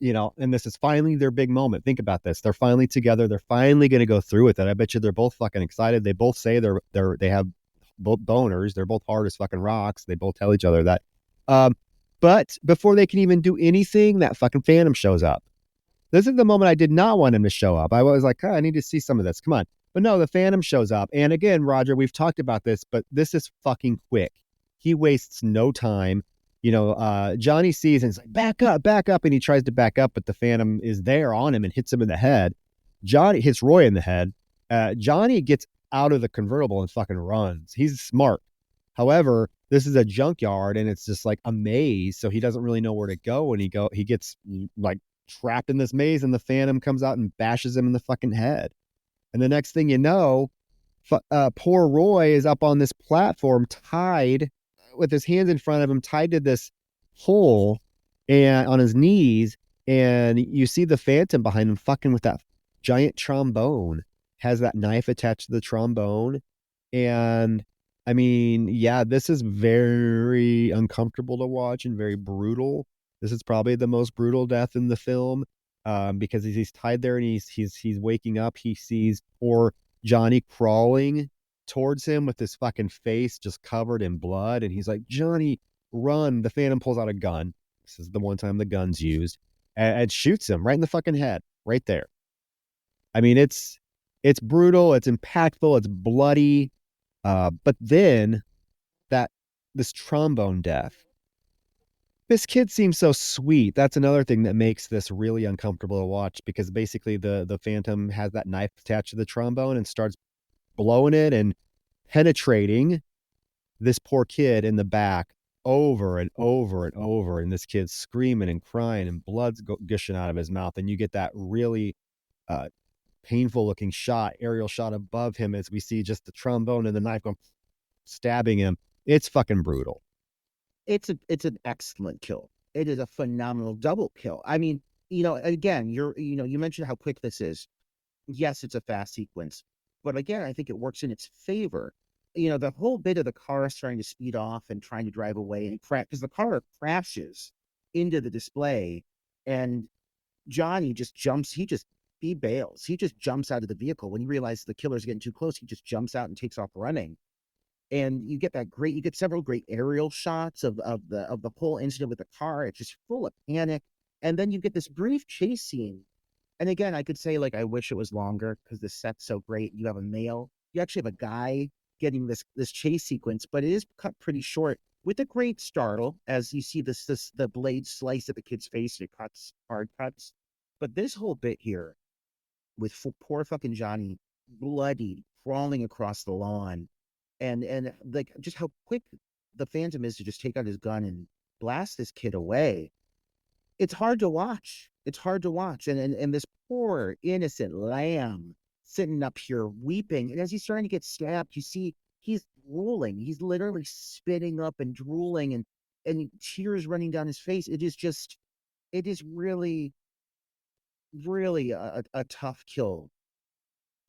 and this is finally their big moment. Think about this. They're finally together. They're finally going to go through with it. I bet you they're both fucking excited. They both say they have both boners. They're both hard as fucking rocks. They both tell each other that. Um, but before they can even do anything, that fucking Phantom shows up. This is the moment I did not want him to show up. I was like, I need to see some of this. Come on. But no, the Phantom shows up. And again, Roger, we've talked about this, but this is fucking quick. He wastes no time. Johnny sees and he's like, back up. And he tries to back up, but the Phantom is there on him and hits him in the head. Johnny hits Roy in the head. Johnny gets out of the convertible and fucking runs. He's smart. However, this is a junkyard and it's just like a maze, so he doesn't really know where to go. And he gets like trapped in this maze, and the Phantom comes out and bashes him in the fucking head. And the next thing you know, poor Roy is up on this platform, tied with his hands in front of him, tied to this hole, and on his knees. And you see the Phantom behind him fucking with that giant trombone, has that knife attached to the trombone. And I mean, yeah, this is very uncomfortable to watch and very brutal. This is probably the most brutal death in the film, because he's tied there and he's waking up. He sees poor Johnny crawling towards him with his fucking face just covered in blood, and he's like, Johnny, run. The Phantom pulls out a gun. This is the one time the gun's used, and shoots him right in the fucking head, right there. I mean, it's brutal, it's impactful, it's bloody. But then that this trombone death, This kid seems so sweet. That's another thing that makes this really uncomfortable to watch, because basically the Phantom has that knife attached to the trombone and starts blowing it and penetrating this poor kid in the back over and over and over. And this kid's screaming and crying and blood's gushing out of his mouth. And you get that really uh, painful looking shot, aerial shot above him as we see just the trombone and the knife going stabbing him. It's fucking brutal. It's an excellent kill. It is a phenomenal double kill. I mean, again, you mentioned how quick this is. Yes, it's a fast sequence, but again, I think it works in its favor. The whole bit of the car starting to speed off and trying to drive away and crash, because the car crashes into the display, and Johnny just jumps. He bails. He just jumps out of the vehicle when he realizes the killer's getting too close. He just jumps out and takes off running. And you get several great aerial shots of the whole incident with the car. It's just full of panic. And then you get this brief chase scene. And again, I could say, like, I wish it was longer because the set's so great. You actually have a guy getting this chase sequence, but it is cut pretty short with a great startle as you see the blade slice at the kid's face and it cuts, hard cuts. But this whole bit here with poor fucking Johnny bloodied, crawling across the lawn, and like just how quick the Phantom is to just take out his gun and blast this kid away. It's hard to watch. It's hard to watch. And this poor innocent lamb sitting up here weeping. And as he's starting to get stabbed, you see he's drooling. He's literally spitting up and drooling and tears running down his face. It is really, really a tough kill.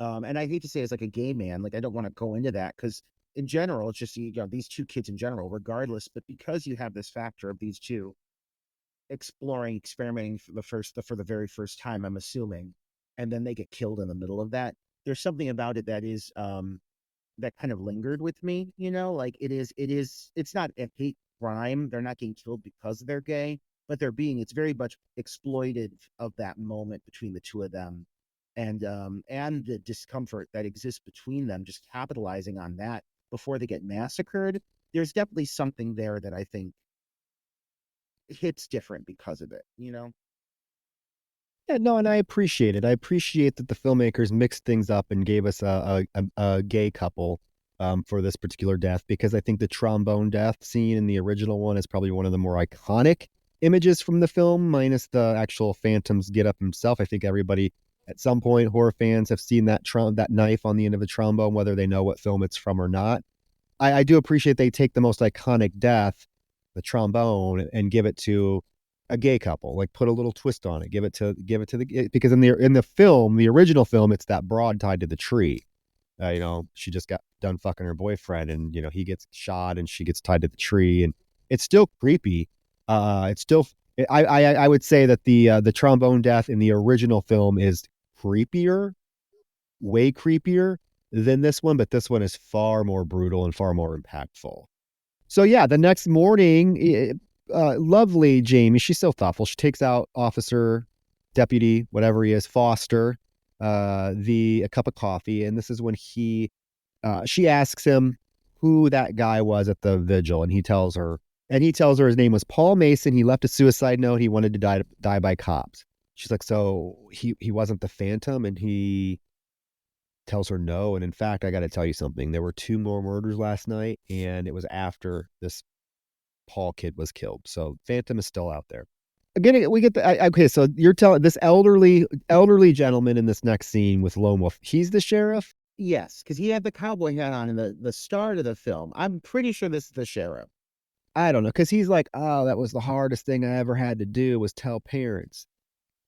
And I hate to say it's like a gay man. Like, I don't want to go into that because in general, it's just, these two kids in general, regardless, but because you have this factor of these two experimenting for the very first time, I'm assuming, and then they get killed in the middle of that. There's something about it that is, that kind of lingered with me, like it's not a hate crime. They're not getting killed because they're gay, but it's very much exploited of that moment between the two of them. And the discomfort that exists between them, just capitalizing on that before they get massacred. There's definitely something there that I think hits different because of it, Yeah, no, and I appreciate it. I appreciate that the filmmakers mixed things up and gave us a gay couple for this particular death, because I think the trombone death scene in the original one is probably one of the more iconic images from the film, minus the actual Phantom's get up himself. I think everybody at some point, horror fans have seen that knife on the end of a trombone, whether they know what film it's from or not. I do appreciate they take the most iconic death, the trombone, and give it to a gay couple. Like, put a little twist on it. Give it to because in the film, the original film, it's that broad tied to the tree. She just got done fucking her boyfriend, and he gets shot, and she gets tied to the tree, and it's still creepy. It's still. I would say that the trombone death in the original film is creepier, way creepier than this one, but this one is far more brutal and far more impactful. So yeah, the next morning, lovely Jamie, she's so thoughtful. She takes out officer, deputy, whatever he is, Foster, a cup of coffee, and this is when she asks him who that guy was at the vigil, and he tells her his name was Paul Mason. He left a suicide note. He wanted to die by cops. She's like, so he wasn't the Phantom? And he tells her no. And in fact, I got to tell you something. There were 2 more murders last night, and it was after this Paul kid was killed. So Phantom is still out there. Again, we get okay. So you're telling this elderly gentleman in this next scene with Lone Wolf, he's the sheriff? Yes, because he had the cowboy hat on in the start of the film. I'm pretty sure this is the sheriff. I don't know, because he's like, oh, that was the hardest thing I ever had to do, was tell parents.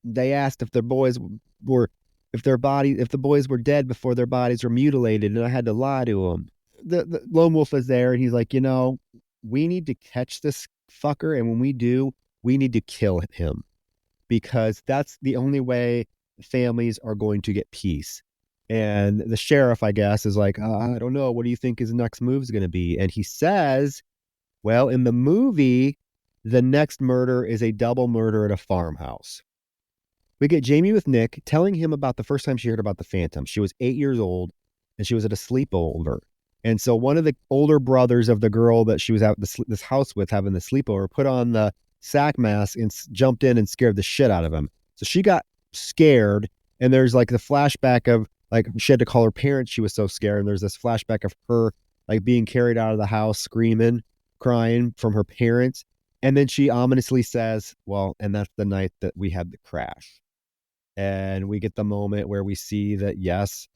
They asked if their boys were, if the boys were dead before their bodies were mutilated, and I had to lie to them. The Lone Wolf is there, and he's like, we need to catch this fucker, and when we do, we need to kill him, because that's the only way families are going to get peace. And the sheriff, I guess, is like, I don't know, what do you think his next move is going to be? And he says, well, in the movie, the next murder is a double murder at a farmhouse. We get Jamie with Nick telling him about the first time she heard about the Phantom. She was 8 years old, and she was at a sleepover. And so one of the older brothers of the girl that she was at this house with having the sleepover put on the sack mask and jumped in and scared the shit out of him. So she got scared, and there's like the flashback of like she had to call her parents. She was so scared, and there's this flashback of her like being carried out of the house, screaming, crying from her parents. And then she ominously says, well, and that's the night that we had the crash. And we get the moment where we see that, yes,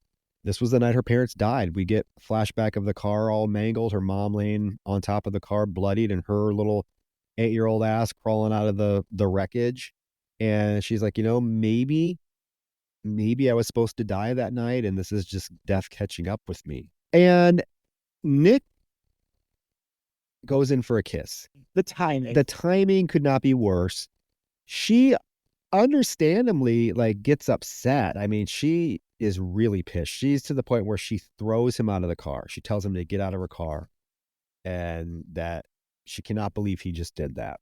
this was the night her parents died. We get a flashback of the car all mangled, her mom laying on top of the car, bloodied, and her little 8-year-old ass crawling out of the wreckage. And she's like, maybe I was supposed to die that night, and this is just death catching up with me. And Nick goes in for a kiss. The timing could not be worse. She understandably like gets upset. I mean, she is really pissed. She's to the point where she throws him out of the car. She tells him to get out of her car, and that she cannot believe he just did that.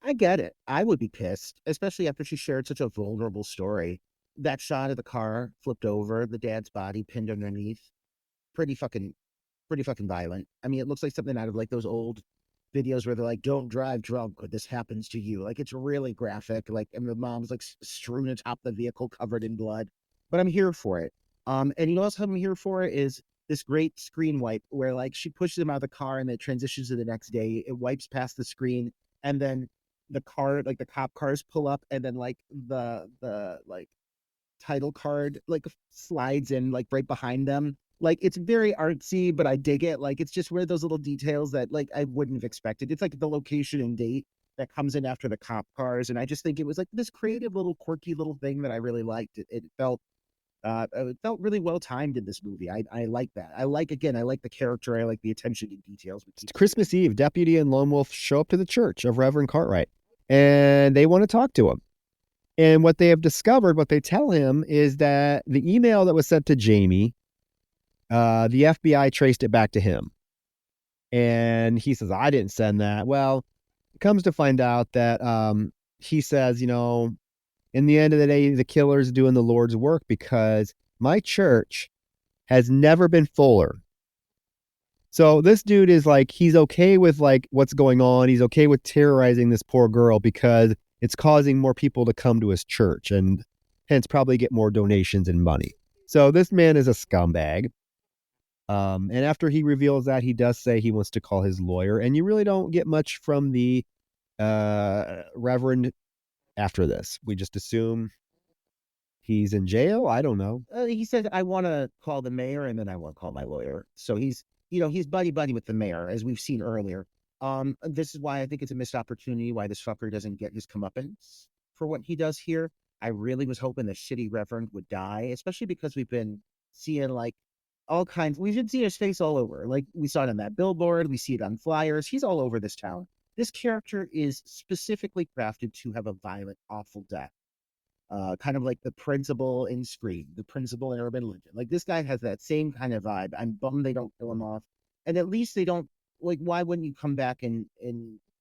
I get it. I would be pissed, especially after she shared such a vulnerable story. That shot of the car flipped over, the dad's body pinned underneath. Pretty fucking violent. I mean, it looks like something out of like those old videos where they're like, don't drive drunk or this happens to you. Like, it's really graphic. Like, and the mom's like strewn atop the vehicle covered in blood. But I'm here for it. And you know what else I'm here for is this great screen wipe where like she pushes him out of the car and it transitions to the next day. It wipes past the screen, and then the car, like the cop cars pull up, and then like the like title card like slides in like right behind them. Like, it's very artsy, but I dig it. Like, it's just where those little details that like I wouldn't have expected. It's like the location and date that comes in after the cop cars, and I just think it was like this creative little quirky little thing that I really liked. It felt really well timed in this movie. I like that. I like the character. I like the attention to details. It's Christmas Eve. Deputy and Lone Wolf show up to the church of Reverend Cartwright, and they want to talk to him. And what they have discovered, what they tell him, is that the email that was sent to Jamie, the FBI traced it back to him. And he says, I didn't send that. Well, it comes to find out that he says, in the end of the day, the killer's doing the Lord's work because my church has never been fuller. So this dude is like, he's okay with like what's going on. He's okay with terrorizing this poor girl because it's causing more people to come to his church and hence probably get more donations and money. So this man is a scumbag. And after he reveals that, he does say he wants to call his lawyer, and you really don't get much from the Reverend after this. We just assume he's in jail. I don't know. He said, I want to call the mayor, and then I want to call my lawyer. So he's buddy with the mayor, as we've seen earlier. This is why I think it's a missed opportunity, why this fucker doesn't get his comeuppance for what he does here. I really was hoping the shitty Reverend would die, especially because we've been seeing like all kinds. We should see his face all over. Like, we saw it on that billboard. We see it on flyers. He's all over this town. This character is specifically crafted to have a violent, awful death. Kind of like the principal in Scream, the principal in Urban Legend. Like, this guy has that same kind of vibe. I'm bummed they don't kill him off. And at least they don't, like, why wouldn't you come back and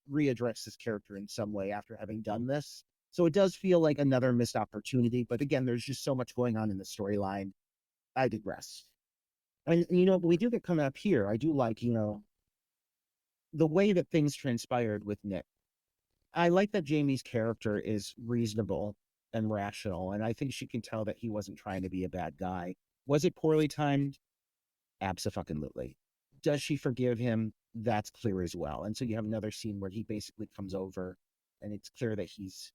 readdress this character in some way after having done this? So it does feel like another missed opportunity. But again, there's just so much going on in the storyline. I digress. And, we do get coming up here. I do like, the way that things transpired with Nick. I like that Jamie's character is reasonable and rational, and I think she can tell that he wasn't trying to be a bad guy. Was it poorly timed? Abso-fucking-lutely. Does she forgive him? That's clear as well. And so you have another scene where he basically comes over, and it's clear that he's,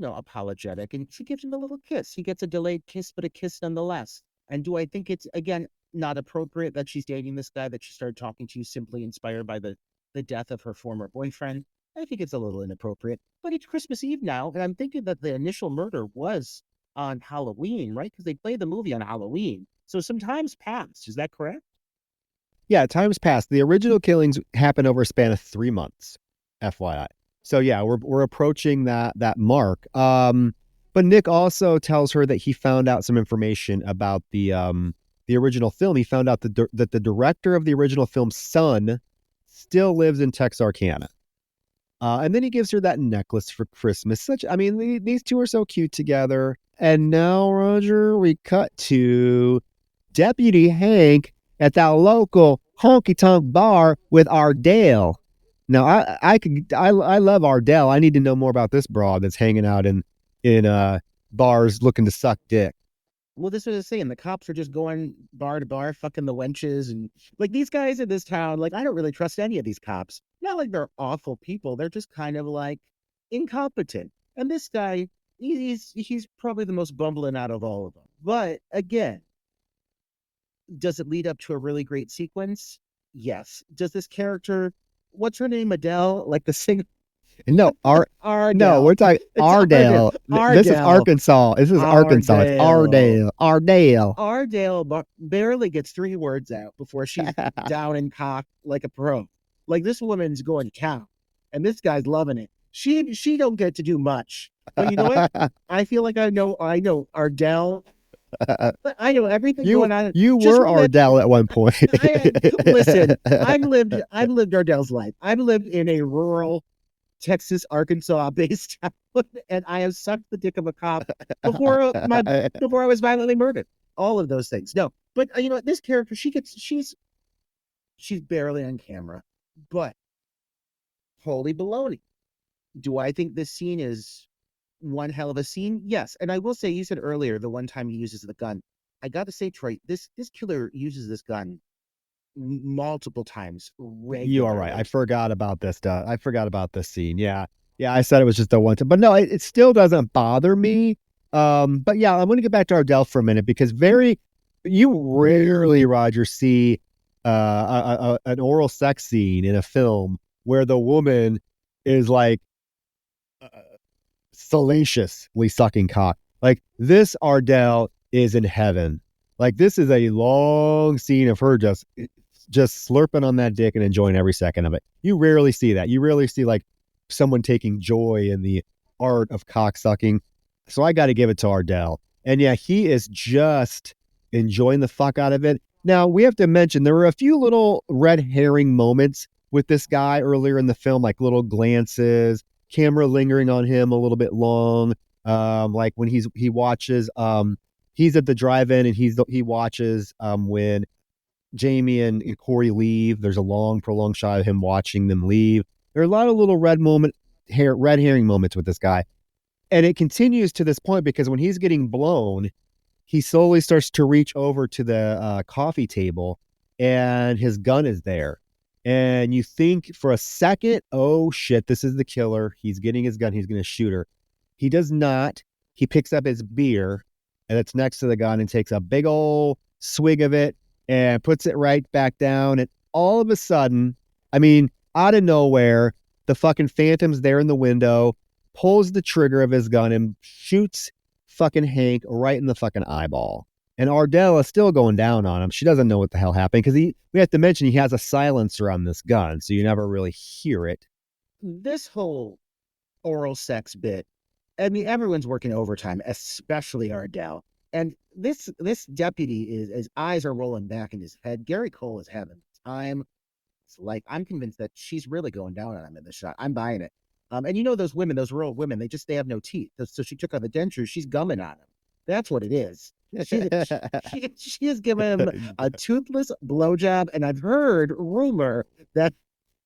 apologetic, and she gives him a little kiss. He gets a delayed kiss, but a kiss nonetheless. And do I think it's, again, not appropriate that she's dating this guy that she started talking to simply inspired by the death of her former boyfriend? I think it's a little inappropriate, but it's Christmas Eve now, and I'm thinking that the initial murder was on Halloween, right? Because they played the movie on Halloween. So some time's passed. Is that correct? Yeah, time's passed. The original killings happened over a span of 3 months, FYI. So yeah, we're approaching that mark. But Nick also tells her that he found out some information about the original film. He found out that the director of the original film's son still lives in Texarkana. And then he gives her that necklace for Christmas. These two are so cute together. And now, Roger, we cut to Deputy Hank at that local honky-tonk bar with Ardale. Now I love Ardell. I need to know more about this broad that's hanging out in bars looking to suck dick. Well, this was saying the cops are just going bar to bar, fucking the wenches, and like these guys in this town. Like I don't really trust any of these cops. Not like they're awful people. They're just kind of like incompetent. And this guy, he's probably the most bumbling out of all of them. But again, does it lead up to a really great sequence? Yes. Does this character, what's her name, Adele, like the singer? No, no, Ardell. we're talking It's Ardell. This is Ardell. Arkansas. This is Arkansas. It's Ardell. Ardell. Ardell barely gets 3 words out before she's down and cocked like a pro. Like this woman's going to town, and this guy's loving it. She don't get to do much, but you know what? I feel like I know Ardell. But I know everything going on. You Just were Ardell at one point. Listen, I've lived Ardell's life. I've lived in a rural Texas, Arkansas based town, and I have sucked the dick of a cop before I was violently murdered. All of those things. No, but you know what? This character, she's barely on camera, but holy baloney. Do I think this scene is one hell of a scene? Yes. And I will say, you said earlier the one time he uses the gun. I got to say, Troy, this killer uses this gun multiple times regularly. You are right. I forgot about this. I forgot about this scene. Yeah. Yeah. I said it was just the one time, but no, it still doesn't bother me. But yeah, I'm going to get back to Ardell for a minute because you rarely, Roger, see an oral sex scene in a film where the woman is like salaciously sucking cock. Like this Ardell is in heaven. Like this is a long scene of her just slurping on that dick and enjoying every second of it. You rarely see that. You rarely see like someone taking joy in the art of cock sucking. So I got to give it to Ardell. And yeah, he is just enjoying the fuck out of it. Now we have to mention there were a few little red herring moments with this guy earlier in the film, like little glances, camera lingering on him a little bit long. Like when he watches, he's at the drive-in and he watches when Jamie and Corey leave. There's a long, prolonged shot of him watching them leave. There are a lot of little red herring moments with this guy. And it continues to this point because when he's getting blown, he slowly starts to reach over to the coffee table and his gun is there. And you think for a second, oh shit, this is the killer. He's getting his gun. He's going to shoot her. He does not. He picks up his beer and it's next to the gun and takes a big old swig of it and puts it right back down. And all of a sudden, I mean, out of nowhere, the fucking Phantom's there in the window, pulls the trigger of his gun and shoots fucking Hank right in the fucking eyeball. And Ardell is still going down on him. She doesn't know what the hell happened because we have to mention he has a silencer on this gun, so you never really hear it. This whole oral sex bit, I mean, everyone's working overtime, especially Ardell. And this deputy is, his eyes are rolling back in his head. Gary Cole is having time. It's like, I'm convinced that she's really going down on him in this shot. I'm buying it. And you know those women, those rural women, they have no teeth. So she took off the dentures. She's gumming on him. That's what it is. She is giving him a toothless blowjob. And I've heard rumor that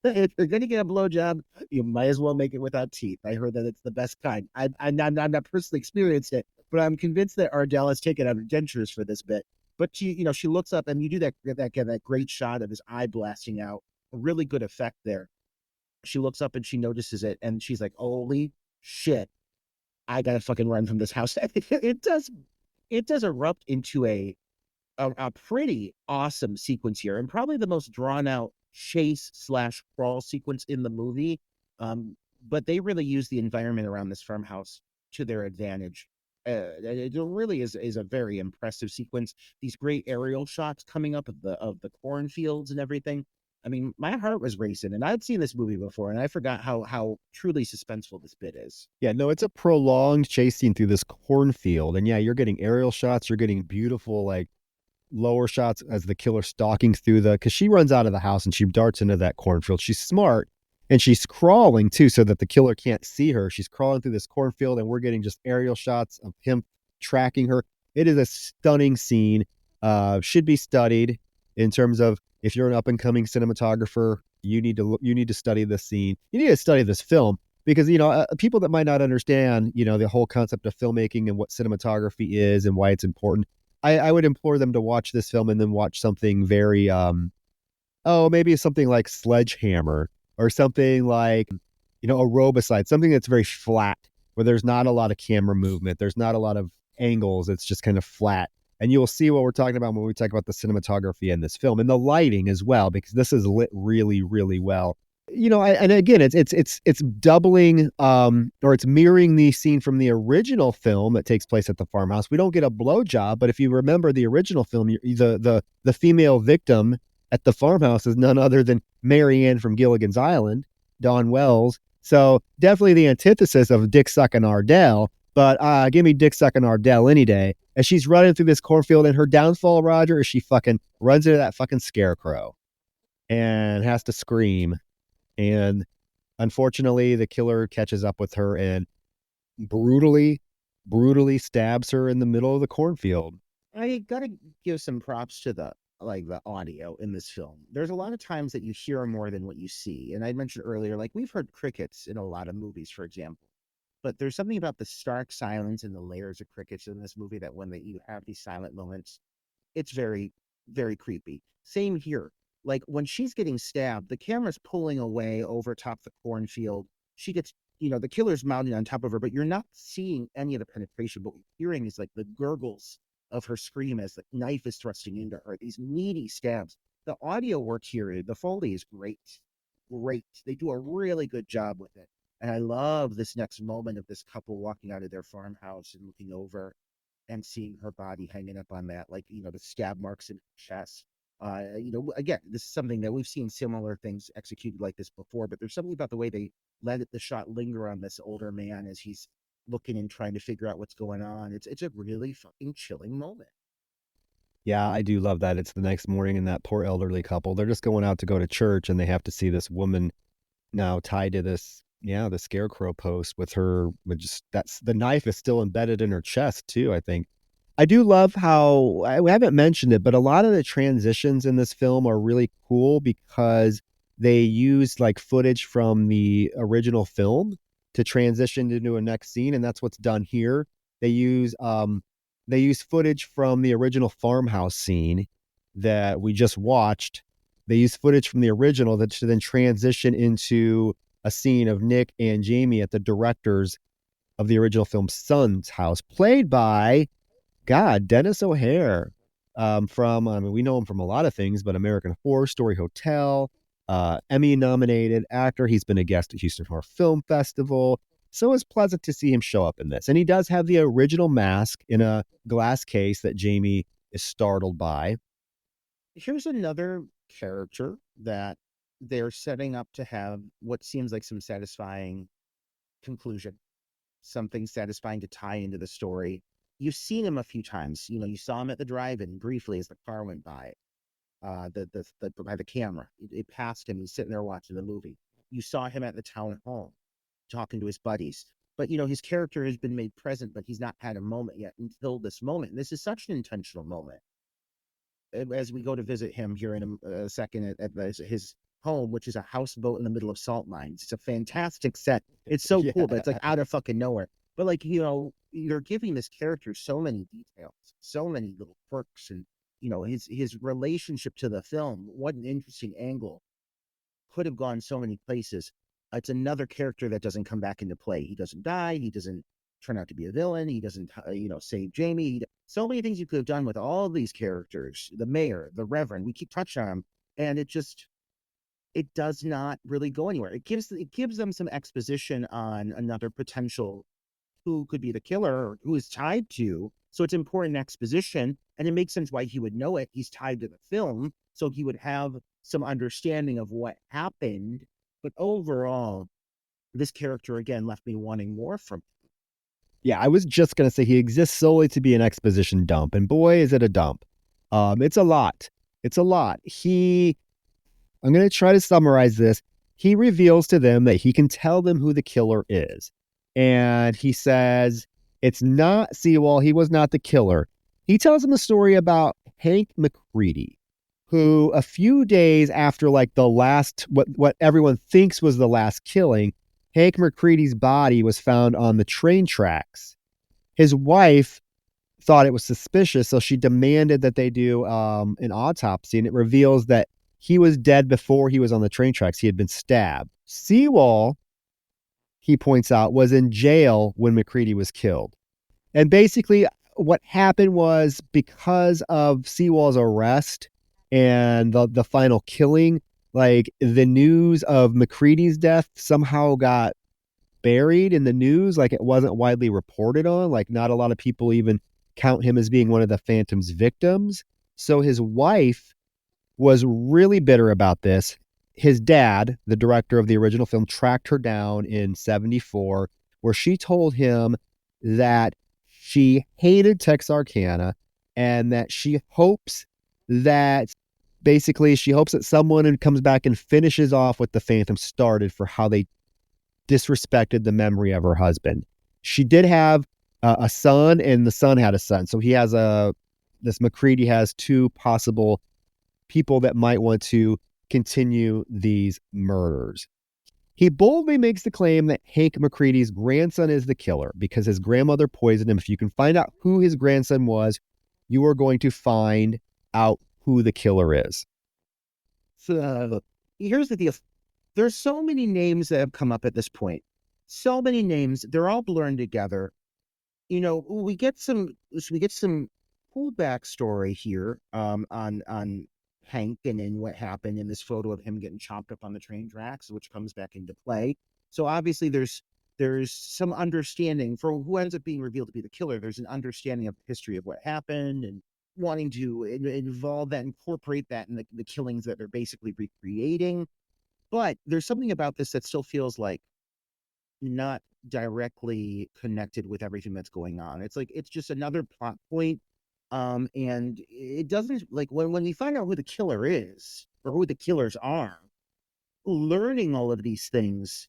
if you're going to get a blowjob, you might as well make it without teeth. I heard that it's the best kind. I'm not personally experienced it, but I'm convinced that Ardell has taken out her dentures for this bit. But she looks up and you do that great shot of his eye blasting out. A really good effect there. She looks up and she notices it and she's like, holy shit, I gotta fucking run from this house. It does erupt into a pretty awesome sequence here and probably the most drawn out chase/crawl sequence in the movie. But they really use the environment around this farmhouse to their advantage. It really is a very impressive sequence. These great aerial shots coming up of the cornfields and everything. I mean, my heart was racing, and I'd seen this movie before, and I forgot how truly suspenseful this bit is. Yeah, no, it's a prolonged chase scene through this cornfield, and yeah, you're getting aerial shots, you're getting beautiful like lower shots as the killer stalking through because she runs out of the house and she darts into that cornfield. She's smart, and she's crawling too, so that the killer can't see her. She's crawling through this cornfield, and we're getting just aerial shots of him tracking her. It is a stunning scene. Should be studied in terms of if you're an up and coming cinematographer, You need to study this scene. You need to study this film because people that might not understand the whole concept of filmmaking and what cinematography is and why it's important. I would implore them to watch this film and then watch something very maybe something like Sledgehammer or something like Aerobicide, something that's very flat where there's not a lot of camera movement, there's not a lot of angles, it's just kind of flat. And you'll see what we're talking about when we talk about the cinematography in this film and the lighting as well, because this is lit really, really well. And again, it's doubling or it's mirroring the scene from the original film that takes place at the farmhouse. We don't get a blowjob, but if you remember the original film, the female victim at the farmhouse is none other than Marianne from Gilligan's Island, Dawn Wells. So definitely the antithesis of Dick sucking Ardell, but give me Dick sucking Ardell any day. As she's running through this cornfield, and her downfall, Roger, is she fucking runs into that fucking scarecrow and has to scream. And unfortunately, the killer catches up with her and brutally stabs her in the middle of the cornfield. I gotta give some props to the audio in this film. There's a lot of times that you hear more than what you see. And I mentioned earlier, like we've heard crickets in a lot of movies, for example. But there's something about the stark silence and the layers of crickets in this movie that when you have these silent moments, it's very, very creepy. Same here. Like when she's getting stabbed, the camera's pulling away over top the cornfield. She gets, the killer's mounted on top of her, but you're not seeing any of the penetration. But what you're hearing is like the gurgles of her scream as the knife is thrusting into her. These meaty stabs. The audio work here, the Foley is great. Great. They do a really good job with it. And I love this next moment of this couple walking out of their farmhouse and looking over and seeing her body hanging up on that, like, the stab marks in her chest. Again, this is something that we've seen similar things executed like this before, but there's something about the way they let the shot linger on this older man as he's looking and trying to figure out what's going on. It's a really fucking chilling moment. Yeah, I do love that. It's the next morning, and that poor elderly couple, they're just going out to go to church, and they have to see this woman now tied to the scarecrow post with that's the knife is still embedded in her chest too, I think. I do love how I haven't mentioned it, but a lot of the transitions in this film are really cool because they use like footage from the original film to transition into a next scene, and that's what's done here. They use footage from the original farmhouse scene that we just watched. They use footage from the original that to then transition into a scene of Nick and Jamie at the director's of the original film's son's house, played by Dennis O'Hare. We know him from a lot of things, but American Horror Story Hotel, Emmy nominated actor. He's been a guest at Houston Horror Film Festival. So it's pleasant to see him show up in this. And he does have the original mask in a glass case that Jamie is startled by. Here's another character that they're setting up to have what seems like some satisfying conclusion, something satisfying to tie into the story. You've seen him a few times. You saw him at the drive-in briefly as the car went by, by the camera. It passed him. He's sitting there watching the movie. You saw him at the town hall talking to his buddies. But, his character has been made present, but he's not had a moment yet until this moment. And this is such an intentional moment. As we go to visit him here in a second at his home, which is a houseboat in the middle of salt mines. It's a fantastic set. It's so cool, but it's like out of fucking nowhere. But like, you're giving this character so many details, so many little quirks, and his relationship to the film. What an interesting angle. Could have gone so many places. It's another character that doesn't come back into play. He doesn't die. He doesn't turn out to be a villain. He doesn't, save Jamie. So many things you could have done with all of these characters. The mayor, the reverend. We keep touching on him, and it does not really go anywhere. It gives them some exposition on another potential who could be the killer or who is tied to. So it's important exposition, and it makes sense why he would know it. He's tied to the film, so he would have some understanding of what happened. But overall, this character again left me wanting more from him. Yeah, I was just going to say he exists solely to be an exposition dump, and boy, is it a dump. It's a lot. It's a lot. I'm going to try to summarize this. He reveals to them that he can tell them who the killer is. And he says, it's not Sewell. He was not the killer. He tells them a story about Hank McCready, who a few days after like the last, what everyone thinks was the last killing, Hank McCready's body was found on the train tracks. His wife thought it was suspicious, so she demanded that they do an autopsy, and it reveals that he was dead before he was on the train tracks. He had been stabbed. Seawall, he points out, was in jail when McCready was killed. And basically what happened was, because of Seawall's arrest and the final killing, like the news of McCready's death somehow got buried in the news. Like it wasn't widely reported on. Like not a lot of people even count him as being one of the Phantom's victims. So his wife was really bitter about this. His dad, the director of the original film, tracked her down in 1974, where she told him that she hated Texarkana and that she hopes that someone comes back and finishes off what the Phantom started for how they disrespected the memory of her husband. She did have a son, and the son had a son. So this McCready has two possible people that might want to continue these murders. He boldly makes the claim that Hank McCready's grandson is the killer because his grandmother poisoned him. If you can find out who his grandson was, you are going to find out who the killer is. So here's the deal. There's so many names that have come up at this point. So many names. They're all blurring together. You know, we get some cool backstory here on Hank and in what happened in this photo of him getting chopped up on the train tracks, which comes back into play. So obviously there's some understanding for who ends up being revealed to be the killer. There's an understanding of the history of what happened and wanting to involve that, incorporate that in the killings that they're basically recreating. But there's something about this that still feels like not directly connected with everything that's going on. It's like it's just another plot point. And it doesn't, like, when we find out who the killer is or who the killers are, learning all of these things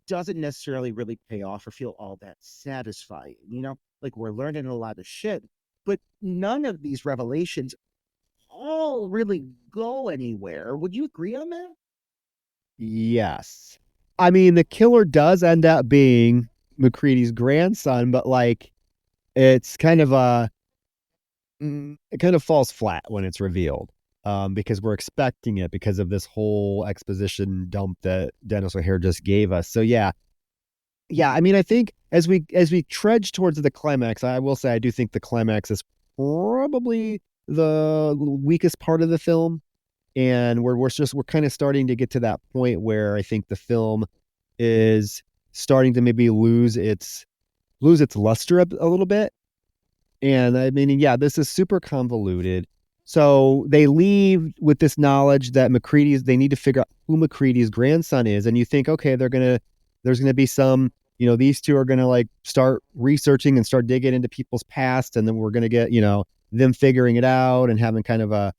doesn't necessarily really pay off or feel all that satisfying. You know, like we're learning a lot of shit, but none of these revelations all really go anywhere. Would you agree on that? Yes. I mean, the killer does end up being McCready's grandson, but like it's kind of it kind of falls flat when it's revealed, because we're expecting it because of this whole exposition dump that Dennis O'Hare just gave us. So yeah. I mean, I think as we trudge towards the climax, I will say I do think the climax is probably the weakest part of the film, and we're kind of starting to get to that point where I think the film is starting to maybe lose its luster a little bit. And I mean, yeah, this is super convoluted. So they leave with this knowledge that they need to figure out who McCready's grandson is. And you think, okay, there's going to be some, these two are going to like start researching and start digging into people's past. And then we're going to get, them figuring it out and having kind of a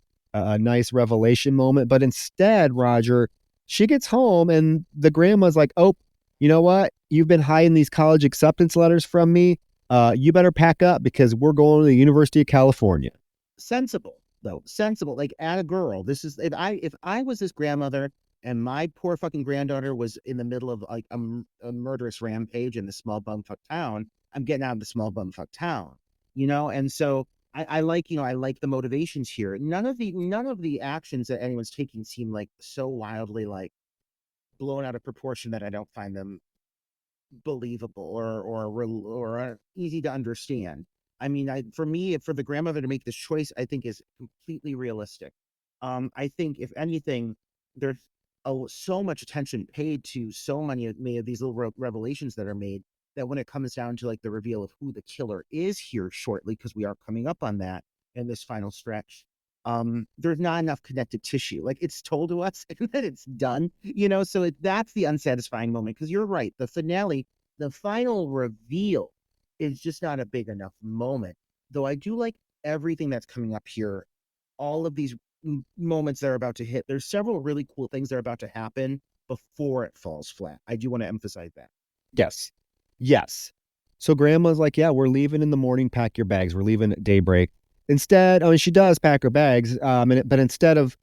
nice revelation moment. But instead, Roger, she gets home and the grandma's like, oh, you know what? You've been hiding these college acceptance letters from me. You better pack up because we're going to the University of California. Sensible, though. Sensible. Like, at a girl. This is, if I was this grandmother and my poor fucking granddaughter was in the middle of like a murderous rampage in the small bumfuck town, I'm getting out of the small bumfuck town, And so I like, I like the motivations here. None of the actions that anyone's taking seem like so wildly like blown out of proportion that I don't find them believable or easy to understand. I mean, for me, for the grandmother to make this choice, I think is completely realistic. I think if anything, there's so much attention paid to so many of these little revelations that are made that when it comes down to like the reveal of who the killer is here shortly, because we are coming up on that in this final stretch, there's not enough connective tissue. Like it's told to us that it's done, so that's the unsatisfying moment. Because you're right, the finale, the final reveal is just not a big enough moment. Though I do like everything that's coming up here, all of these moments that are about to hit. There's several really cool things that are about to happen before it falls flat. I do want to emphasize that. Yes. So grandma's like, yeah, we're leaving in the morning. Pack your bags. We're leaving at daybreak. instead, I mean, she does pack her bags, but instead of,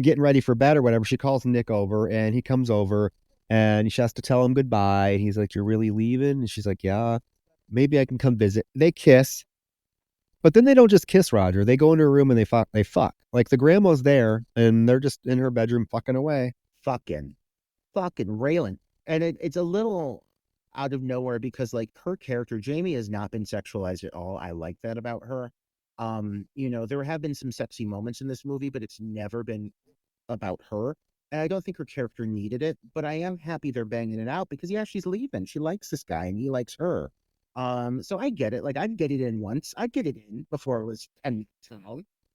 getting ready for bed or whatever, she calls Nick over, and he comes over, and she has to tell him goodbye. And he's like, "You're really leaving?" And she's like, "Yeah, maybe I can come visit." They kiss, but then they don't just kiss, Roger. They go into her room and they fuck. They fuck. Like the grandma's there, and they're just in her bedroom fucking away. Fucking, fucking railing. And it's a little out of nowhere because like her character, Jamie, has not been sexualized at all. I like that about her. There have been some sexy moments in this movie, but it's never been about her. And I don't think her character needed it, but I am happy they're banging it out because yeah, she's leaving. She likes this guy and he likes her. So I get it. Like I'd get it in once. I'd get it in before it was 10.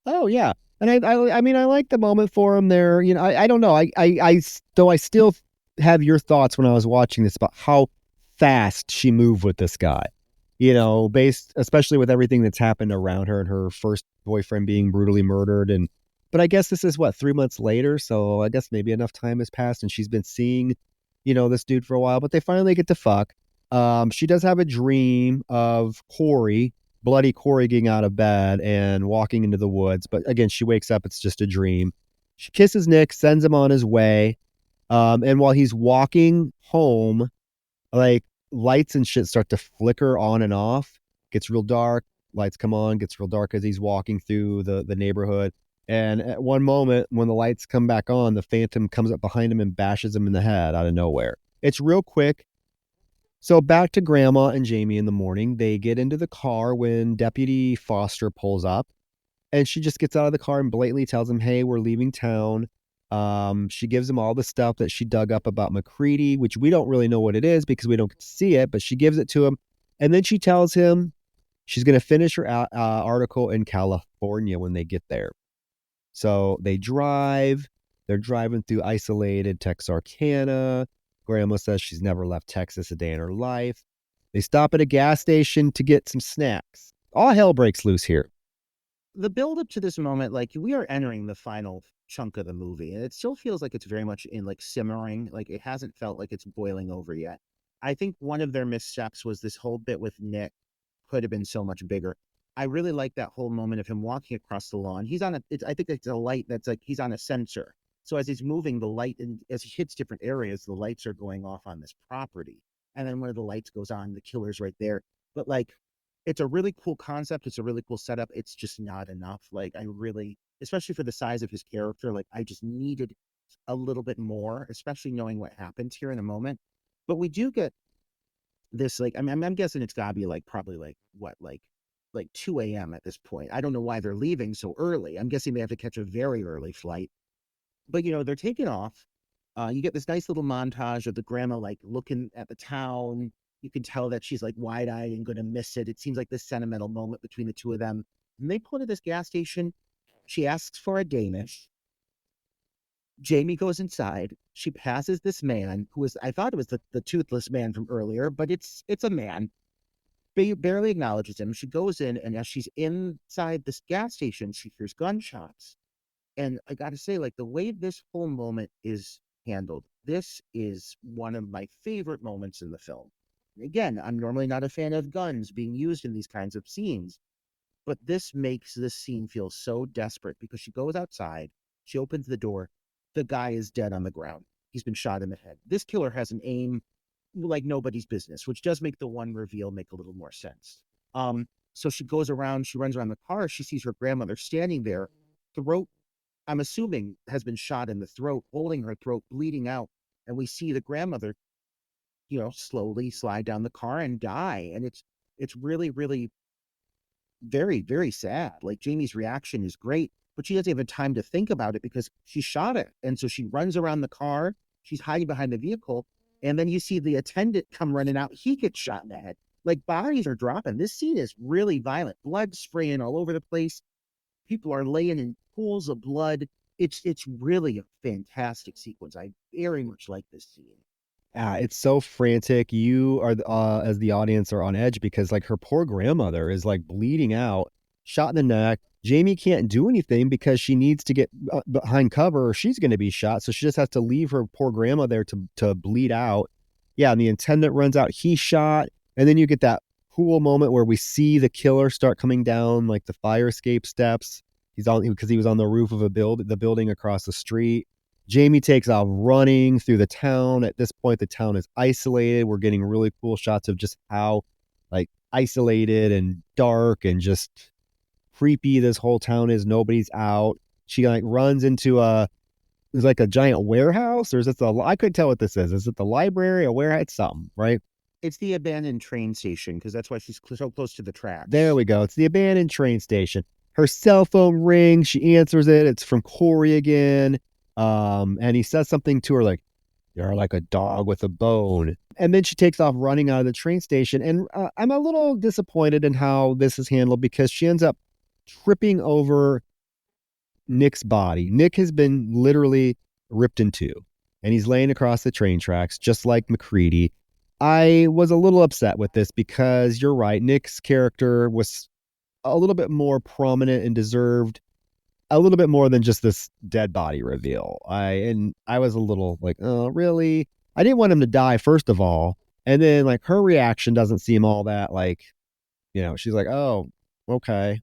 Oh yeah, and I mean, I like the moment for him there. I don't know. Though I still have your thoughts when I was watching this about how fast she moved with this guy. Based especially with everything that's happened around her and her first boyfriend being brutally murdered. But I guess this is what, 3 months later, so I guess maybe enough time has passed and she's been seeing, this dude for a while. But they finally get to fuck. She does have a dream of bloody Corey getting out of bed and walking into the woods. But again, she wakes up, it's just a dream. She kisses Nick, sends him on his way. And while he's walking home, like lights and shit start to flicker on and off. Gets real dark. Lights come on, gets real dark as he's walking through the neighborhood. And at one moment, when the lights come back on, the Phantom comes up behind him and bashes him in the head out of nowhere. It's real quick. So back to Grandma and Jamie in the morning. They get into the car when Deputy Foster pulls up, and she just gets out of the car and blatantly tells him, "Hey, we're leaving town." She gives him all the stuff that she dug up about McCready, which we don't really know what it is because we don't get to see it, but she gives it to him. And then she tells him she's going to finish her article in California when they get there. So they drive. They're driving through isolated Texarkana. Grandma says she's never left Texas a day in her life. They stop at a gas station to get some snacks. All hell breaks loose here. The build up to this moment, like we are entering the final chunk of the movie, and it still feels like it's very much in like simmering. Like it hasn't felt like it's boiling over yet. I think one of their missteps was this whole bit with Nick could have been so much bigger. I really like that whole moment of him walking across the lawn. He's on I think it's a light that's like he's on a sensor. So as he's moving, the light and as he hits different areas, the lights are going off on this property. And then when the lights goes on, the killer's right there. But like it's a really cool concept. It's a really cool setup. It's just not enough. Like I really, especially for the size of his character, like I just needed a little bit more, especially knowing what happens here in a moment. But we do get this, like, I mean, I'm guessing it's gotta be like probably like what, like 2 a.m. at this point. I don't know why they're leaving so early. I'm guessing they have to catch a very early flight. But they're taking off. You get this nice little montage of the grandma like looking at the town. You can tell that she's like wide-eyed and gonna miss it. It seems like this sentimental moment between the two of them. And they pull to this gas station. She asks for a Danish. Jamie goes inside. She passes this man who is, I thought it was the toothless man from earlier, but it's a man. Barely acknowledges him. She goes in, and as she's inside this gas station, she hears gunshots. And I got to say, like, the way this whole moment is handled, this is one of my favorite moments in the film. Again, I'm normally not a fan of guns being used in these kinds of scenes, but this makes this scene feel so desperate because she goes outside, she opens the door, the guy is dead on the ground. He's been shot in the head. This killer has an aim like nobody's business, which does make the one reveal make a little more sense. So she goes around, she runs around the car, she sees her grandmother standing there, throat, I'm assuming, has been shot in the throat, holding her throat, bleeding out. And we see the grandmother, slowly slide down the car and die. And it's really, really very, very sad. Like Jamie's reaction is great, but she doesn't even have time to think about it because she shot it. And so she runs around the car. She's hiding behind the vehicle. And then you see the attendant come running out. He gets shot in the head. Like bodies are dropping. This scene is really violent. Blood spraying all over the place. People are laying in pools of blood. It's really a fantastic sequence. I very much like this scene. It's so frantic. You are, as the audience, are on edge because like her poor grandmother is like bleeding out, shot in the neck. Jamie can't do anything because she needs to get behind cover or she's going to be shot. So she just has to leave her poor grandma there to bleed out. Yeah. And the attendant runs out. He's shot. And then you get that cool moment where we see the killer start coming down like the fire escape steps. Because he was on the roof of the building across the street. Jamie takes off running through the town. At this point, the town is isolated. We're getting really cool shots of just how like isolated and dark and just creepy this whole town is. Nobody's out. She like runs into there's like a giant warehouse, or is it I couldn't tell what this is. Is it the library, a warehouse? It's something, right? It's the abandoned train station because that's why she's so close to the tracks. There we go. It's the abandoned train station. Her cell phone rings. She answers it. It's from Corey again. And he says something to her like, "You're like a dog with a bone." And then she takes off running out of the train station. And I'm a little disappointed in how this is handled because she ends up tripping over Nick's body. Nick has been literally ripped in two, and he's laying across the train tracks, just like McCready. I was a little upset with this because you're right. Nick's character was a little bit more prominent and deserved a little bit more than just this dead body reveal. I was a little like, oh, really? I didn't want him to die, first of all. And then like her reaction doesn't seem all that like, she's like, oh, okay.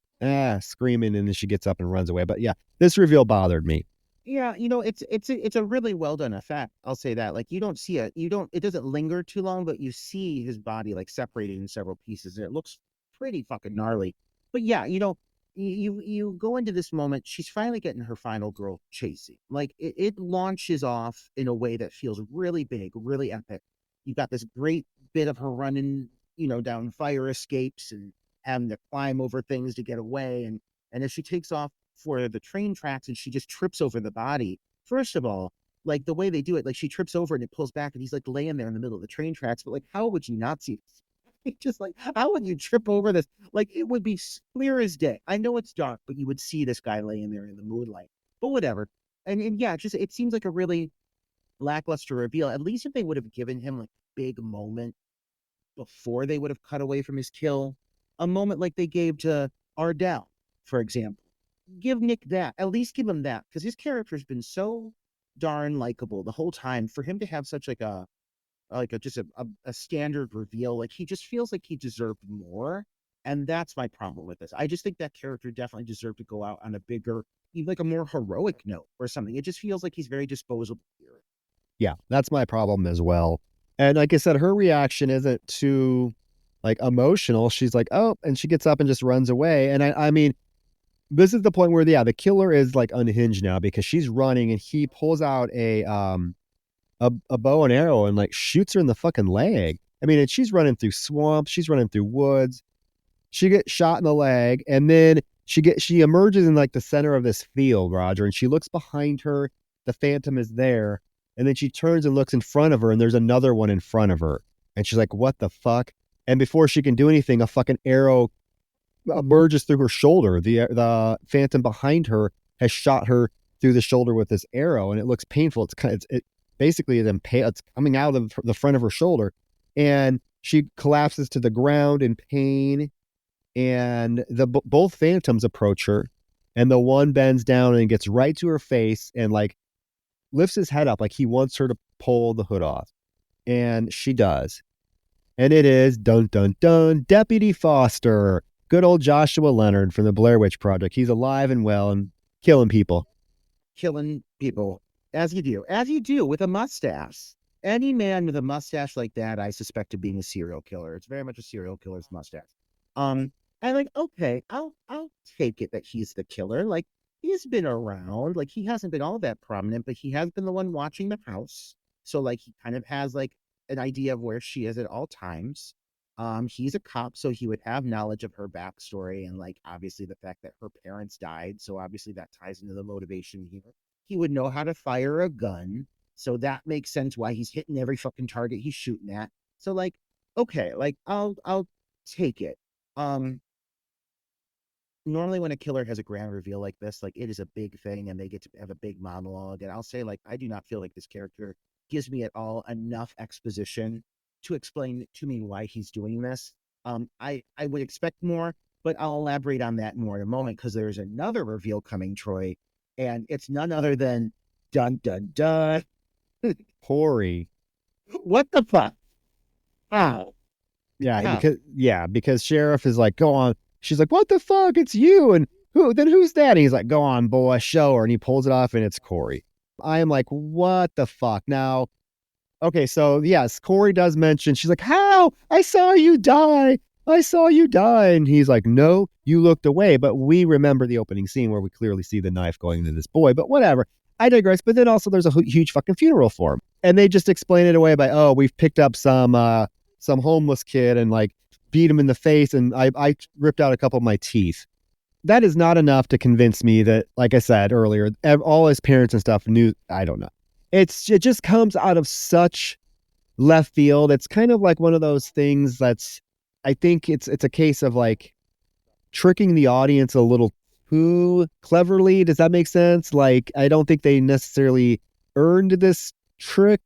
Screaming, and then she gets up and runs away. But yeah, this reveal bothered me. Yeah, it's a really well done effect. I'll say that. Like you don't see it doesn't linger too long, but you see his body like separated in several pieces, and it looks pretty fucking gnarly. But yeah, you go into this moment, she's finally getting her final girl chasing. Like it launches off in a way that feels really big, really epic. You've got this great bit of her running, down fire escapes and having to climb over things to get away. And as she takes off for the train tracks and she just trips over the body, first of all, like the way they do it, like she trips over and it pulls back and he's like laying there in the middle of the train tracks. But like, how would you not see this? Just like, how would you trip over this? Like, it would be clear as day. I know it's dark, but you would see this guy laying there in the moonlight. But whatever. And yeah, just it seems like a really lackluster reveal. At least if they would have given him like a big moment before they would have cut away from his kill, a moment like they gave to Ardell, for example. Give Nick that. At least give him that, because his character's been so darn likable the whole time. For him to have such like a just a standard reveal, like he just feels like he deserved more. And that's my problem with this. I just think that character definitely deserved to go out on a bigger, like a more heroic note or something. It just feels like he's very disposable here. Yeah, that's my problem as well. And like I said, her reaction isn't too like emotional. She's like, oh, and she gets up and just runs away. And I mean, this is the point where the killer is like unhinged now because she's running and he pulls out a bow and arrow and like shoots her in the fucking leg. I mean, and she's running through swamps, she's running through woods. She gets shot in the leg, and then she emerges in like the center of this field, Roger, and she looks behind her. The Phantom is there, and then she turns and looks in front of her, and there's another one in front of her, and she's like, "What the fuck?" And before she can do anything, a fucking arrow emerges through her shoulder. The Phantom behind her has shot her through the shoulder with this arrow, and it looks painful. It basically it's coming out of the front of her shoulder, and she collapses to the ground in pain. And both Phantoms approach her, and the one bends down and gets right to her face and like lifts his head up like he wants her to pull the hood off, and she does. And it is dun dun dun Deputy Foster, good old Joshua Leonard from the Blair Witch Project. He's alive and well and killing people. As you do with a mustache. Any man with a mustache like that, I suspect of being a serial killer. It's very much a serial killer's mustache. And like, okay, I'll take it that he's the killer. Like, he's been around. Like, he hasn't been all that prominent, but he has been the one watching the house. So like, he kind of has like an idea of where she is at all times. He's a cop, so he would have knowledge of her backstory and like obviously the fact that her parents died. So obviously that ties into the motivation here. He would know how to fire a gun. So that makes sense why he's hitting every fucking target he's shooting at. So like, okay, like I'll take it. Normally when a killer has a grand reveal like this, like it is a big thing and they get to have a big monologue. And I'll say, like, I do not feel like this character gives me at all enough exposition to explain to me why he's doing this. I would expect more, but I'll elaborate on that more in a moment because there's another reveal coming, Troy, and it's none other than dun dun dun. Corey. What the fuck? How? Yeah. Because Sheriff is like, go on. She's like, what the fuck? It's you. And who's that? And he's like, go on, boy, show her. And he pulls it off and it's Corey. I am like, what the fuck? Now, okay, so yes, Corey does mention, she's like, how? I saw you die. I saw you die. And he's like, no, you looked away. But we remember the opening scene where we clearly see the knife going into this boy. But whatever. I digress. But then also there's a huge fucking funeral for him. And they just explain it away by, oh, we've picked up some homeless kid and like beat him in the face. And I ripped out a couple of my teeth. That is not enough to convince me that, like I said earlier, all his parents and stuff knew. I don't know. It just comes out of such left field. It's kind of like one of those things that's, I think it's a case of like tricking the audience a little too cleverly. Does that make sense? Like, I don't think they necessarily earned this trick.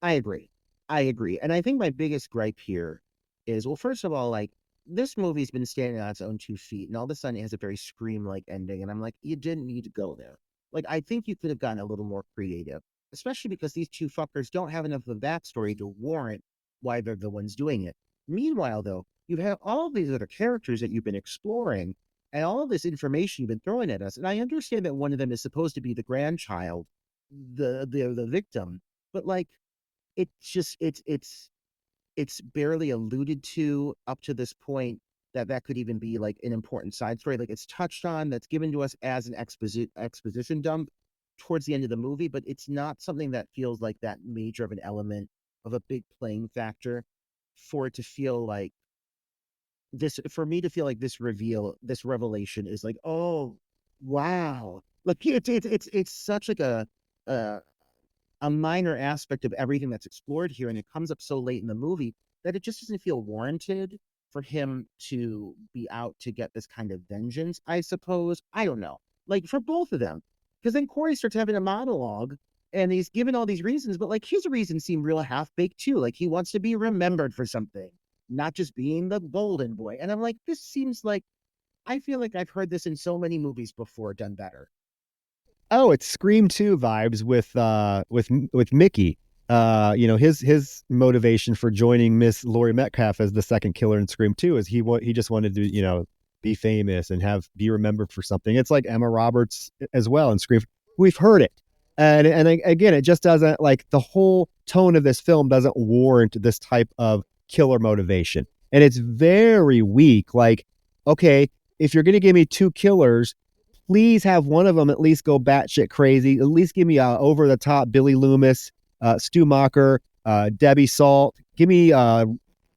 I agree. And I think my biggest gripe here is, well, first of all, like, this movie's been standing on its own 2 feet, and all of a sudden it has a very Scream-like ending, and I'm like, you didn't need to go there. Like, I think you could have gotten a little more creative, especially because these two fuckers don't have enough of a backstory to warrant why they're the ones doing it. Meanwhile, though, you have all of these other characters that you've been exploring, and all of this information you've been throwing at us, and I understand that one of them is supposed to be the grandchild, the victim, but like, it's just it's barely alluded to up to this point that could even be like an important side story. Like, it's touched on, that's given to us as an exposition dump towards the end of the movie, but it's not something that feels like that major of an element of a big playing factor for it to feel like this, for me to feel like this revelation is like, oh wow, like it's such like a a minor aspect of everything that's explored here, and it comes up so late in the movie that it just doesn't feel warranted for him to be out to get this kind of vengeance, I suppose. I don't know. Like, for both of them. Because then Corey starts having a monologue and he's given all these reasons, but like his reasons seem real half-baked too. Like, he wants to be remembered for something, not just being the golden boy. And I'm like, this seems like, I feel like I've heard this in so many movies before done better. Oh, it's Scream 2 vibes with Mickey. His motivation for joining Miss Laurie Metcalf as the second killer in Scream 2 is he just wanted to, be famous and be remembered for something. It's like Emma Roberts as well in Scream. We've heard it. And again, it just doesn't, like, the whole tone of this film doesn't warrant this type of killer motivation. And it's very weak. Like, okay, if you're going to give me two killers, please have one of them at least go batshit crazy. At least give me a over the top Billy Loomis, Stu Macher, Debbie Salt. Give me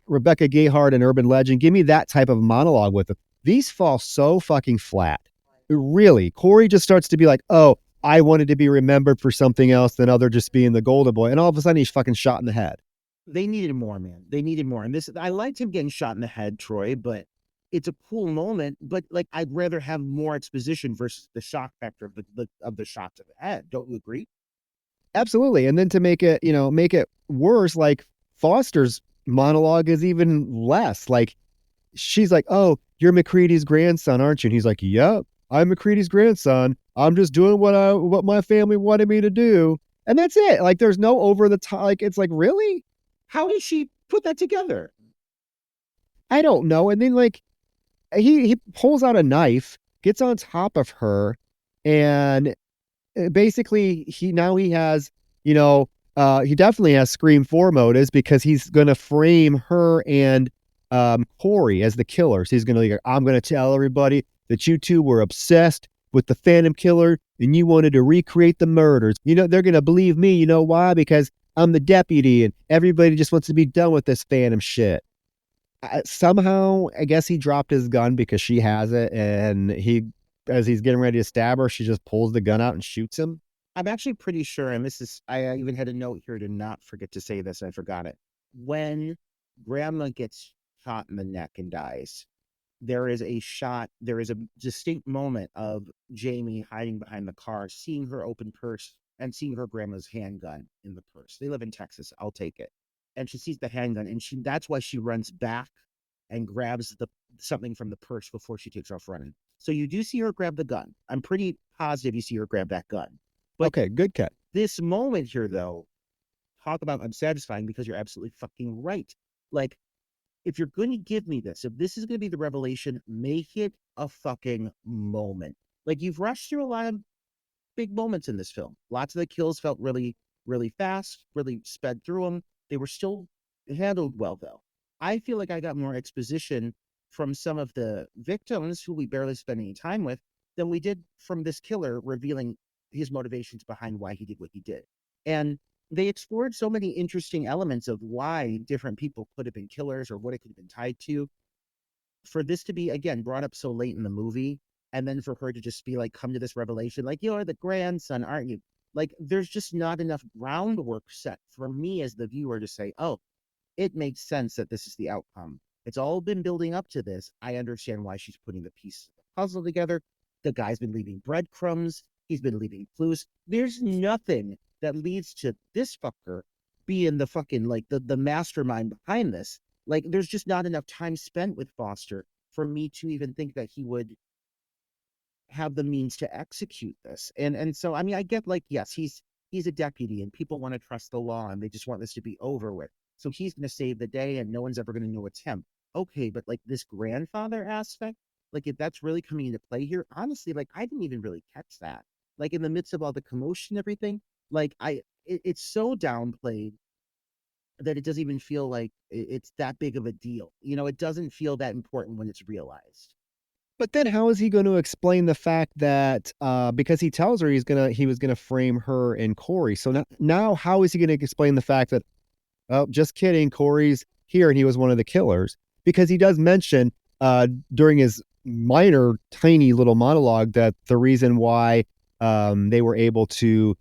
Rebecca Gayheart and Urban Legend. Give me that type of monologue with them. These fall so fucking flat. Really, Corey just starts to be like, oh, I wanted to be remembered for something else than other just being the golden boy. And all of a sudden he's fucking shot in the head. They needed more, man. They needed more. And this, I liked him getting shot in the head, Troy, but it's a cool moment. But like, I'd rather have more exposition versus the shock factor of the shot to the head. Don't you agree? Absolutely. And then to make it worse, like, Foster's monologue is even less. Like, she's like, oh, you're McCready's grandson, aren't you? And he's like, yep, I'm McCready's grandson. I'm just doing what my family wanted me to do. And that's it. Like, there's no over the top. Like, it's like, really? How did she put that together? I don't know. And then, like, he pulls out a knife, gets on top of her, and basically he has, he definitely has Scream 4 motives because he's going to frame her and Corey as the killers. He's going to, I'm going to tell everybody that you two were obsessed with the Phantom Killer and you wanted to recreate the murders. They're going to believe me. You know why? Because I'm the deputy and everybody just wants to be done with this Phantom shit. Somehow, I guess he dropped his gun because she has it, and as he's getting ready to stab her, she just pulls the gun out and shoots him. I'm actually pretty sure, and I even had a note here to not forget to say this. I forgot it. When Grandma gets shot in the neck and dies, there is a distinct moment of Jamie hiding behind the car, seeing her open purse and seeing her grandma's handgun in the purse. They live in Texas. I'll take it. And she sees the handgun, and that's why she runs back and grabs something from the purse before she takes off running. So you do see her grab the gun. I'm pretty positive you see her grab that gun. But okay, good cut. This moment here, though, talk about unsatisfying, because you're absolutely fucking right. Like, if you're going to give me this, if this is going to be the revelation, make it a fucking moment. Like, you've rushed through a lot of big moments in this film. Lots of the kills felt really, really fast, really sped through them. They were still handled well, though. I feel like I got more exposition from some of the victims who we barely spent any time with than we did from this killer revealing his motivations behind why he did what he did. And they explored so many interesting elements of why different people could have been killers or what it could have been tied to. For this to be, again, brought up so late in the movie, and then for her to just be like, come to this revelation, like, you're the grandson, aren't you? Like, there's just not enough groundwork set for me as the viewer to say, oh, it makes sense that this is the outcome. It's all been building up to this. I understand why she's putting the pieces of the puzzle together. The guy's been leaving breadcrumbs. He's been leaving clues. There's nothing that leads to this fucker being the fucking, like, the mastermind behind this. Like, there's just not enough time spent with Foster for me to even think that he would have the means to execute this. And so, I mean, I get, like, yes, he's a deputy and people want to trust the law and they just want this to be over with. So he's going to save the day and no one's ever going to know it's him. Okay, but like this grandfather aspect, like if that's really coming into play here, honestly, like I didn't even really catch that. Like in the midst of all the commotion and everything, like it's so downplayed that it doesn't even feel like it's that big of a deal. You know, it doesn't feel that important when it's realized. But then how is he going to explain the fact that because he tells her he was gonna frame her and Corey. So now how is he going to explain the fact that, oh, just kidding, Corey's here and he was one of the killers? Because he does mention during his minor tiny little monologue that the reason why they were able to,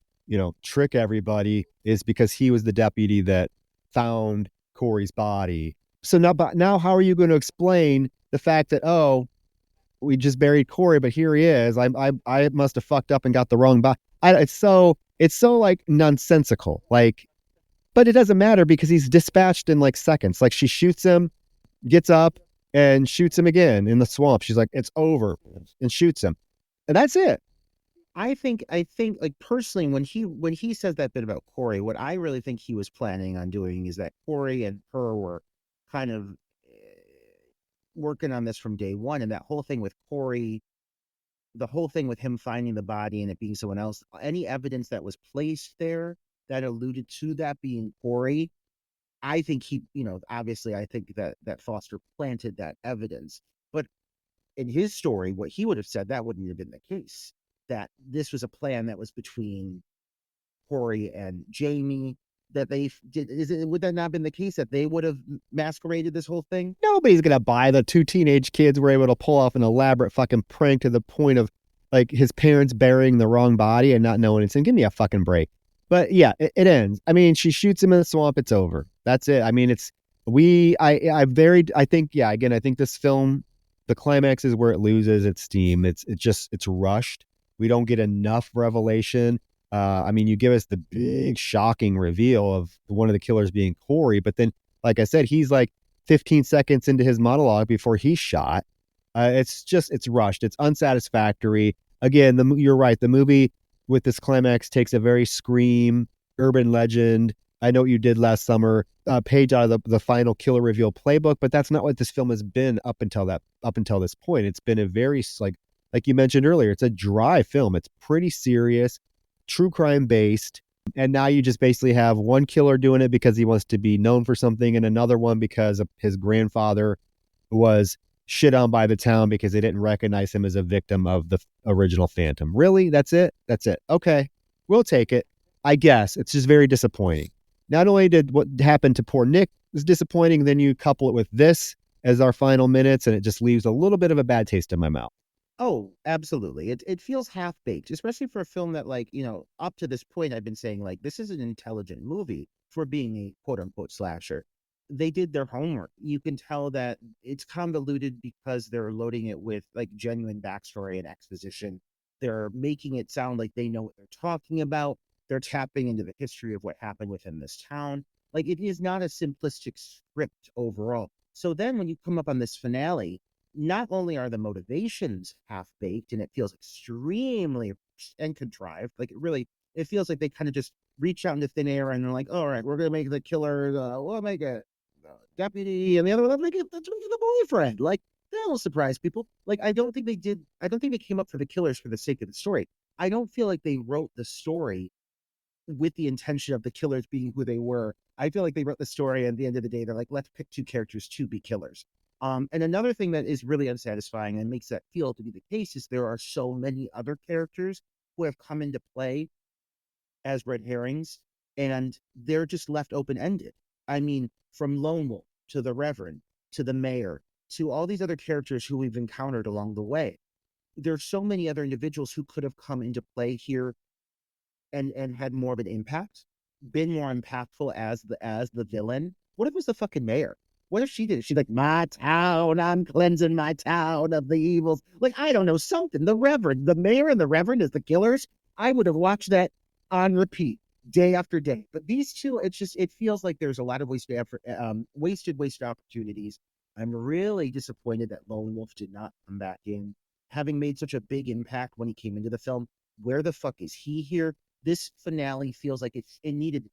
trick everybody is because he was the deputy that found Corey's body. So now how are you going to explain the fact that, oh, we just buried Corey, but here he is. I must have fucked up and got the wrong body. It's so like nonsensical. Like, but it doesn't matter because he's dispatched in like seconds. Like she shoots him, gets up and shoots him again in the swamp. She's like, it's over, and shoots him. And that's it. I think like personally when he says that bit about Corey, what I really think he was planning on doing is that Corey and her were kind of working on this from day one, and that whole thing with Corey, the whole thing with him finding the body and it being someone else, any evidence that was placed there that alluded to that being Corey, I think obviously I think that Foster planted that evidence. But in his story, what he would have said, that wouldn't have been the case. That this was a plan that was between Corey and Jamie, that they did. Would that not have been the case that they would have masqueraded this whole thing? Nobody's gonna buy the two teenage kids were able to pull off an elaborate fucking prank to the point of like his parents burying the wrong body and not knowing it's in. Give me a fucking break. But yeah, it ends. I mean, she shoots him in the swamp. It's over. That's it. I mean, I think, yeah, again, I think this film, the climax is where it loses its steam. It's rushed. We don't get enough revelation. I mean, you give us the big shocking reveal of one of the killers being Corey, but then, like I said, he's like 15 seconds into his monologue before he's shot. It's rushed. It's unsatisfactory. Again, you're right. The movie with this climax takes a very Scream, urban legend, I Know What You Did Last Summer page out of the final killer reveal playbook, but that's not what this film has been up until this point. It's been a very, like you mentioned earlier, it's a dry film. It's pretty serious, true crime based. And now you just basically have one killer doing it because he wants to be known for something, and another one because his grandfather was shit on by the town because they didn't recognize him as a victim of the original Phantom. Really? That's it? That's it. Okay. We'll take it. I guess. It's just very disappointing. Not only did what happened to poor Nick was disappointing, then you couple it with this as our final minutes, and it just leaves a little bit of a bad taste in my mouth. Oh, absolutely. It feels half baked, especially for a film that, like, up to this point, I've been saying, like, this is an intelligent movie for being a quote unquote slasher. They did their homework. You can tell that it's convoluted because they're loading it with like genuine backstory and exposition. They're making it sound like they know what they're talking about. They're tapping into the history of what happened within this town. Like, it is not a simplistic script overall. So then when you come up on this finale, not only are the motivations half baked and it feels extremely and contrived, like it feels like they kind of just reach out into thin air and they're like, all right, we're going to make the killer, we'll make a deputy, and the other one, I'm like, that's the boyfriend. Like, that will surprise people. Like, I don't think they came up for the killers for the sake of the story. I don't feel like they wrote the story with the intention of the killers being who they were. I feel like they wrote the story, and at the end of the day, they're like, let's pick two characters to be killers. And another thing that is really unsatisfying and makes that feel to be the case is there are so many other characters who have come into play as red herrings, and they're just left open ended. I mean, from Lone Wolf to the Reverend to the Mayor to all these other characters who we've encountered along the way. There's so many other individuals who could have come into play here and had more of an impact, been more impactful as the villain. What if it was the fucking mayor? What if she did it? She's like, my town, I'm cleansing my town of the evils. Like, I don't know, something. The Reverend, the mayor and the Reverend as the killers. I would have watched that on repeat day after day. But these two, it feels like there's a lot of wasted effort, wasted opportunities. I'm really disappointed that Lone Wolf did not come back in, having made such a big impact when he came into the film. Where the fuck is he here? This finale feels like it needed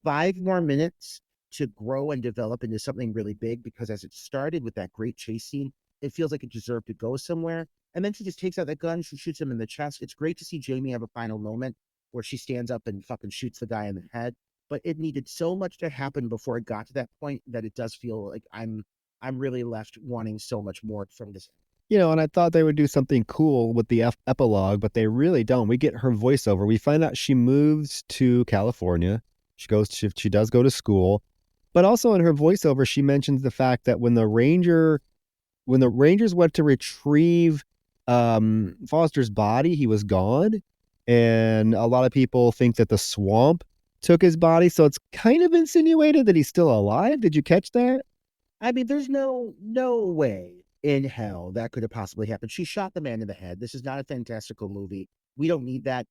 5 more minutes to grow and develop into something really big, because as it started with that great chase scene, it feels like it deserved to go somewhere. And then she just takes out that gun, she shoots him in the chest. It's great to see Jamie have a final moment where she stands up and fucking shoots the guy in the head. But it needed so much to happen before it got to that point that it does feel like I'm really left wanting so much more from this. And I thought they would do something cool with the epilogue, but they really don't. We get her voiceover. We find out she moves to California. She does go to school, but also in her voiceover, she mentions the fact that when the Rangers went to retrieve Foster's body, he was gone, and a lot of people think that the swamp took his body. So it's kind of insinuated that he's still alive. Did you catch that? I mean, there's no way in hell that could have possibly happened. She shot the man in the head. This is not a fantastical movie. We don't need that.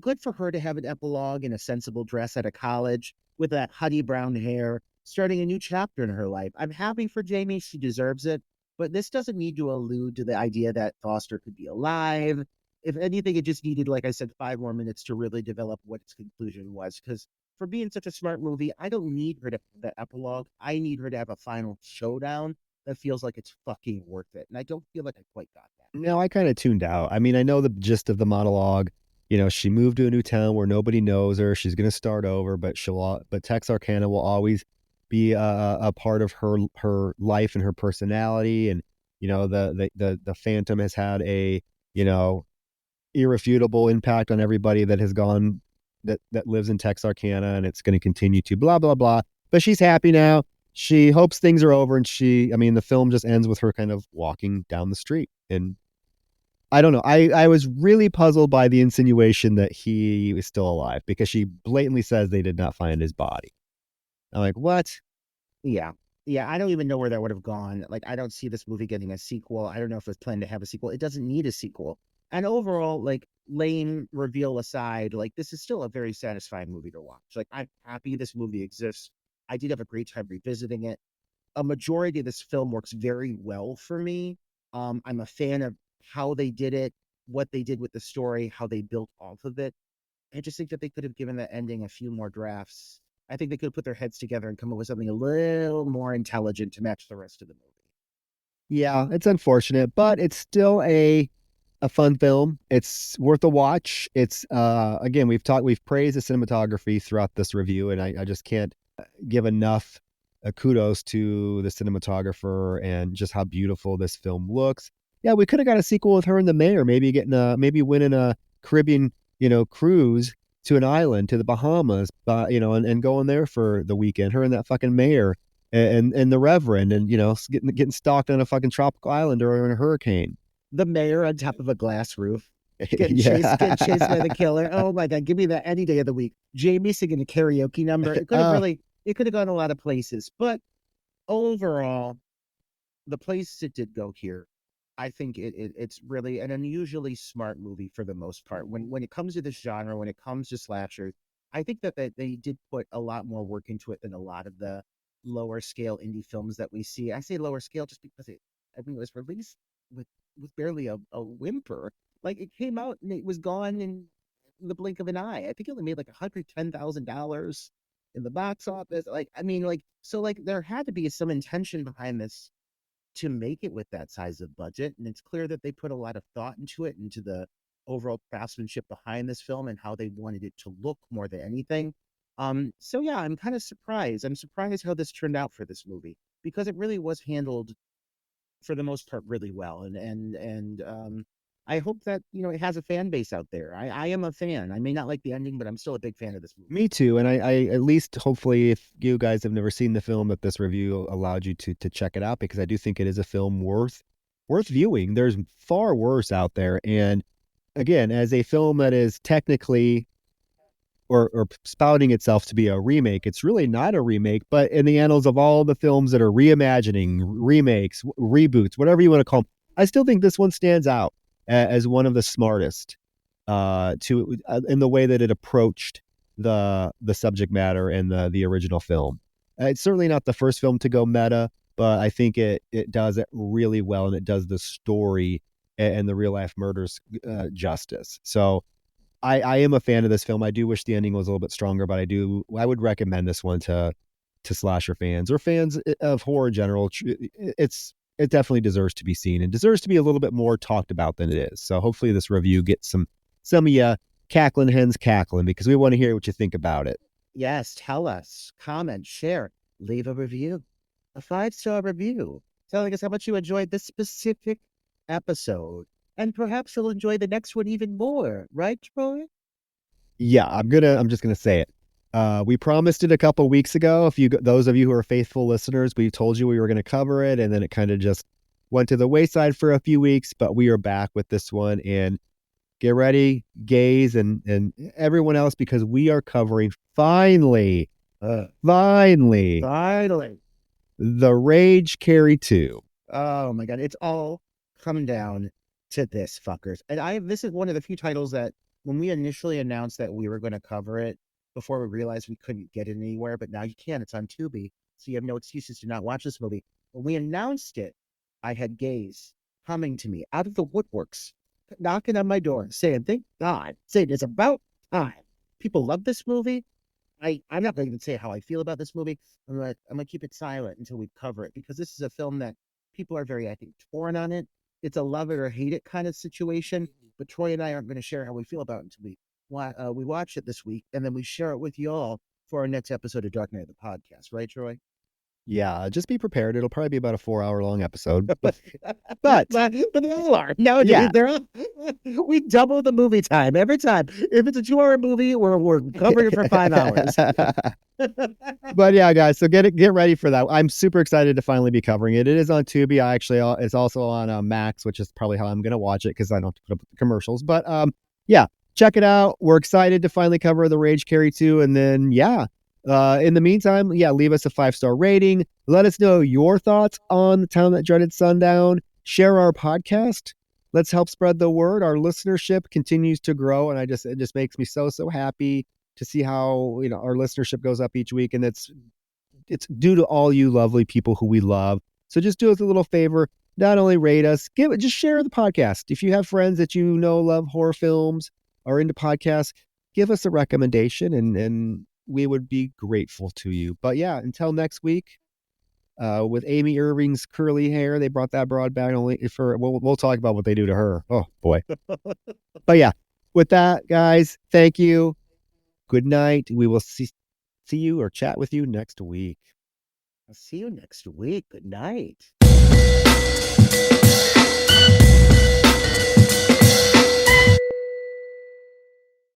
Good for her to have an epilogue in a sensible dress at a college with that honey brown hair, starting a new chapter in her life. I'm happy for Jamie. She deserves it. But this doesn't need to allude to the idea that Foster could be alive. If anything, it just needed, like I said, 5 more minutes to really develop what its conclusion was. Because for being such a smart movie, I don't need her to have that epilogue. I need her to have a final showdown that feels like it's fucking worth it. And I don't feel like I quite got that. No, I kind of tuned out. I mean, I know the gist of the monologue. She moved to a new town where nobody knows her. She's going to start over, but Texarkana will always be a part of her life and her personality. And the Phantom has had a irrefutable impact on everybody that has gone that lives in Texarkana, and it's going to continue to blah blah blah. But she's happy now. She hopes things are over, and the film just ends with her kind of walking down the street. And I don't know. I was really puzzled by the insinuation that he was still alive, because she blatantly says they did not find his body. I'm like, what? Yeah. Yeah, I don't even know where that would have gone. Like, I don't see this movie getting a sequel. I don't know if it's planned to have a sequel. It doesn't need a sequel. And overall, like, lame reveal aside, like, this is still a very satisfying movie to watch. Like, I'm happy this movie exists. I did have a great time revisiting it. A majority of this film works very well for me. I'm a fan of how they did it, what they did with the story, how they built off of it. I just think that they could have given that ending a few more drafts. I think they could have put their heads together and come up with something a little more intelligent to match the rest of the movie. Yeah, it's unfortunate, but it's still a fun film. It's worth a watch. It's again, we've praised the cinematography throughout this review, and I just can't give enough kudos to the cinematographer and just how beautiful this film looks. Yeah, we could have got a sequel with her and the mayor, maybe winning a Caribbean, cruise to an island, to the Bahamas, and going there for the weekend. Her and that fucking mayor and the Reverend, and getting stalked on a fucking tropical island during a hurricane. The mayor on top of a glass roof, Yeah. getting chased by the killer. Oh my god, give me that any day of the week. Jamie singing a karaoke number. It could have gone a lot of places, but overall, the places it did go here, I think it's really an unusually smart movie for the most part. When it comes to this genre, when it comes to slashers, I think that they did put a lot more work into it than a lot of the lower scale indie films that we see. I say lower scale just because it was released with barely a whimper. Like, it came out and it was gone in the blink of an eye. I think it only made like $110,000. in the box office. Like, I mean, like, so like there had to be some intention behind this to make it with that size of budget. And it's clear that they put a lot of thought into it, into the overall craftsmanship behind this film and how they wanted it to look more than anything. So yeah, I'm kind of surprised. I'm surprised how this turned out for this movie because it really was handled for the most part really well. And I hope that, you know, it has a fan base out there. I am a fan. I may not like the ending, but I'm still a big fan of this movie. Me too. And I at least hopefully if you guys have never seen the film, that this review allowed you to check it out, because I do think it is a film worth viewing. There's far worse out there. And again, as a film that is technically or spouting itself to be a remake, it's really not a remake. But in the annals of all the films that are reimagining, remakes, reboots, whatever you want to call them, I still think this one stands out as one of the smartest in the way that it approached the subject matter and the original film. It's certainly not the first film to go meta, but I think it does it really well, and it does the story and the real life murders justice. So I am a fan of this film. I do wish the ending was a little bit stronger, but I would recommend this one to slasher fans or fans of horror in general. It definitely deserves to be seen and deserves to be a little bit more talked about than it is. So hopefully this review gets some of you cackling hens cackling, because we want to hear what you think about it. Yes, tell us, comment, share, leave a review, a 5-star review, telling us how much you enjoyed this specific episode. And perhaps you'll enjoy the next one even more, right, Troy? Yeah, I'm just gonna say it. We promised it a couple weeks ago. Those of you who are faithful listeners, we told you we were going to cover it, and then it kind of just went to the wayside for a few weeks. But we are back with this one, and get ready, gays, and everyone else, because we are covering finally, Finally, The Rage Carry 2. Oh my God, it's all come down to this, fuckers. And this is one of the few titles that when we initially announced that we were going to cover it, before we realized we couldn't get it anywhere, but now you can. It's on Tubi, so you have no excuses to not watch this movie. When we announced it, I had gays coming to me out of the woodworks, knocking on my door, saying, "Thank God, saying it's about time." People love this movie. I'm not going to even say how I feel about this movie. I'm gonna keep it silent until we cover it, because this is a film that people are very, I think, torn on it. It's a love it or hate it kind of situation. But Troy and I aren't going to share how we feel about it until we watch it this week, and then we share it with y'all for our next episode of Dark Knight the podcast, right, Troy? Yeah, just be prepared. It'll probably be about a 4-hour long episode. But they all are. Nowadays, Yeah. they're all, we double the movie time every time. If it's a 2-hour movie, we're covering it for 5 hours. But yeah, guys, so get ready for that. I'm super excited to finally be covering it. It is on Tubi. It's also on Max, which is probably how I'm going to watch it, because I don't have to put up with the commercials. But yeah, check it out. We're excited to finally cover The Rage Carry 2. And then, in the meantime, leave us a 5-star rating. Let us know your thoughts on The Town That Dreaded Sundown. Share our podcast. Let's help spread the word. Our listenership continues to grow, and it just makes me so happy to see how our listenership goes up each week, and it's due to all you lovely people who we love. So just do us a little favor. Not only rate us, just share the podcast. If you have friends that love horror films or into podcasts, give us a recommendation, and we would be grateful to you. But yeah, until next week, with Amy Irving's curly hair, they brought that broad back only for, we'll talk about what they do to her. Oh boy. But yeah, with that, guys, thank you. Good night. We will see you or chat with you next week. I'll see you next week. Good night.